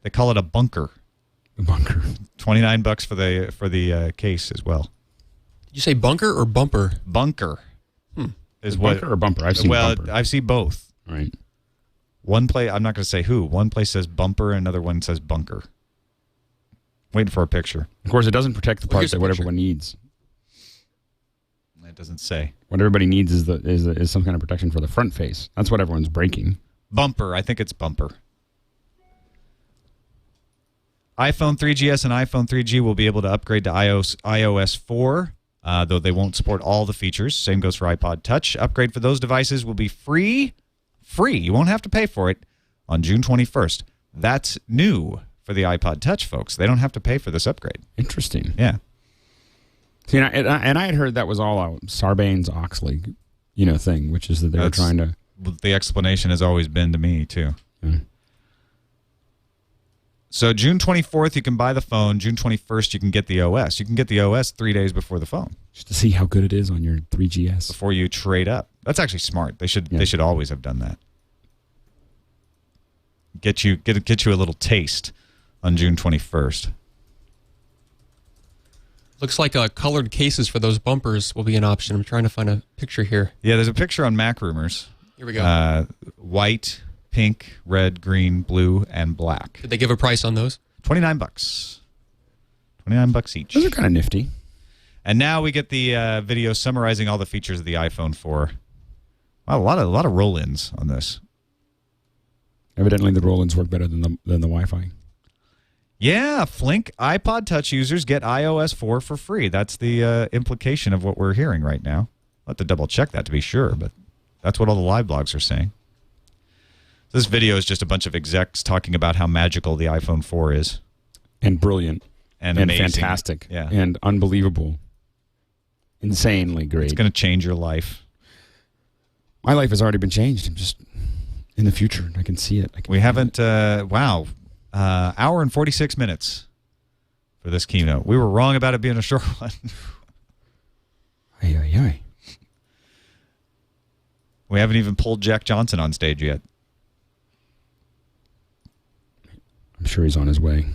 S1: They call it a bunker.
S2: A bunker.
S1: $29 for the case as well.
S3: Did you say bunker or bumper?
S1: Bunker. Is
S2: bunker
S1: what,
S2: or bumper? I've seen bumper.
S1: Well, I've seen both.
S2: Right.
S1: One place, I'm not going to say who. One place says bumper, another one says bunker. Waiting for a picture.
S2: Of course, it doesn't protect the parts that what everyone needs.
S1: It doesn't say.
S2: What everybody needs is some kind of protection for the front face. That's what everyone's breaking.
S1: Bumper. I think it's bumper. iPhone 3GS and iPhone 3G will be able to upgrade to iOS 4, though they won't support all the features. Same goes for iPod Touch. Upgrade for those devices will be free. Free. You won't have to pay for it on June 21st. That's new for the iPod Touch, folks. They don't have to pay for this upgrade.
S2: Interesting.
S1: Yeah.
S2: See, and I had heard that was all a Sarbanes-Oxley, thing, which is that they were trying to.
S1: The explanation has always been to me too. So June 24th, you can buy the phone. June 21st, you can get the OS. You can get the OS 3 days before the phone.
S2: Just to see how good it is on your 3GS.
S1: Before you trade up. That's actually smart. They should always have done that. Get you a little taste on June 21st.
S3: Looks like colored cases for those bumpers will be an option. I'm trying to find a picture here.
S1: Yeah, there's a picture on Mac Rumors.
S3: Here we go.
S1: White, pink, red, green, blue, and black.
S3: Did they give a price on those?
S1: $29. $29 each.
S2: Those are kind of nifty.
S1: And now we get the video summarizing all the features of the iPhone 4. Wow, a lot of roll-ins on this.
S2: Evidently, the roll-ins work better than the Wi-Fi.
S1: Yeah, Flink iPod Touch users get iOS 4 for free. That's the implication of what we're hearing right now. I'll have to double-check that to be sure, but that's what all the live blogs are saying. This video is just a bunch of execs talking about how magical the iPhone 4 is.
S2: And brilliant.
S1: And amazing.
S2: Fantastic.
S1: Yeah.
S2: And unbelievable. Insanely great.
S1: It's going to change your life.
S2: My life has already been changed. I'm just in the future. I can see it.
S1: We haven't, hour and 46 minutes for this keynote. We were wrong about it being a short one.
S2: Ay.
S1: We haven't even pulled Jack Johnson on stage yet.
S2: I'm sure he's on his way.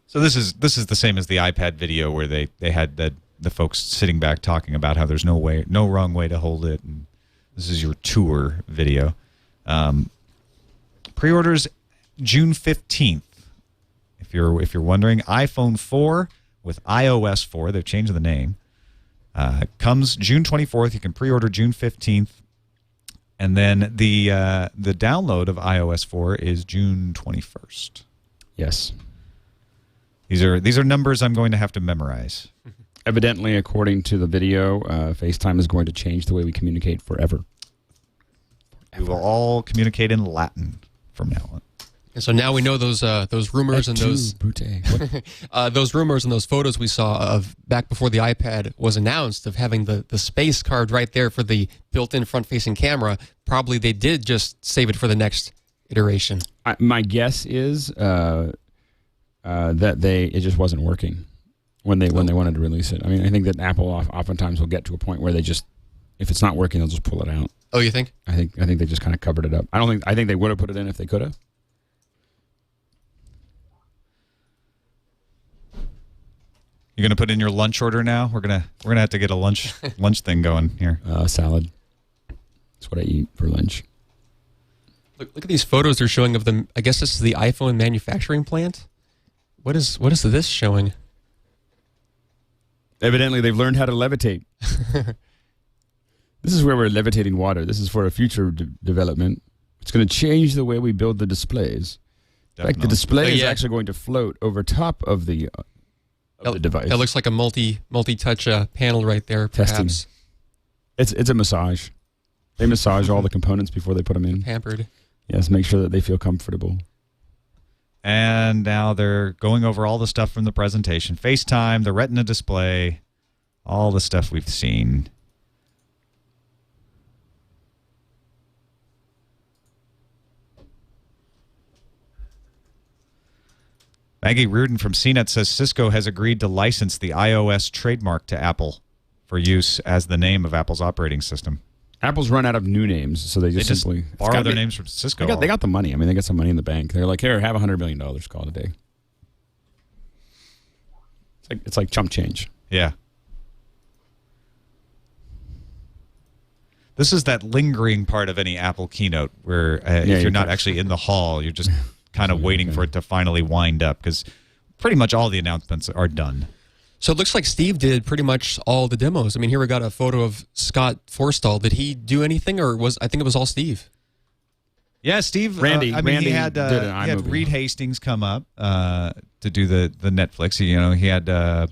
S1: So this is the same as the iPad video where they had the folks sitting back talking about how there's no wrong way to hold it, and this is your tour video. Pre-orders June 15th. If you're wondering, iPhone 4 with iOS 4, they've changed the name. Comes June 24th. You can pre-order June 15th. And then the download of iOS 4 is June 21st.
S2: Yes.
S1: These are numbers I'm going to have to memorize.
S2: Evidently, according to the video, FaceTime is going to change the way we communicate forever.
S1: We will all communicate in Latin from now on.
S3: And so now we know those rumors and those those rumors and those photos we saw of back before the iPad was announced of having the space card right there for the built-in front-facing camera. Probably they did just save it for the next iteration.
S2: My guess is that it just wasn't working when they wanted to release it. I mean, I think that Apple oftentimes will get to a point where they just, if it's not working, they'll just pull it out.
S3: Oh, you think?
S2: I think they just kind of covered it up. I think they would have put it in if they could have.
S1: You're gonna put in your lunch order now. We're gonna have to get a lunch thing going here.
S2: Salad. That's what I eat for lunch.
S3: Look at these photos they're showing of them. I guess this is the iPhone manufacturing plant. What is this showing?
S2: Evidently, they've learned how to levitate. This is where we're levitating water. This is for a future development. It's going to change the way we build the displays. In fact, the display is actually going to float over top of the device.
S3: That looks like a multi-touch panel right there. Perhaps.
S2: Testing. It's a massage. They massage all the components before they put them in.
S3: Pampered.
S2: Yes, make sure that they feel comfortable.
S1: And now they're going over all the stuff from the presentation. FaceTime, the Retina display, all the stuff we've seen. Maggie Reardon from CNET says Cisco has agreed to license the iOS trademark to Apple for use as the name of Apple's operating system.
S2: Apple's run out of new names, so they just simply
S1: borrow their names from Cisco.
S2: They got the money. I mean, they got some money in the bank. They're like, here, have $100 million. Call it a day. It's like chump change.
S1: Yeah. This is that lingering part of any Apple keynote where if you're not actually in the hall, you're just kind of waiting for it to finally wind up because pretty much all the announcements are done.
S3: So it looks like Steve did pretty much all the demos. I mean, here we got a photo of Scott Forstall. Did he do anything, or I think it was all Steve?
S1: Yeah, Steve.
S2: Randy
S1: he had Reed Hastings come up to do the Netflix. He had the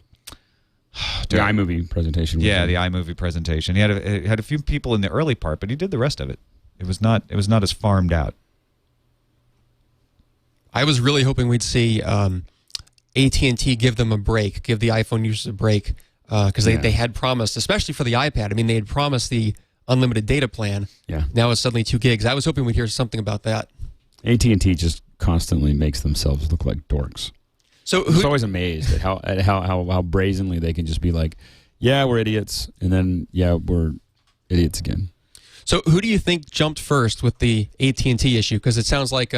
S2: iMovie presentation.
S1: Yeah, the iMovie presentation. He had a few people in the early part, but he did the rest of it. It was not as farmed out.
S3: I was really hoping we'd see AT&T give them a break, give the iPhone users a break, because they had promised, especially for the iPad. I mean, they had promised the unlimited data plan.
S2: Yeah.
S3: Now it's suddenly 2 gigs. I was hoping we'd hear something about that.
S2: AT&T just constantly makes themselves look like dorks.
S3: So
S2: I'm always amazed at how brazenly they can just be like, yeah, we're idiots, and then we're idiots again.
S3: So who do you think jumped first with the AT&T issue? Because it sounds like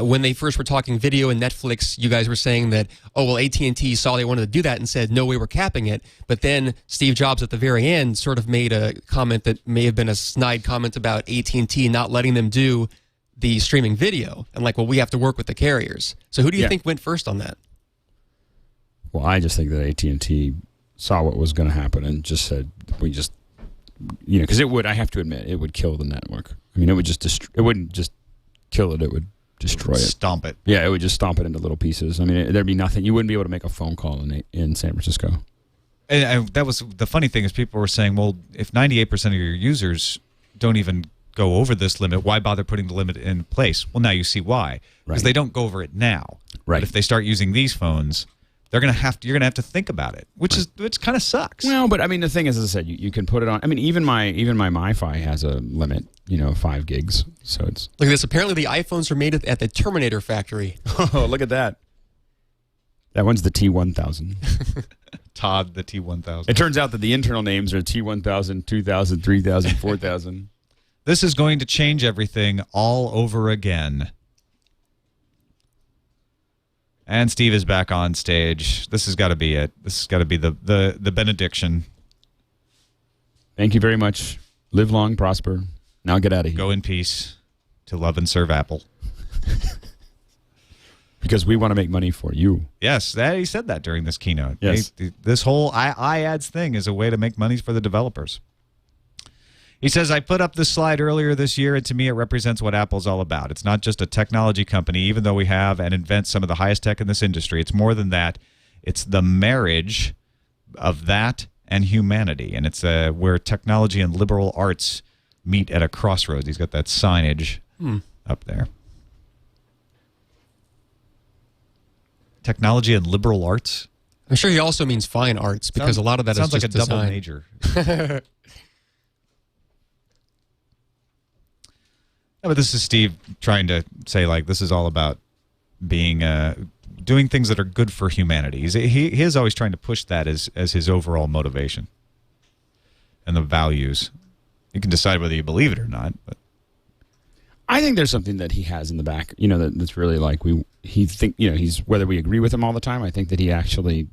S3: when they first were talking video and Netflix, you guys were saying that, AT&T saw they wanted to do that and said, no way, we're capping it. But then Steve Jobs at the very end sort of made a comment that may have been a snide comment about AT&T not letting them do the streaming video. And we have to work with the carriers. So who do you think went first on that?
S2: Well, I just think that AT&T saw what was going to happen and just said, because it would, I have to admit, it would kill the network. I mean, it would just it wouldn't just kill it, it would destroy it.
S1: Stomp it.
S2: Yeah, it would just stomp it into little pieces. I mean, there'd be nothing. You wouldn't be able to make a phone call in San Francisco.
S1: And that was the funny thing is people were saying, well, if 98% of your users don't even go over this limit, why bother putting the limit in place? Well, now you see why. Because they don't go over it now.
S2: Right.
S1: But if they start using these phones, you're gonna have to think about it, which kind of sucks.
S2: Well, but I mean, the thing is, as I said, you can put it on. I mean, even my MiFi has a limit, 5 gigs. So it's
S3: look at this. Apparently, the iPhones are made at the Terminator factory.
S2: Oh, look at that. That one's the T1000.
S1: Todd, the T1000.
S2: It turns out that the internal names are T1000, 2000, 3000, 4000.
S1: This is going to change everything all over again. And Steve is back on stage. This has got to be it. This has got to be the benediction.
S2: Thank you very much. Live long, prosper. Now get out of here.
S1: Go in peace to love and serve Apple.
S2: Because we want to make money for you.
S1: Yes, he said that during this keynote.
S2: Yes.
S1: This whole iAds thing is a way to make money for the developers. He says, I put up this slide earlier this year, and to me it represents what Apple's all about. It's not just a technology company, even though we have and invent some of the highest tech in this industry. It's more than that. It's the marriage of that and humanity, and it's where technology and liberal arts meet at a crossroads. He's got that signage up there. Technology and liberal arts?
S3: I'm sure he also means fine arts, because a lot of that is just
S1: sounds like a
S3: design.
S1: double major. Yeah, but this is Steve trying to say, this is all about being doing things that are good for humanity. He is always trying to push that as his overall motivation and the values. You can decide whether you believe it or not. But
S2: I think there's something that he has in the back, that's really he's whether we agree with him all the time, I think that he actually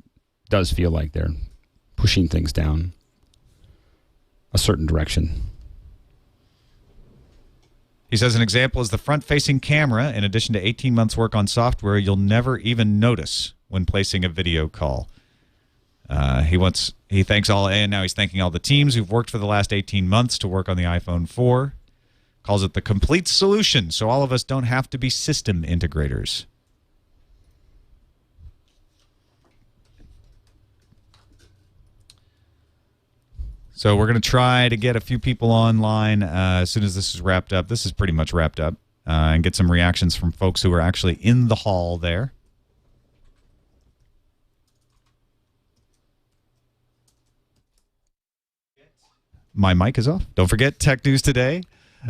S2: does feel like they're pushing things down a certain direction.
S1: He says an example is the front-facing camera. In addition to 18 months' work on software, you'll never even notice when placing a video call. He thanks all, and now he's thanking all the teams who've worked for the last 18 months to work on the iPhone 4. Calls it the complete solution, so all of us don't have to be system integrators. So we're going to try to get a few people online as soon as this is wrapped up. This is pretty much wrapped up. And get some reactions from folks who are actually in the hall there. My mic is off. Don't forget, Tech News Today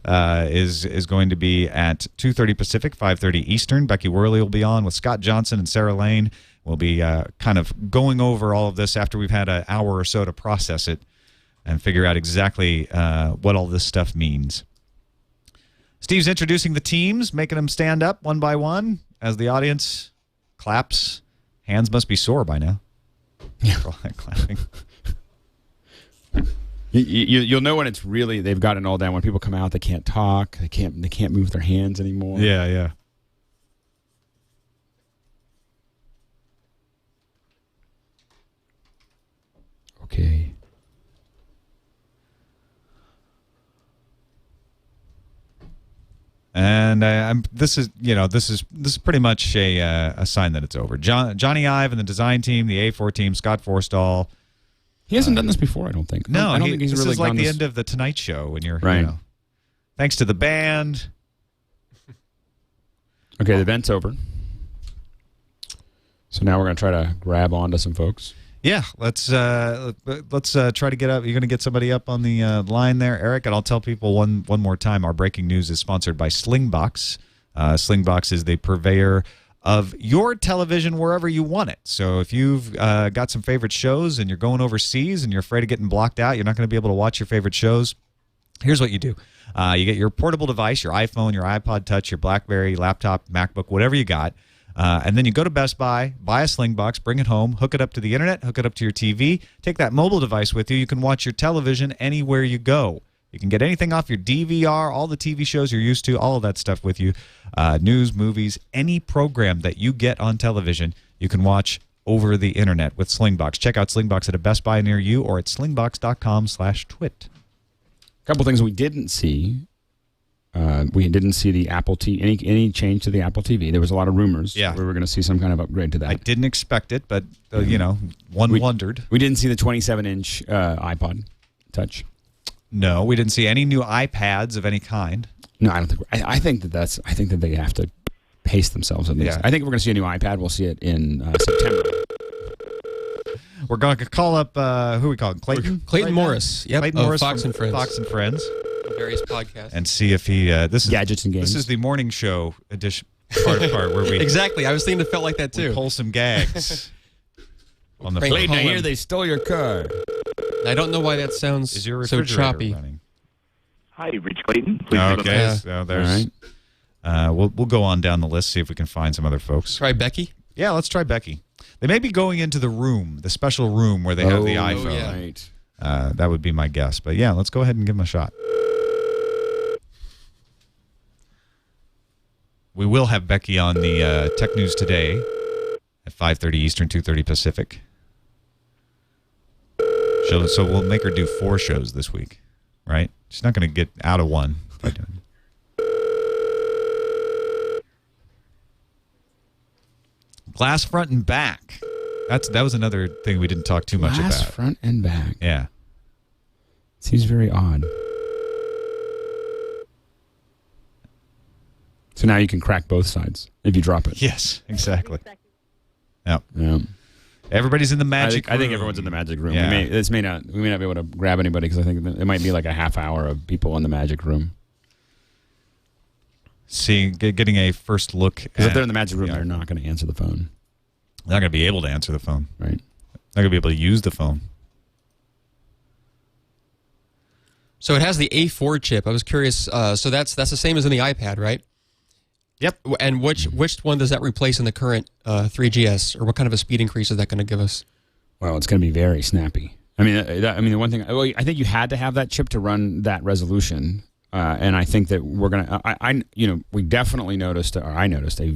S1: is going to be at 2:30 Pacific, 5:30 Eastern. Becky Worley will be on with Scott Johnson and Sarah Lane. We'll be kind of going over all of this after we've had an hour or so to process it and figure out exactly what all this stuff means. Steve's introducing the teams, making them stand up one by one as the audience claps. Hands must be sore by now. For all that clapping.
S2: You'll know when it's really they've gotten it all down. When people come out, they can't talk. They can't move their hands anymore.
S1: Yeah.
S2: Okay.
S1: And this is pretty much a sign that it's over. Johnny Ive and the design team, the A4 team, Scott Forstall.
S2: He hasn't done this before, I don't think.
S1: No,
S2: I don't think he's
S1: this
S2: really
S1: is like
S2: done
S1: the
S2: this.
S1: end of the Tonight Show when you're
S2: right.
S1: Thanks to the band.
S2: Okay, the event's over. So now we're going to try to grab onto some folks.
S1: Yeah, let's try to get up. You're going to get somebody up on the line there, Erik, and I'll tell people one more time. Our breaking news is sponsored by Slingbox. Slingbox is the purveyor of your television wherever you want it. So if you've got some favorite shows and you're going overseas and you're afraid of getting blocked out, you're not going to be able to watch your favorite shows. Here's what you do. You get your portable device, your iPhone, your iPod Touch, your BlackBerry, laptop, MacBook, whatever you got. And then you go to Best Buy, buy a Slingbox, bring it home, hook it up to the internet, hook it up to your TV, take that mobile device with you. You can watch your television anywhere you go. You can get anything off your DVR, all the TV shows you're used to, all of that stuff with you. News, movies, any program that you get on television, you can watch over the internet with Slingbox. Check out Slingbox at a Best Buy near you or at slingbox.com/twit.
S2: A couple things we didn't see. We didn't see the Apple TV, any change to the Apple TV. There was a lot of rumors.
S1: Yeah.
S2: We were going to see some kind of upgrade to that.
S1: I didn't expect it, but, one wondered.
S2: We didn't see the 27-inch iPod Touch.
S1: No, we didn't see any new iPads of any kind.
S2: No, I don't think. I think that they have to pace themselves at least.
S1: Yeah.
S2: I think if we're going to see a new iPad, we'll see it in September.
S1: We're going to call up, who are we calling?
S3: Clayton Morris. Yep.
S1: Clayton
S3: of
S1: Morris
S3: Fox
S1: from
S3: and Friends.
S1: Fox and Friends.
S3: Various podcasts.
S1: And see if he, this is
S2: Gadgets and Games.
S1: This is the morning show edition part where we
S3: Exactly. I was thinking it felt like that too.
S1: we pull some gags on the
S3: Clayton,
S1: phone.
S2: Clayton, I hear they stole your car.
S3: I don't know why that sounds
S1: Is your
S3: so
S1: refrigerator
S3: choppy.
S1: running?
S9: Hi, Rich Clayton. Please
S1: Okay,
S3: Yeah.
S1: so there's.
S2: All right.
S1: We'll go on down the list, see if we can find some other folks.
S3: Try Becky.
S1: Yeah, let's try Becky. They may be going into the room, the special room where they have the iPhone.
S3: yeah.
S2: Right.
S1: That would be my guess. But yeah, let's go ahead and give them a shot. We will have Becky on the Tech News Today at 5:30 Eastern, 2:30 Pacific. So we'll make her do 4 shows this week, right? She's not going to get out of one. By doing. Glass front and back. That was another thing we didn't talk too much
S2: Glass
S1: about.
S2: front and back.
S1: Yeah.
S2: Seems very odd. So now you can crack both sides if you drop it.
S1: Yes, exactly. Yeah.
S2: Yeah.
S1: Everybody's in the magic
S2: I think
S1: room.
S2: everyone's in the magic room.
S1: Yeah.
S2: We may not be able to grab anybody because I think it might be like a half hour of people in the magic room.
S1: Getting a first look.
S2: Because if they're in the magic room, they're not going to answer the phone.
S1: They're not going to be able to answer the phone.
S2: Right.
S1: They're going to be able to use the phone.
S3: So it has the A4 chip. I was curious. So that's the same as in the iPad, right?
S1: Yep.
S3: And which one does that replace in the current 3GS, or what kind of a speed increase is that going to give us?
S2: Well, it's going to be very snappy. I mean, the one thing. Well, I think you had to have that chip to run that resolution, and I think that we're going to. We definitely noticed, or I noticed, a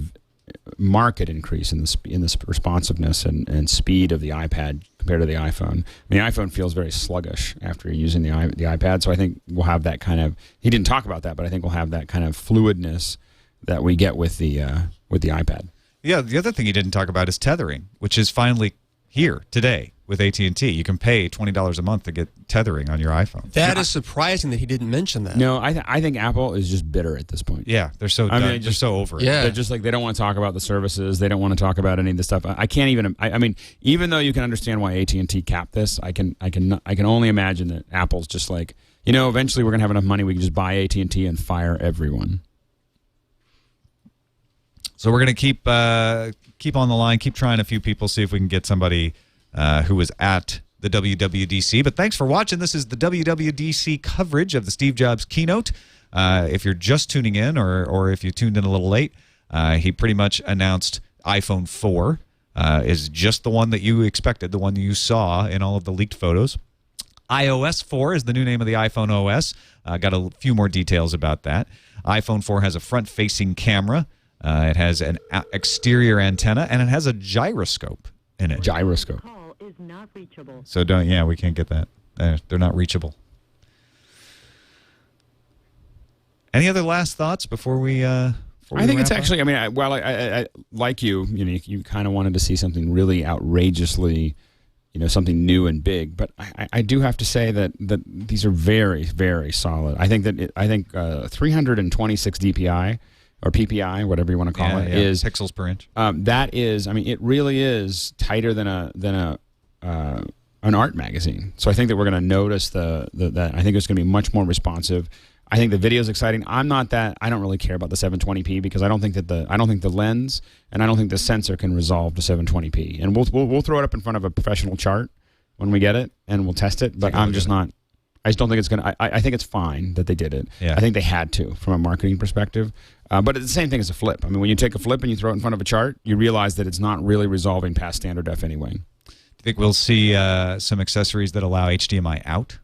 S2: marked increase in the responsiveness and speed of the iPad compared to the iPhone. The iPhone feels very sluggish after you're using the iPad, so I think we'll have that kind of. He didn't talk about that, but I think we'll have that kind of fluidness that we get with the iPad.
S1: Yeah, the other thing he didn't talk about is tethering, which is finally here today with AT&T. You can pay $20 a month to get tethering on your iPhone.
S3: That is surprising that he didn't mention that.
S2: No, I think Apple is just bitter at this point.
S1: Yeah, they're so done. They're so over it.
S3: Yeah.
S2: They're just like, they don't want to talk about the services. They don't want to talk about any of this stuff. I can't even. I mean, even though you can understand why AT&T capped this, I can only imagine that Apple's just like, eventually we're gonna have enough money we can just buy AT&T and fire everyone.
S1: So we're going to keep on the line, keep trying a few people, see if we can get somebody who was at the WWDC. But thanks for watching. This is the WWDC coverage of the Steve Jobs keynote. If you're just tuning in or if you tuned in a little late, he pretty much announced iPhone 4. is just the one that you expected, the one you saw in all of the leaked photos. iOS 4 is the new name of the iPhone OS. Got a few more details about that. iPhone 4 has a front-facing camera. It has an exterior antenna, and it has a gyroscope in it.
S2: Gyroscope.
S1: So we can't get that. They're not reachable. Any other last thoughts before we? I
S2: think it's actually. I mean, I like you. You kind of wanted to see something really outrageously, something new and big. But I do have to say that these are very, very solid. I think 326 DPI or PPI, whatever you want to call it, is
S1: pixels per inch.
S2: That is, I mean, it really is tighter than an art magazine. So I think that we're going to notice that. I think it's going to be much more responsive. I think the video is exciting. I don't really care about the 720p because I don't think the lens and I don't think the sensor can resolve to 720p. And we'll throw it up in front of a professional chart when we get it and we'll test it. But I just don't think it's gonna. I think it's fine that they did it.
S1: Yeah.
S2: I think they had to from a marketing perspective. But it's the same thing as a flip. I mean, when you take a flip and you throw it in front of a chart, you realize that it's not really resolving past standard def anyway.
S1: Do you think we'll see some accessories that allow HDMI out?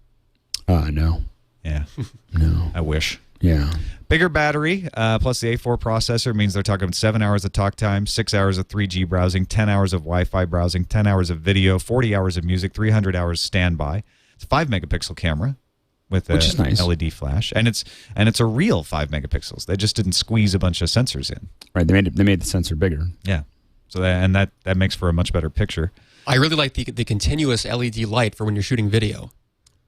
S2: No.
S1: Yeah.
S2: No.
S1: I wish.
S2: Yeah.
S1: Bigger battery plus the A4 processor means they're talking 7 hours of talk time, 6 hours of 3G browsing, 10 hours of Wi-Fi browsing, 10 hours of video, 40 hours of music, 300 hours standby. It's a 5-megapixel camera with
S2: Which is nice.
S1: LED flash, and it's a real 5 megapixels. They just didn't squeeze a bunch of sensors in.
S2: Right. They made the sensor bigger.
S1: Yeah. So that makes for a much better picture.
S3: I really like the continuous LED light for when you're shooting video.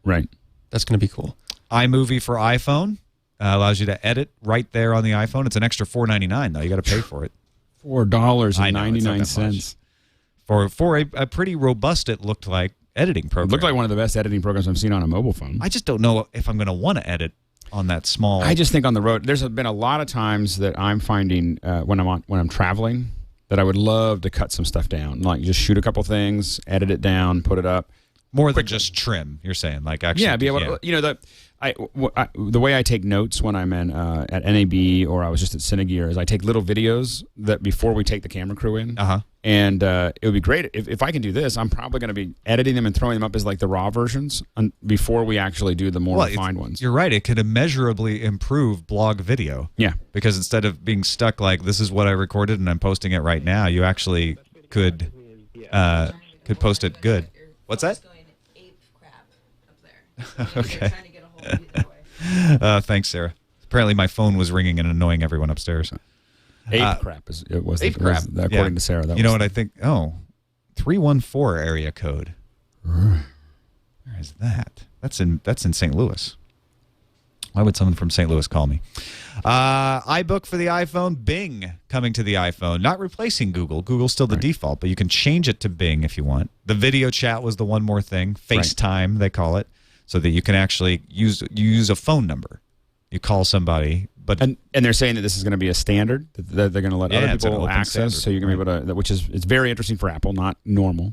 S2: Right.
S3: That's going to be cool.
S1: iMovie for iPhone allows you to edit right there on the iPhone. It's an extra $4.99 though. You got to pay for it.
S2: $4.99
S1: for a pretty robust, it looked like, editing program.
S2: It looked like one of the best editing programs I've seen on a mobile phone.
S1: I just don't know if I'm going to want to edit on that small.
S2: I just think on the road, there's been a lot of times that I'm finding when I'm traveling that I would love to cut some stuff down, like just shoot a couple things, edit it down, put it up.
S1: More than just trim, you're saying, like actually.
S2: Be able to, the way I take notes when I'm at NAB or I was just at Cinegear is I take little videos that before we take the camera crew in. And it would be great if I can do this. I'm probably going to be editing them and throwing them up as like the raw versions before we actually do the more refined ones.
S1: You're right. It could immeasurably improve blog video.
S2: Yeah.
S1: Because instead of being stuck like this is what I recorded and I'm posting it right now, you actually could post it good. What's that? Okay. Thanks, Sarah. Apparently, my phone was ringing and annoying everyone upstairs.
S2: Ape crap according to Sarah.
S1: You know what I think? 314 area code. Where is that? That's in St. Louis. Why would someone from St. Louis call me? iBook for the iPhone. Bing coming to the iPhone. Not replacing Google. Google's still the default, but you can change it to Bing if you want. The video chat was the one more thing. FaceTime, they call it. So that you can actually use a phone number. You call somebody, but
S2: and they're saying that this is going to be a standard that they're going to let other people access. Standard. So you're going to be able to, it's very interesting for Apple, not normal.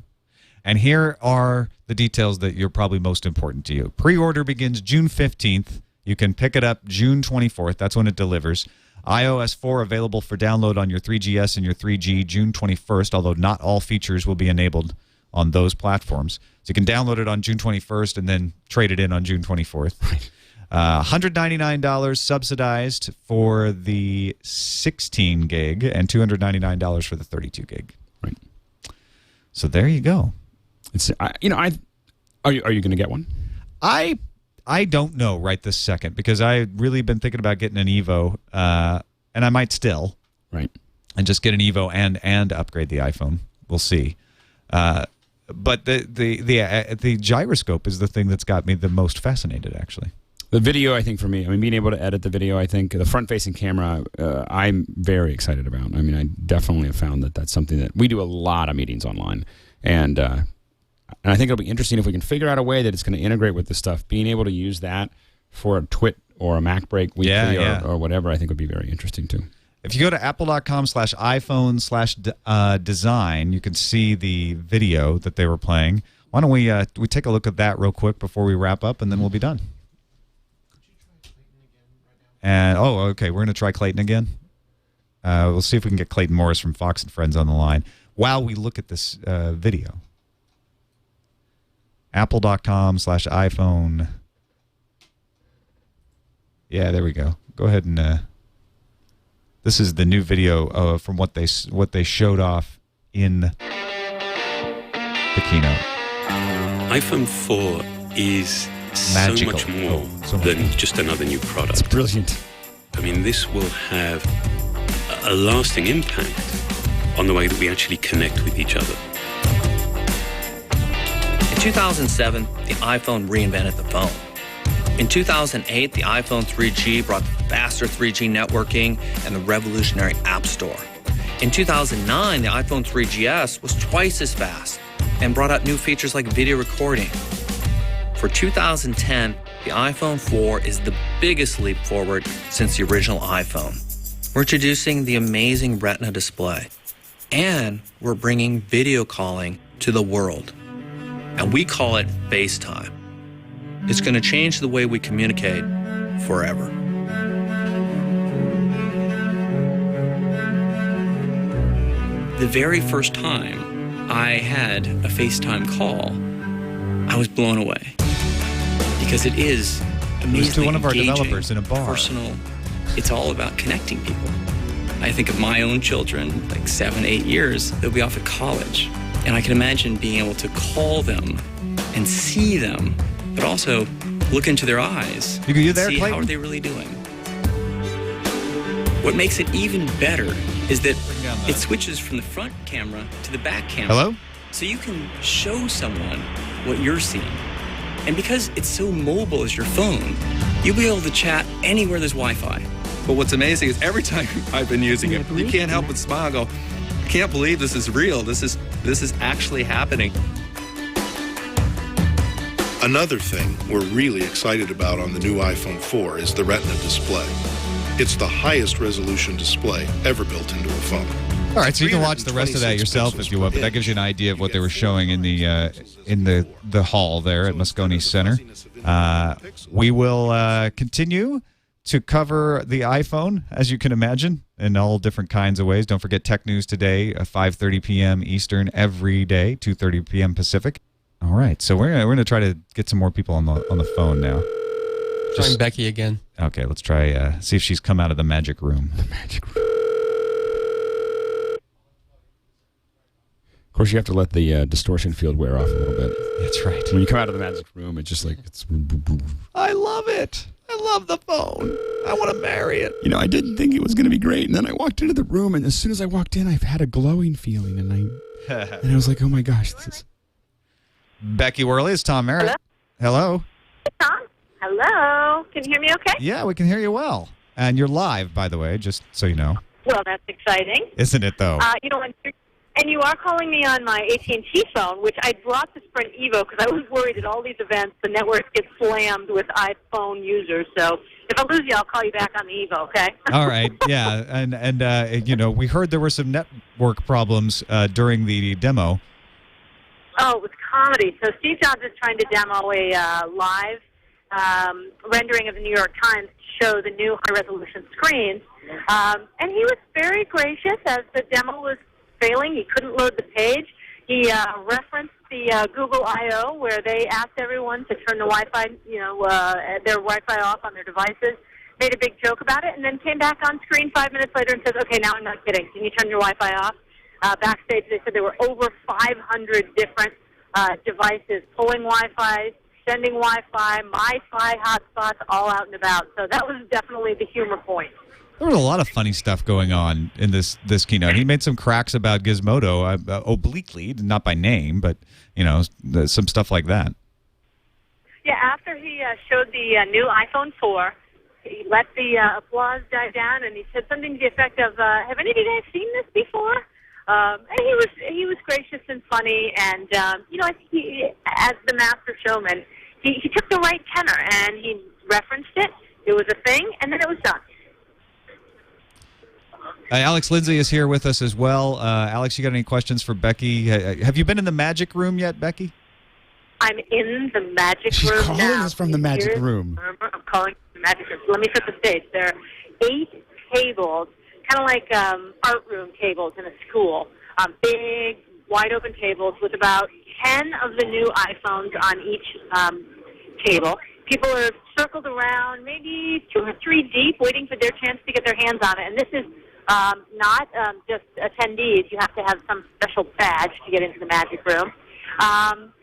S1: And here are the details that are probably most important to you. Pre-order begins June 15th. You can pick it up June 24th. That's when it delivers. iOS 4 available for download on your 3GS and your 3G June 21st. Although not all features will be enabled on those platforms. So you can download it on June 21st and then trade it in on June 24th.
S2: Right.
S1: $199 subsidized for the 16 gig and $299 for the 32 gig.
S2: Right.
S1: So there you go.
S2: Are you going to get one?
S1: I don't know right this second because I've really been thinking about getting an Evo, and I might still.
S2: Right.
S1: And just get an Evo and upgrade the iPhone. We'll see. But the gyroscope is the thing that's got me the most fascinated, actually.
S2: The video, I think, for me, being able to edit the video, I think the front-facing camera, I'm very excited about. I mean, I definitely have found that that's something that we do a lot of meetings online, and I think it'll be interesting if we can figure out a way that it's going to integrate with this stuff. Being able to use that for a TWiT or a Mac Break weekly or whatever, I think would be very interesting too.
S1: If you go to apple.com/iPhone/design, you can see the video that they were playing. Why don't we take a look at that real quick before we wrap up, and then we'll be done. And okay, we're going to try Clayton again. We'll see if we can get Clayton Morris from Fox and Friends on the line. while we look at this video. Apple.com/iPhone. Yeah, there we go. Go ahead and this is the new video from what they showed off in the keynote.
S10: iPhone 4 is
S1: Magical.
S10: so much more
S1: so much
S10: than
S1: more.
S10: just another new product.
S2: It's brilliant.
S10: I mean, this will have a lasting impact on the way that we actually connect with each other.
S11: In 2007, the iPhone reinvented the phone. In 2008, the iPhone 3G brought the faster 3G networking and the revolutionary App Store. In 2009, the iPhone 3GS was twice as fast and brought out new features like video recording. For 2010, the iPhone 4 is the biggest leap forward since the original iPhone. We're introducing the amazing Retina display, and we're bringing video calling to the world. And we call it FaceTime. It's going to change the way we communicate forever. The very first time I had a FaceTime call, I was blown away. Because it is amazingly
S1: It was to one of our
S11: engaging,
S1: developers in a bar.
S11: personal. It's all about connecting people. I think of my own children, like 7, 8 years, they'll be off at college. And I can imagine being able to call them and see them, but also look into their eyes
S1: You there,
S11: and see
S1: Clayton?
S11: how are they really doing. What makes it even better is that it switches from the front camera to the back camera.
S1: Hello?
S11: So you can show someone what you're seeing. And because it's so mobile as your phone, you'll be able to chat anywhere there's Wi-Fi.
S12: But what's amazing is every time I've been using it, you can't help but smile and go, I can't believe this is real. This is actually happening.
S13: Another thing we're really excited about on the new iPhone 4 is the Retina display. It's the highest resolution display ever built into a phone.
S1: All right, so you can watch the rest of that yourself if you want, but that gives you an idea of what they were showing in the hall there at Moscone Center. We will continue to cover the iPhone, as you can imagine, in all different kinds of ways. Don't forget Tech News Today, 5:30 p.m. Eastern every day, 2:30 p.m. Pacific. All right, so we're gonna try to get some more people on the phone now.
S3: Trying Becky again.
S1: Okay, let's try see if she's come out of the magic room.
S2: The magic room. Of course, you have to let the distortion field wear off a little bit.
S1: That's right.
S2: When you come out of the magic room, it's just like it's.
S1: I love it. I love the phone. I want to marry it.
S2: You know, I didn't think it was going to be great, and then I walked into the room, and as soon as I walked in, I've had a glowing feeling, and I was like, oh my gosh, this is.
S1: Becky Worley, it's Tom Merritt. Hello.
S14: Tom? Hello. Can you hear me okay?
S1: Yeah, we can hear you well. And you're live, by the way, just so you know.
S14: Well, that's exciting.
S1: Isn't it, though?
S14: You know, and you are calling me on my AT&T phone, which I brought the Sprint Evo because I was worried at all these events the networks get slammed with iPhone users. So if I lose you, I'll call you back on the Evo, okay?
S1: All right, yeah. And you know, we heard there were some network problems during the demo.
S14: Oh, it was comedy. So Steve Jobs is trying to demo a live rendering of the New York Times to show the new high-resolution screens. And he was very gracious as the demo was failing. He couldn't load the page. He referenced the Google I/O where they asked everyone to turn the Wi-Fi, their Wi-Fi off on their devices, made a big joke about it, and then came back on screen 5 minutes later and says, okay, now I'm not kidding. Can you turn your Wi-Fi off? Backstage, they said there were over 500 different devices pulling Wi-Fi, sending Wi-Fi, MiFi hotspots, all out and about. So that was definitely the humor point.
S1: There was a lot of funny stuff going on in this keynote. He made some cracks about Gizmodo, obliquely, not by name, but you know, some stuff like that.
S14: Yeah, after he showed the new iPhone 4, he let the applause die down, and he said something to the effect of, "Have any of you guys seen this before?" And he was gracious and funny, and you know, I think he, as the master showman, he took the right tenor, and he referenced it. It was a thing, and then it was done.
S1: Alex Lindsay is here with us as well. Alex, you got any questions for Becky? Have you been in the magic room yet, Becky?
S14: I'm in the magic
S2: She's
S14: room
S2: calling
S14: now.
S2: us from the magic
S14: Here's
S2: room.
S14: I'm calling from the magic room. Let me set the stage. There are 8 tables, kind of like art room tables in a school, big, wide-open tables with about 10 of the new iPhones on each table. People are circled around, maybe 2 or 3 deep, waiting for their chance to get their hands on it. And this is not just attendees. You have to have some special badge to get into the magic room.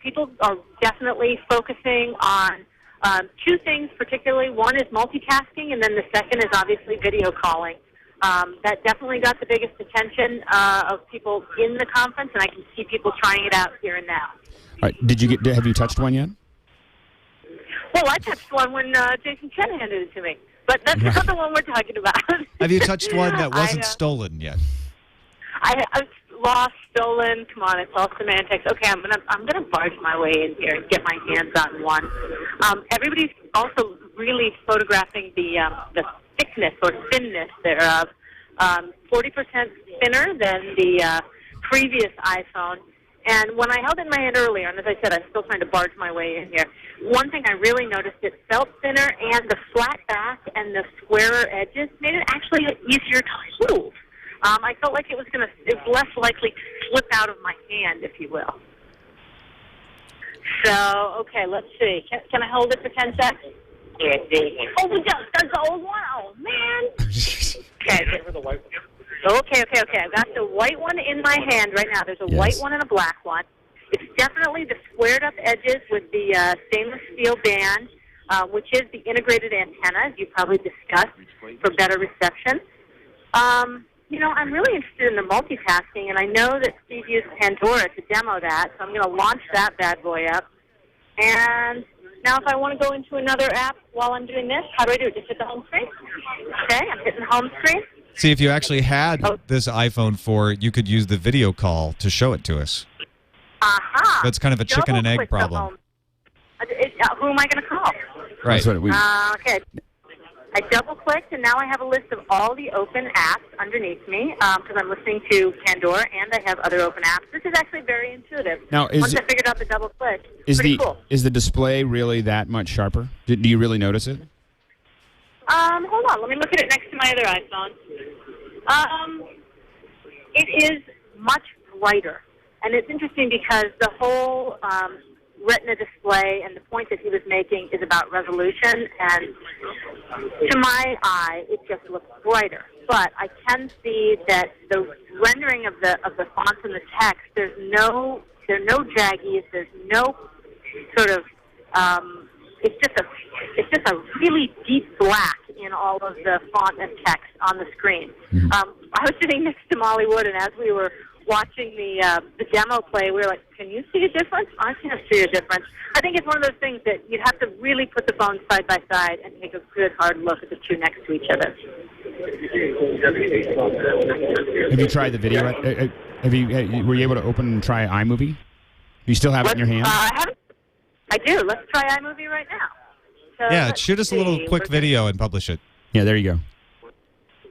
S14: People are definitely focusing on 2 things particularly. One is multitasking, and then the second is obviously video calling. That definitely got the biggest attention of people in the conference, and I can see people trying it out here and now.
S2: All right. Have you touched one yet?
S14: Well, I touched one when Jason Chen handed it to me, but that's not the one we're talking about.
S1: Have you touched one that wasn't stolen yet?
S14: I've lost, stolen. Come on, it's all semantics. Okay, I'm gonna barge my way in here and get my hands on one. Everybody's also really photographing the thickness or thinness thereof. 40% thinner than the previous iPhone. And when I held it in my hand earlier, and as I said, I'm still trying to barge my way in here, one thing I really noticed, it felt thinner, and the flat back and the squarer edges made it actually easier to hold. I felt like it was less likely to slip out of my hand, if you will. So, okay, let's see. Can I hold it for 10 seconds? Yeah, oh, that's the old one? Oh, man. Okay. Okay. I've got the white one in my hand right now. There's a white one and a black one. It's definitely the squared up edges with the stainless steel band, which is the integrated antenna, as you probably discussed, for better reception. I'm really interested in the multitasking, and I know that Steve used Pandora to demo that, so I'm going to launch that bad boy up. And now if I want to go into another app while I'm doing this, how do I do it? Just hit the home screen? Okay, I'm hitting home screen.
S1: See, if you actually had this iPhone 4, you could use the video call to show it to us.
S14: Aha.
S1: That's kind of a chicken and egg problem.
S14: Who am I going to call?
S1: Right.
S14: Okay. I double-clicked, and now I have a list of all the open apps underneath me because I'm listening to Pandora, and I have other open apps. This is actually very intuitive.
S2: Now,
S14: once I figured out the double-click, cool.
S2: Is the display really that much sharper? Do you really notice it?
S14: Hold on. Let me look at it next to my other iPhone. It is much brighter, and it's interesting because the whole Retina display and the point that he was making is about resolution, and to my eye, it just looks brighter. But I can see that the rendering of the fonts and the text, there are no jaggies, there's no sort of it's just a really deep black in all of the font and text on the screen. Mm-hmm. I was sitting next to Molly Wood, and as we were watching the demo play, we were like, can you see a difference? I can't see a difference. I think it's one of those things that you'd have to really put the phones side by side and take a good hard look at the two next to each other.
S2: Have you tried the video? Were you able to open and try iMovie? Do you still have it in your hand?
S14: I do. Let's try iMovie right now. So
S1: shoot us a little quick video and publish it.
S2: Yeah, there you go.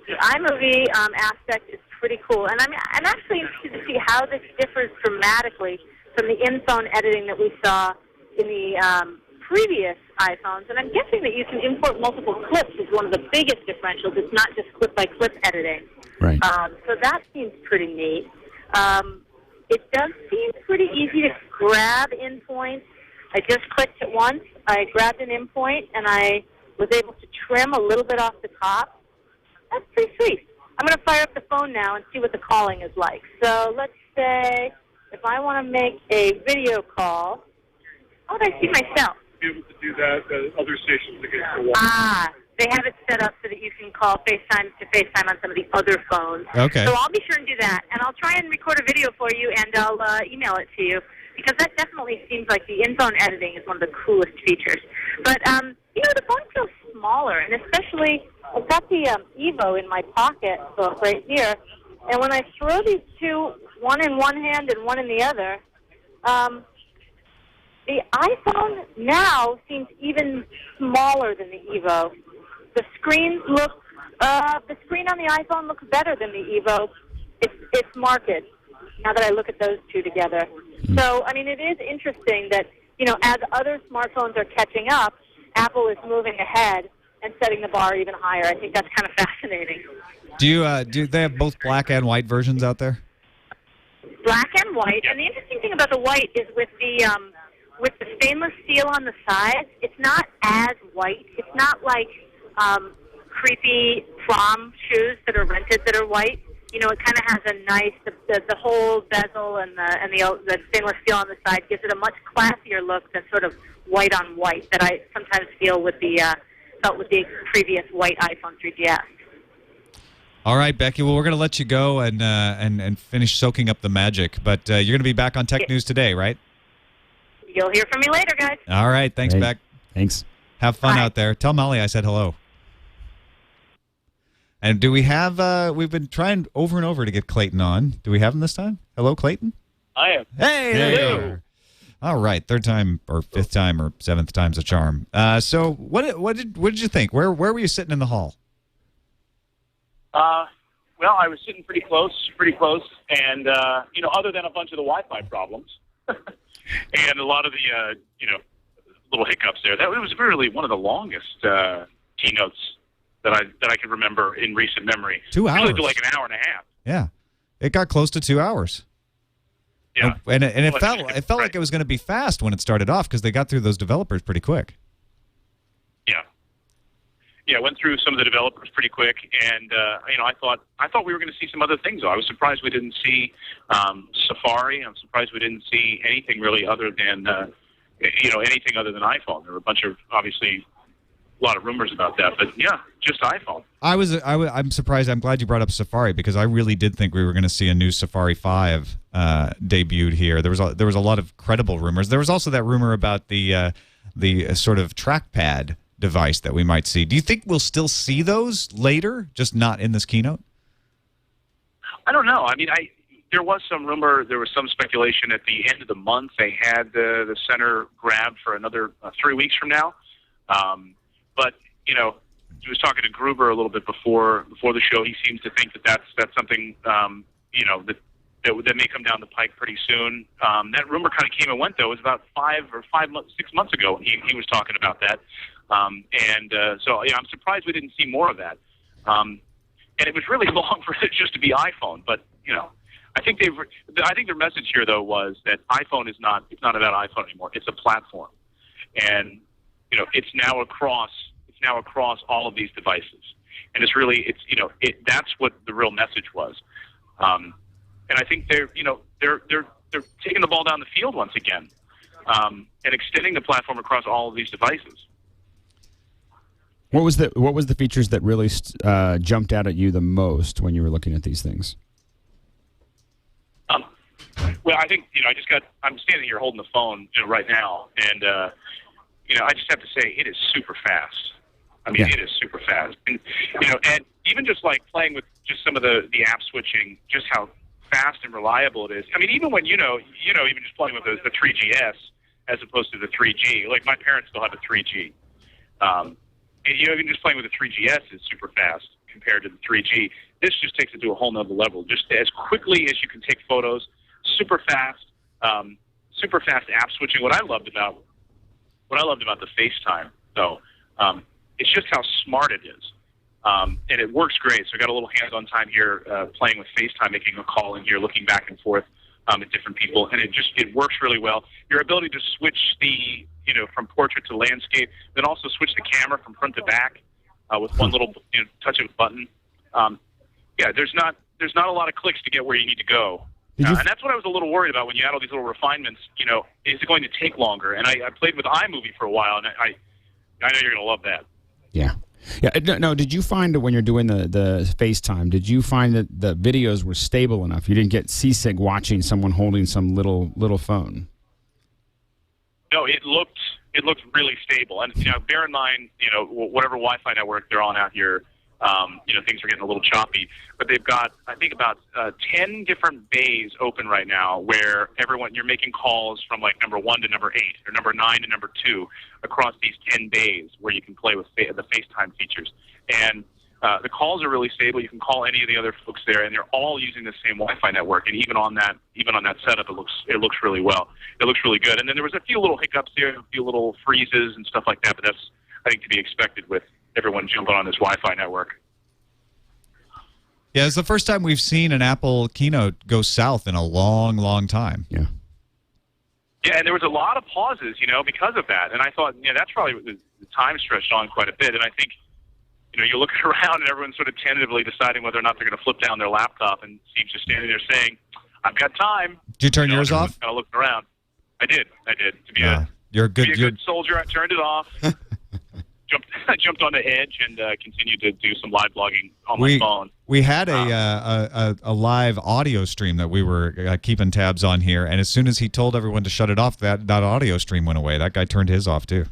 S14: The iMovie aspect is pretty cool, and I'm actually interested to see how this differs dramatically from the in-phone editing that we saw in the previous iPhones. And I'm guessing that you can import multiple clips is one of the biggest differentials. It's not just clip-by-clip editing.
S2: Right.
S14: So that seems pretty neat. It does seem pretty easy to grab endpoints. I just clicked it once. I grabbed an endpoint, and I was able to trim a little bit off the top. That's pretty sweet. I'm going to fire up the phone now and see what the calling is like. So let's say if I want to make a video call, how would I see myself?
S15: Be able to do that at other stations against the wall.
S14: They have it set up so that you can call FaceTime on some of the other phones.
S1: Okay.
S14: So I'll be sure and do that. And I'll try and record a video for you, and I'll email it to you, because that definitely seems like the in-phone editing is one of the coolest features. But, the phone feels smaller, and especially I've got the Evo in my pocket, so right here, and when I throw these two, one in one hand and one in the other, the iPhone now seems even smaller than the Evo. The screen on the iPhone looks better than the Evo. It's marked now that I look at those two together. So, it is interesting that, as other smartphones are catching up, Apple is moving ahead and setting the bar even higher. I think that's kind of fascinating.
S1: Do they have both black and white versions out there?
S14: black and white. And the interesting thing about the white is with the stainless steel on the sides, it's not as white. It's not like creepy prom shoes that are rented that are white. You know, it kind of has a nice, the whole bezel and the stainless steel on the side gives it a much classier look than sort of white on white that I sometimes felt with the previous white iPhone 3GS.
S1: All right, Becky. Well, we're going to let you go and finish soaking up the magic. But you're going to be back on Tech News today, right?
S14: You'll hear from me later, guys.
S1: All right. Thanks,
S2: Great.
S1: Beck.
S2: Thanks.
S1: Have fun out there. Tell Molly I said hello. And do we have, we've been trying over and over to get Clayton on. Do we have him this time? Hello, Clayton?
S15: I am.
S1: Hey, there you are. All right. Third time or fifth time or seventh time's a charm. So what did you think? Where were you sitting in the hall?
S15: Well, I was sitting pretty close, and other than a bunch of the Wi-Fi problems and a lot of the little hiccups there, that was really one of the longest keynotes that I can remember in recent memory.
S1: 2 hours.
S15: Usually like an hour and a half.
S1: Yeah, it got close to 2 hours.
S15: Yeah,
S1: and it felt like it was going to be fast when it started off because they got through those developers pretty quick.
S15: Yeah, went through some of the developers pretty quick, and I thought we were going to see some other things. Though I was surprised we didn't see Safari. I'm surprised we didn't see anything really other than anything other than iPhone. There were a bunch of obviously a lot of rumors about that, but yeah, just iPhone.
S1: I'm surprised. I'm glad you brought up Safari because I really did think we were going to see a new Safari 5 debuted here. There was a lot of credible rumors. There was also that rumor about the sort of trackpad device that we might see. Do you think we'll still see those later, just not in this keynote?
S15: I don't know. I mean, there was some rumor, there was some speculation at the end of the month they had the center grabbed for another 3 weeks from now. But I was talking to Gruber a little bit before the show. He seems to think that that's something that may come down the pike pretty soon. That rumor kind of came and went though. It was about 6 months ago when he was talking about that. So I'm surprised we didn't see more of that. And it was really long for it just to be iPhone. But I think their message here though was that iPhone it's not about iPhone anymore. It's a platform, and it's now across all of these devices. And it's really that's what the real message was. And I think they're taking the ball down the field once again, and extending the platform across all of these devices.
S2: What was the features that really jumped out at you the most when you were looking at these things?
S15: Well, I think I'm standing here holding the phone right now, and I just have to say it is super fast. I mean, It is super fast, and and even just like playing with just some of the app switching, just how fast and reliable it is. I mean, even when even just playing with the 3GS as opposed to the 3G. Like my parents still have a 3G. And, even just playing with the 3GS is super fast compared to the 3G. This just takes it to a whole nother level. Just as quickly as you can take photos, super fast app switching. What I loved about the FaceTime, though, it's just how smart it is. And it works great. So I got a little hands-on time here playing with FaceTime, making a call in here, looking back and forth at different people, and it works really well. Your ability to switch from portrait to landscape, then also switch the camera from front to back with one little touch of a button. There's not a lot of clicks to get where you need to go. And that's what I was a little worried about when you add all these little refinements. Is it going to take longer? And I played with iMovie for a while, and I know you're going to love that.
S2: Yeah. Yeah. No, did you find that when you're doing the FaceTime, did you find that the videos were stable enough? You didn't get seasick watching someone holding some little phone?
S15: No, it looked really stable. And bear in mind, whatever Wi-Fi network they're on out here, things are getting a little choppy. But they've got, I think, about 10 different bays open right now where you're making calls from like number 1 to number 8 or number 9 to number 2 across these 10 bays where you can play with the FaceTime features. And the calls are really stable. You can call any of the other folks there, and they're all using the same Wi-Fi network. And even on that setup, it looks really well. It looks really good. And then there was a few little hiccups there, a few little freezes and stuff like that. But that's, I think, to be expected with everyone jumping on this Wi-Fi network.
S1: Yeah, it's the first time we've seen an Apple keynote go south in a long, long time.
S2: Yeah.
S15: Yeah, and there was a lot of pauses, because of that. And I thought, that's probably the time stretched on quite a bit. And I think, you look around and everyone's sort of tentatively deciding whether or not they're going to flip down their laptop, and Steve's just standing there saying, "I've got time."
S1: Did you turn yours off?
S15: Kind of looking around. I did. To be
S1: You're good.
S15: To be a good soldier, I turned it off. Jumped on the edge and continued to do some live blogging on my phone.
S1: We had a live audio stream that we were keeping tabs on here, and as soon as he told everyone to shut it off, that audio stream went away. That guy turned his off too.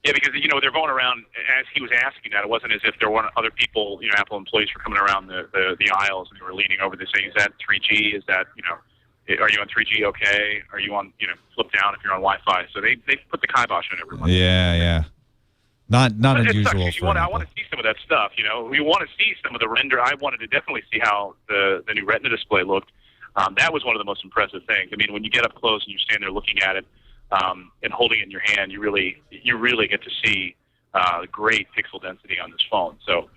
S15: Yeah, because they're going around as he was asking that. It wasn't as if there weren't other people, Apple employees were coming around the aisles and they were leaning over there saying, "Is that 3G? Is that are you on 3G? Okay. Are you on flip down if you're on Wi-Fi?" So they put the kibosh on everyone.
S1: Yeah. Not unusual.
S15: I want to see some of that stuff. We want to see some of the render. I wanted to definitely see how the new Retina display looked. That was one of the most impressive things. I mean, when you get up close and you stand there looking at it and holding it in your hand, you really get to see great pixel density on this phone. So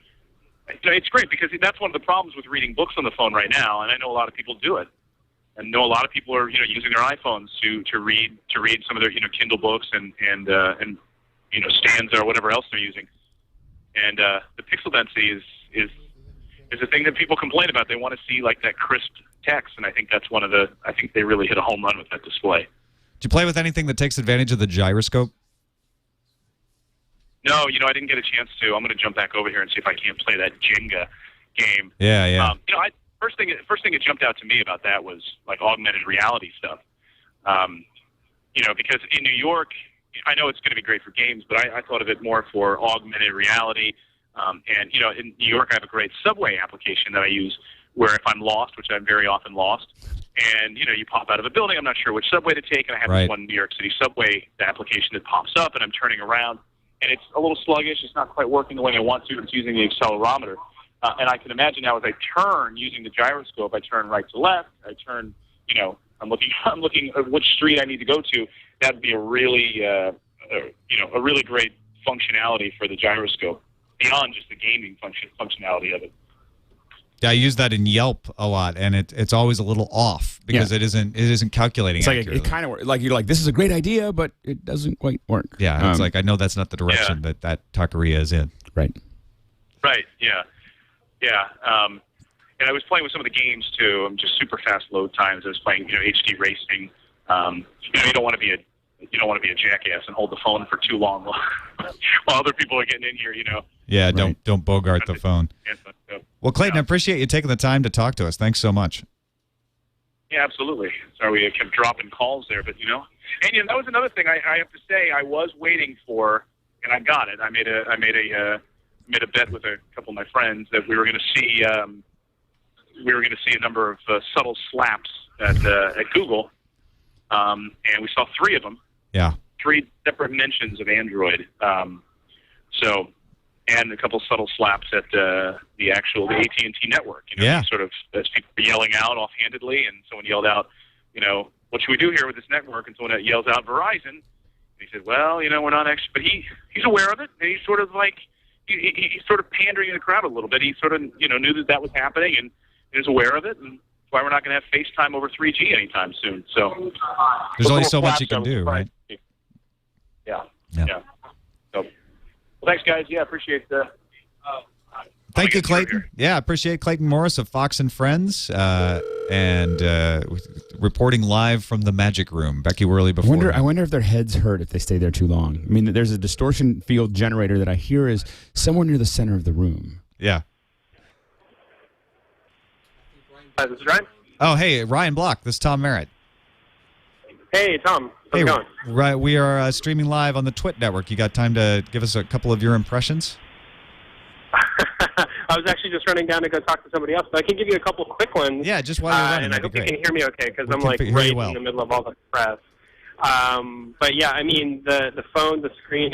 S15: it's great because that's one of the problems with reading books on the phone right now, and I know a lot of people do it. And know a lot of people are using their iPhones to read some of their Kindle books and Stanza or whatever else they're using. And the pixel density is a thing that people complain about. They want to see like that crisp text, and I think that's I think they really hit a home run with that display.
S1: Did you play with anything that takes advantage of the gyroscope?
S15: No, I didn't get a chance to. I'm going to jump back over here and see if I can't play that Jenga game.
S1: Yeah.
S15: First thing that jumped out to me about that was like augmented reality stuff. Because in New York, I know it's going to be great for games, but I thought of it more for augmented reality. And in New York, I have a great subway application that I use where if I'm lost, which I'm very often lost, and you pop out of a building, I'm not sure which subway to take, and I have this one New York City subway application that pops up, and I'm turning around, and it's a little sluggish. It's not quite working the way I want to. It's using the accelerometer. And I can imagine now as I turn using the gyroscope, I turn right to left. I turn, I'm looking at which street I need to go to. That'd be a really, a really great functionality for the gyroscope beyond just the gaming functionality of it.
S1: Yeah, I use that in Yelp a lot, and it's always a little off because it isn't calculating.
S2: It's
S1: accurately.
S2: like it kind of like you're like, this is a great idea, but it doesn't quite work.
S1: Yeah, it's like I know that's not the direction that taqueria is in.
S2: Right.
S15: Right. Yeah. Yeah, and I was playing with some of the games too. Just super fast load times. I was playing, HD racing. You don't want to be a jackass and hold the phone for too long while other people are getting in here.
S1: Yeah, don't bogart the phone. Well, Clayton, I appreciate you taking the time to talk to us. Thanks so much.
S15: Yeah, absolutely. Sorry we kept dropping calls there, but and that was another thing I have to say. I was waiting for, and I got it. I made a bet with a couple of my friends that we were going to see a number of subtle slaps at Google, and we saw 3 of them.
S1: Yeah.
S15: 3 separate mentions of Android. And a couple subtle slaps at the AT&T network. Sort of as people were yelling out offhandedly, and someone yelled out, what should we do here with this network? And someone yells out Verizon. And he said, well, we're not actually, but he's aware of it, and he's sort of like. He's sort of pandering to the crowd a little bit. He sort of, knew that was happening and is aware of it, and that's why we're not going to have FaceTime over 3G anytime soon. So
S1: there's only so much you can do, right?
S15: Yeah. So, well, thanks, guys. Yeah, appreciate the.
S1: Thank you, Clayton. Yeah, appreciate Clayton Morris of Fox and Friends and reporting live from the Magic Room. Becky Worley before.
S2: I wonder if their heads hurt if they stay there too long. I mean, there's a distortion field generator that I hear is somewhere near the center of the room.
S1: Yeah.
S16: Hi, this is Ryan.
S1: Oh, hey, Ryan Block. This is Tom Merritt.
S16: Hey, Tom. How's it going?
S1: Right, we are streaming live on the TWiT network. You got time to give us a couple of your impressions?
S16: I was actually just running down to go talk to somebody else, but I can give you a couple quick ones.
S1: Yeah, just while you're running.
S16: And I hope you can hear me okay, because I'm
S1: right
S16: in the middle of all the press. But yeah, I mean, the phone, the screen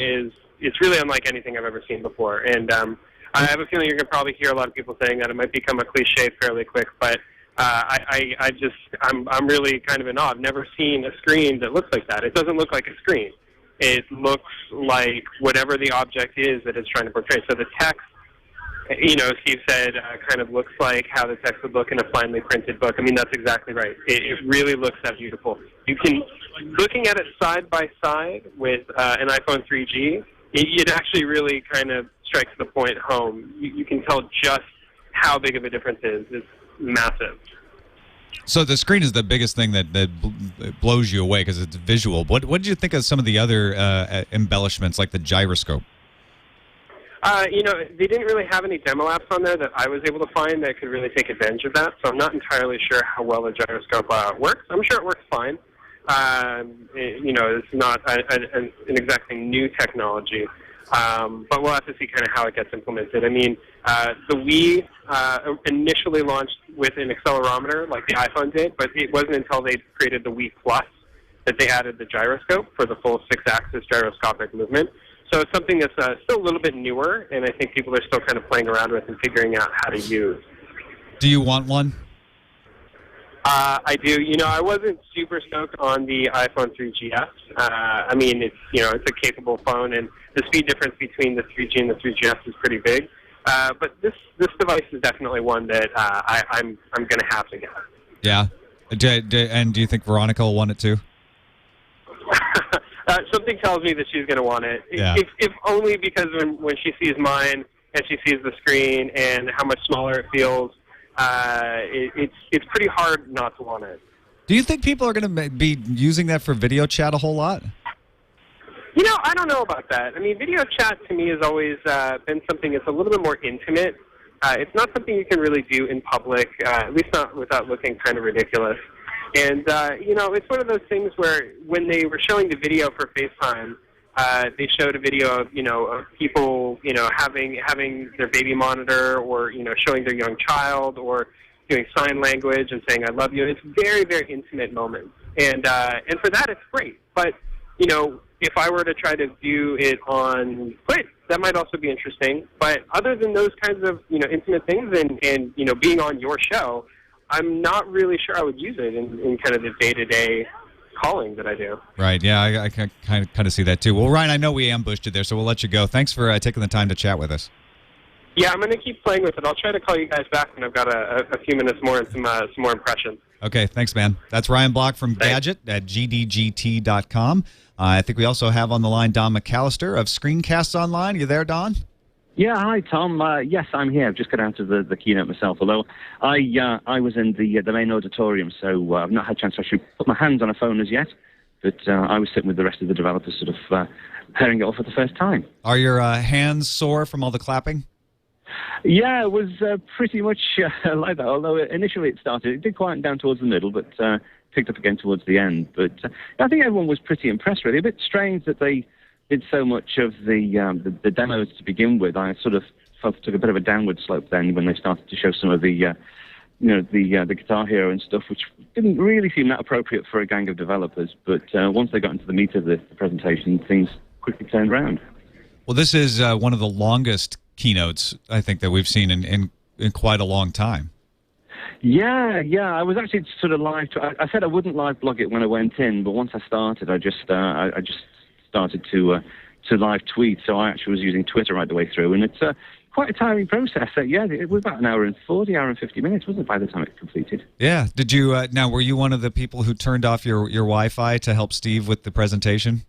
S16: it's really unlike anything I've ever seen before. And I have a feeling you're going to probably hear a lot of people saying that it might become a cliche fairly quick, but I'm really kind of in awe. I've never seen a screen that looks like that. It doesn't look like a screen. It looks like whatever the object is that it's trying to portray. So the text Steve said kind of looks like how the text would look in a finely printed book. I mean, that's exactly right. It really looks that beautiful. Looking at it side by side with an iPhone 3G, it actually really kind of strikes the point home. You can tell just how big of a difference it is. It's massive.
S1: So the screen is the biggest thing that blows you away because it's visual. What did you think of some of the other embellishments, like the gyroscope?
S16: They didn't really have any demo apps on there that I was able to find that could really take advantage of that, so I'm not entirely sure how well the gyroscope works. I'm sure it works fine. It's not an exactly new technology, but we'll have to see kind of how it gets implemented. I mean, the Wii initially launched with an accelerometer like the iPhone did, but it wasn't until they created the Wii Plus that they added the gyroscope for the full 6-axis gyroscopic movement. So it's something that's still a little bit newer, and I think people are still kind of playing around with and figuring out how to use.
S1: Do you want one?
S16: I do. I wasn't super stoked on the iPhone 3GS. I mean, it's a capable phone, and the speed difference between the 3G and the 3GS is pretty big. But this device is definitely one that I'm going to have to get.
S1: Yeah. And do you think Veronica will want it too?
S16: Something tells me that she's going to want it.
S1: Yeah.
S16: If only because when she sees mine and she sees the screen and how much smaller it feels, it's pretty hard not to want it.
S1: Do you think people are going to be using that for video chat a whole lot?
S16: I don't know about that. I mean, video chat to me has always been something that's a little bit more intimate. It's not something you can really do in public, at least not without looking kind of ridiculous. And, it's one of those things where when they were showing the video for FaceTime, they showed a video of, of people, having their baby monitor or, showing their young child or doing sign language and saying, I love you. It's very, very intimate moments. And for that, it's great. But, if I were to try to do it on TWiT, that might also be interesting. But other than those kinds of, intimate things and being on your show, I'm not really sure I would use it in kind of the day-to-day calling that I do.
S1: Right, yeah, I can kind of see that too. Well, Ryan, I know we ambushed you there, so we'll let you go. Thanks for taking the time to chat with us.
S16: Yeah, I'm going to keep playing with it. I'll try to call you guys back when I've got a few minutes more and some more impressions.
S1: Okay, thanks, man. That's Ryan Block from Gadget at gdgt.com. I think we also have on the line Don McAllister of Screencasts Online. You there, Don?
S17: Yeah, hi, Tom. Yes, I'm here. I've just got out of the keynote myself, although I was in the main auditorium, so I've not had a chance to actually put my hands on a phone as yet, but I was sitting with the rest of the developers sort of pairing it off for the first time.
S1: Are your hands sore from all the clapping?
S17: Yeah, it was pretty much like that, although initially it did quieten down towards the middle, but picked up again towards the end. But I think everyone was pretty impressed, really. A bit strange that they did so much of the demos to begin with. I sort of felt it took a bit of a downward slope then when they started to show some of the Guitar Hero and stuff, which didn't really seem that appropriate for a gang of developers. But once they got into the meat of the presentation, things quickly turned around.
S1: Well, this is one of the longest keynotes, I think, that we've seen in quite a long time.
S17: Yeah. I was actually sort of live. I said I wouldn't live blog it when I went in, but once I started, I just started to live tweet. So I actually was using Twitter right the way through, and it's quite a tiring process. It was about an hour and 50 minutes, wasn't it, by the time it completed?
S1: Yeah. Did you? Now, were you one of the people who turned off your Wi-Fi to help Steve with the presentation?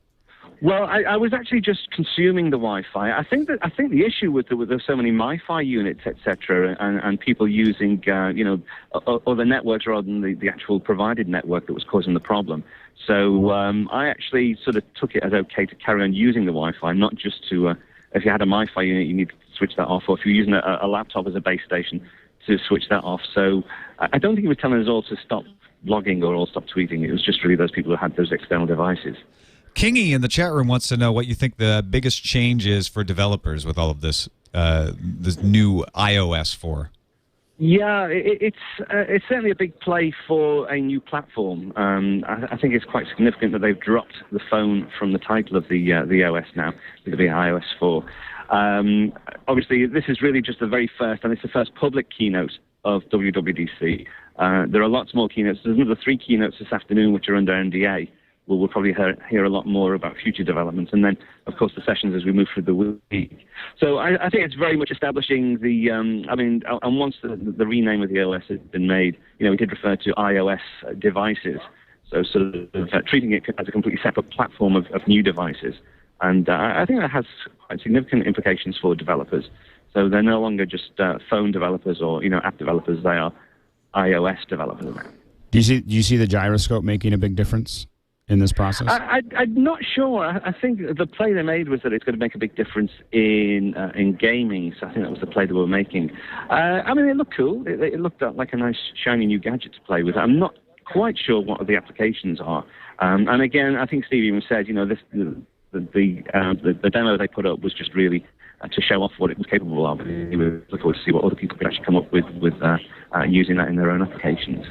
S17: Well, I was actually just consuming the Wi-Fi. I think the issue with there's so many MiFi units, etc., and people using other networks rather than the actual provided network that was causing the problem. So I actually sort of took it as okay to carry on using the Wi-Fi, not just to if you had a MiFi unit, you need to switch that off, or if you're using a laptop as a base station, to switch that off. So I don't think he was telling us all to stop blogging or all stop tweeting. It was just really those people who had those external devices.
S1: Kingy in the chat room wants to know what you think the biggest change is for developers with all of this new iOS 4.
S17: Yeah, it's certainly a big play for a new platform. I think it's quite significant that they've dropped the phone from the title of the OS now. It'll be iOS 4. Obviously, this is really just the very first, and it's the first public keynote of WWDC. There are lots more keynotes. There's another 3 keynotes this afternoon which are under NDA. we'll probably hear a lot more about future developments. And then, of course, the sessions as we move through the week. So I think it's very much establishing the, and once the rename of the OS has been made, we did refer to iOS devices. So sort of treating it as a completely separate platform of new devices. And I think that has quite significant implications for developers. So they're no longer just phone developers or, app developers. They are iOS developers now.
S2: Do you see the gyroscope making a big difference in this process?
S17: I'm not sure. I think the play they made was that it's going to make a big difference in gaming. So I think that was the play they were making. It looked cool. It looked like a nice, shiny new gadget to play with. I'm not quite sure what the applications are. And again, I think Steve even said, the demo they put up was just really to show off what it was capable of. We were looking forward to see what other people could actually come up with using that in their own applications.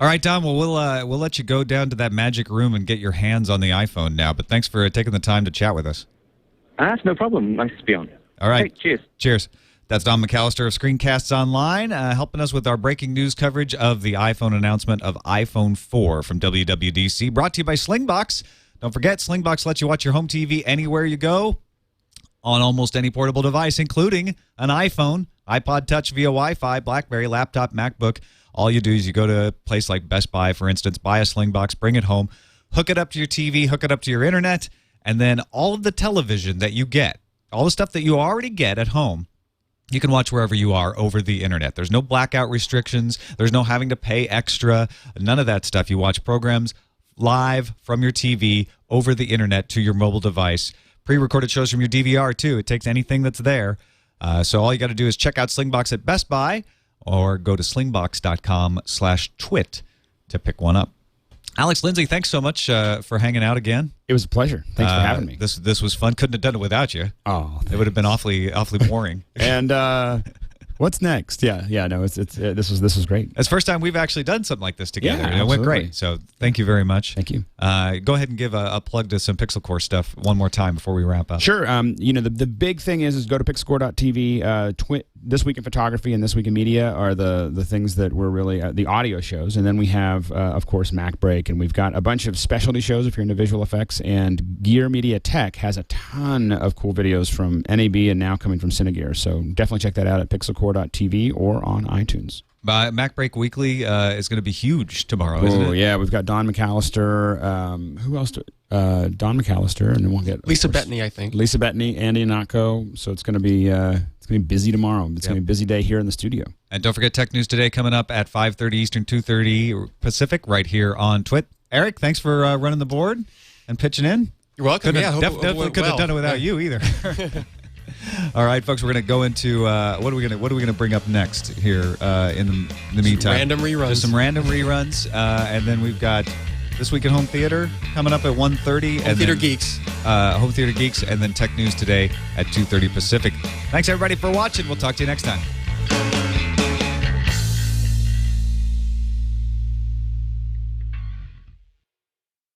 S1: All right, Dom. Well, we'll let you go down to that magic room and get your hands on the iPhone now. But thanks for taking the time to chat with us.
S17: That's no problem. Nice to be on.
S1: All right.
S17: Hey, cheers.
S1: Cheers. That's Don McAllister of Screencasts Online, helping us with our breaking news coverage of the iPhone announcement of iPhone 4 from WWDC, brought to you by Slingbox. Don't forget, Slingbox lets you watch your home TV anywhere you go on almost any portable device, including an iPhone, iPod Touch via Wi-Fi, BlackBerry, laptop, MacBook. All you do is you go to a place like Best Buy, for instance, buy a Slingbox, bring it home, hook it up to your TV, hook it up to your internet, and then all of the television that you get, all the stuff that you already get at home, you can watch wherever you are over the internet. There's no blackout restrictions. There's no having to pay extra. None of that stuff. You watch programs live from your TV over the internet to your mobile device. Pre-recorded shows from your DVR, too. It takes anything that's there. So all you got to do is check out Slingbox at Best Buy or go to slingbox.com/twit to pick one up. Alex Lindsay, thanks so much for hanging out again.
S2: It was a pleasure. Thanks for having me.
S1: This was fun. Couldn't have done it without you.
S2: Oh, thanks.
S1: It would have been awfully boring.
S2: And what's next? No, this was great.
S1: It's the first time we've actually done something like this together.
S2: Yeah,
S1: and it went great. So thank you very much.
S2: Thank you.
S1: Go ahead and give a plug to some Pixel Core stuff one more time before we wrap up.
S2: Sure. The big thing is go to pixelcore.tv. This Week in Photography and This Week in Media are the things that we're really the audio shows, and then we have of course Mac Break, and we've got a bunch of specialty shows if you're into visual effects. And Gear Media Tech has a ton of cool videos from NAB and now coming from Cinegear. So definitely check that out at pixelcore.tv or on iTunes.
S1: Mac Break Weekly is going to be huge tomorrow, isn't it?
S2: Yeah, we've got Don McAllister. Who else? Don McAllister, and then we'll get
S3: Lisa Bettany, I think.
S2: Lisa Bettany, Andy Anatko. So it's going to be busy tomorrow. It's going to be a busy day here in the studio.
S1: And don't forget Tech News Today coming up at 5:30 Eastern, 2:30 Pacific, right here on TWiT. Eric, thanks for running the board and pitching in.
S3: You're welcome.
S1: Definitely couldn't have done it without you either. All right, folks, we're going to go into what are we going to bring up next here in the meantime?
S3: Random reruns.
S1: Just some random reruns, and then we've got This Week at Home Theater coming up at 1:30.
S3: Home Theater Geeks.
S1: Home Theater Geeks, and then Tech News Today at 2:30 Pacific. Thanks, everybody, for watching. We'll talk to you next time.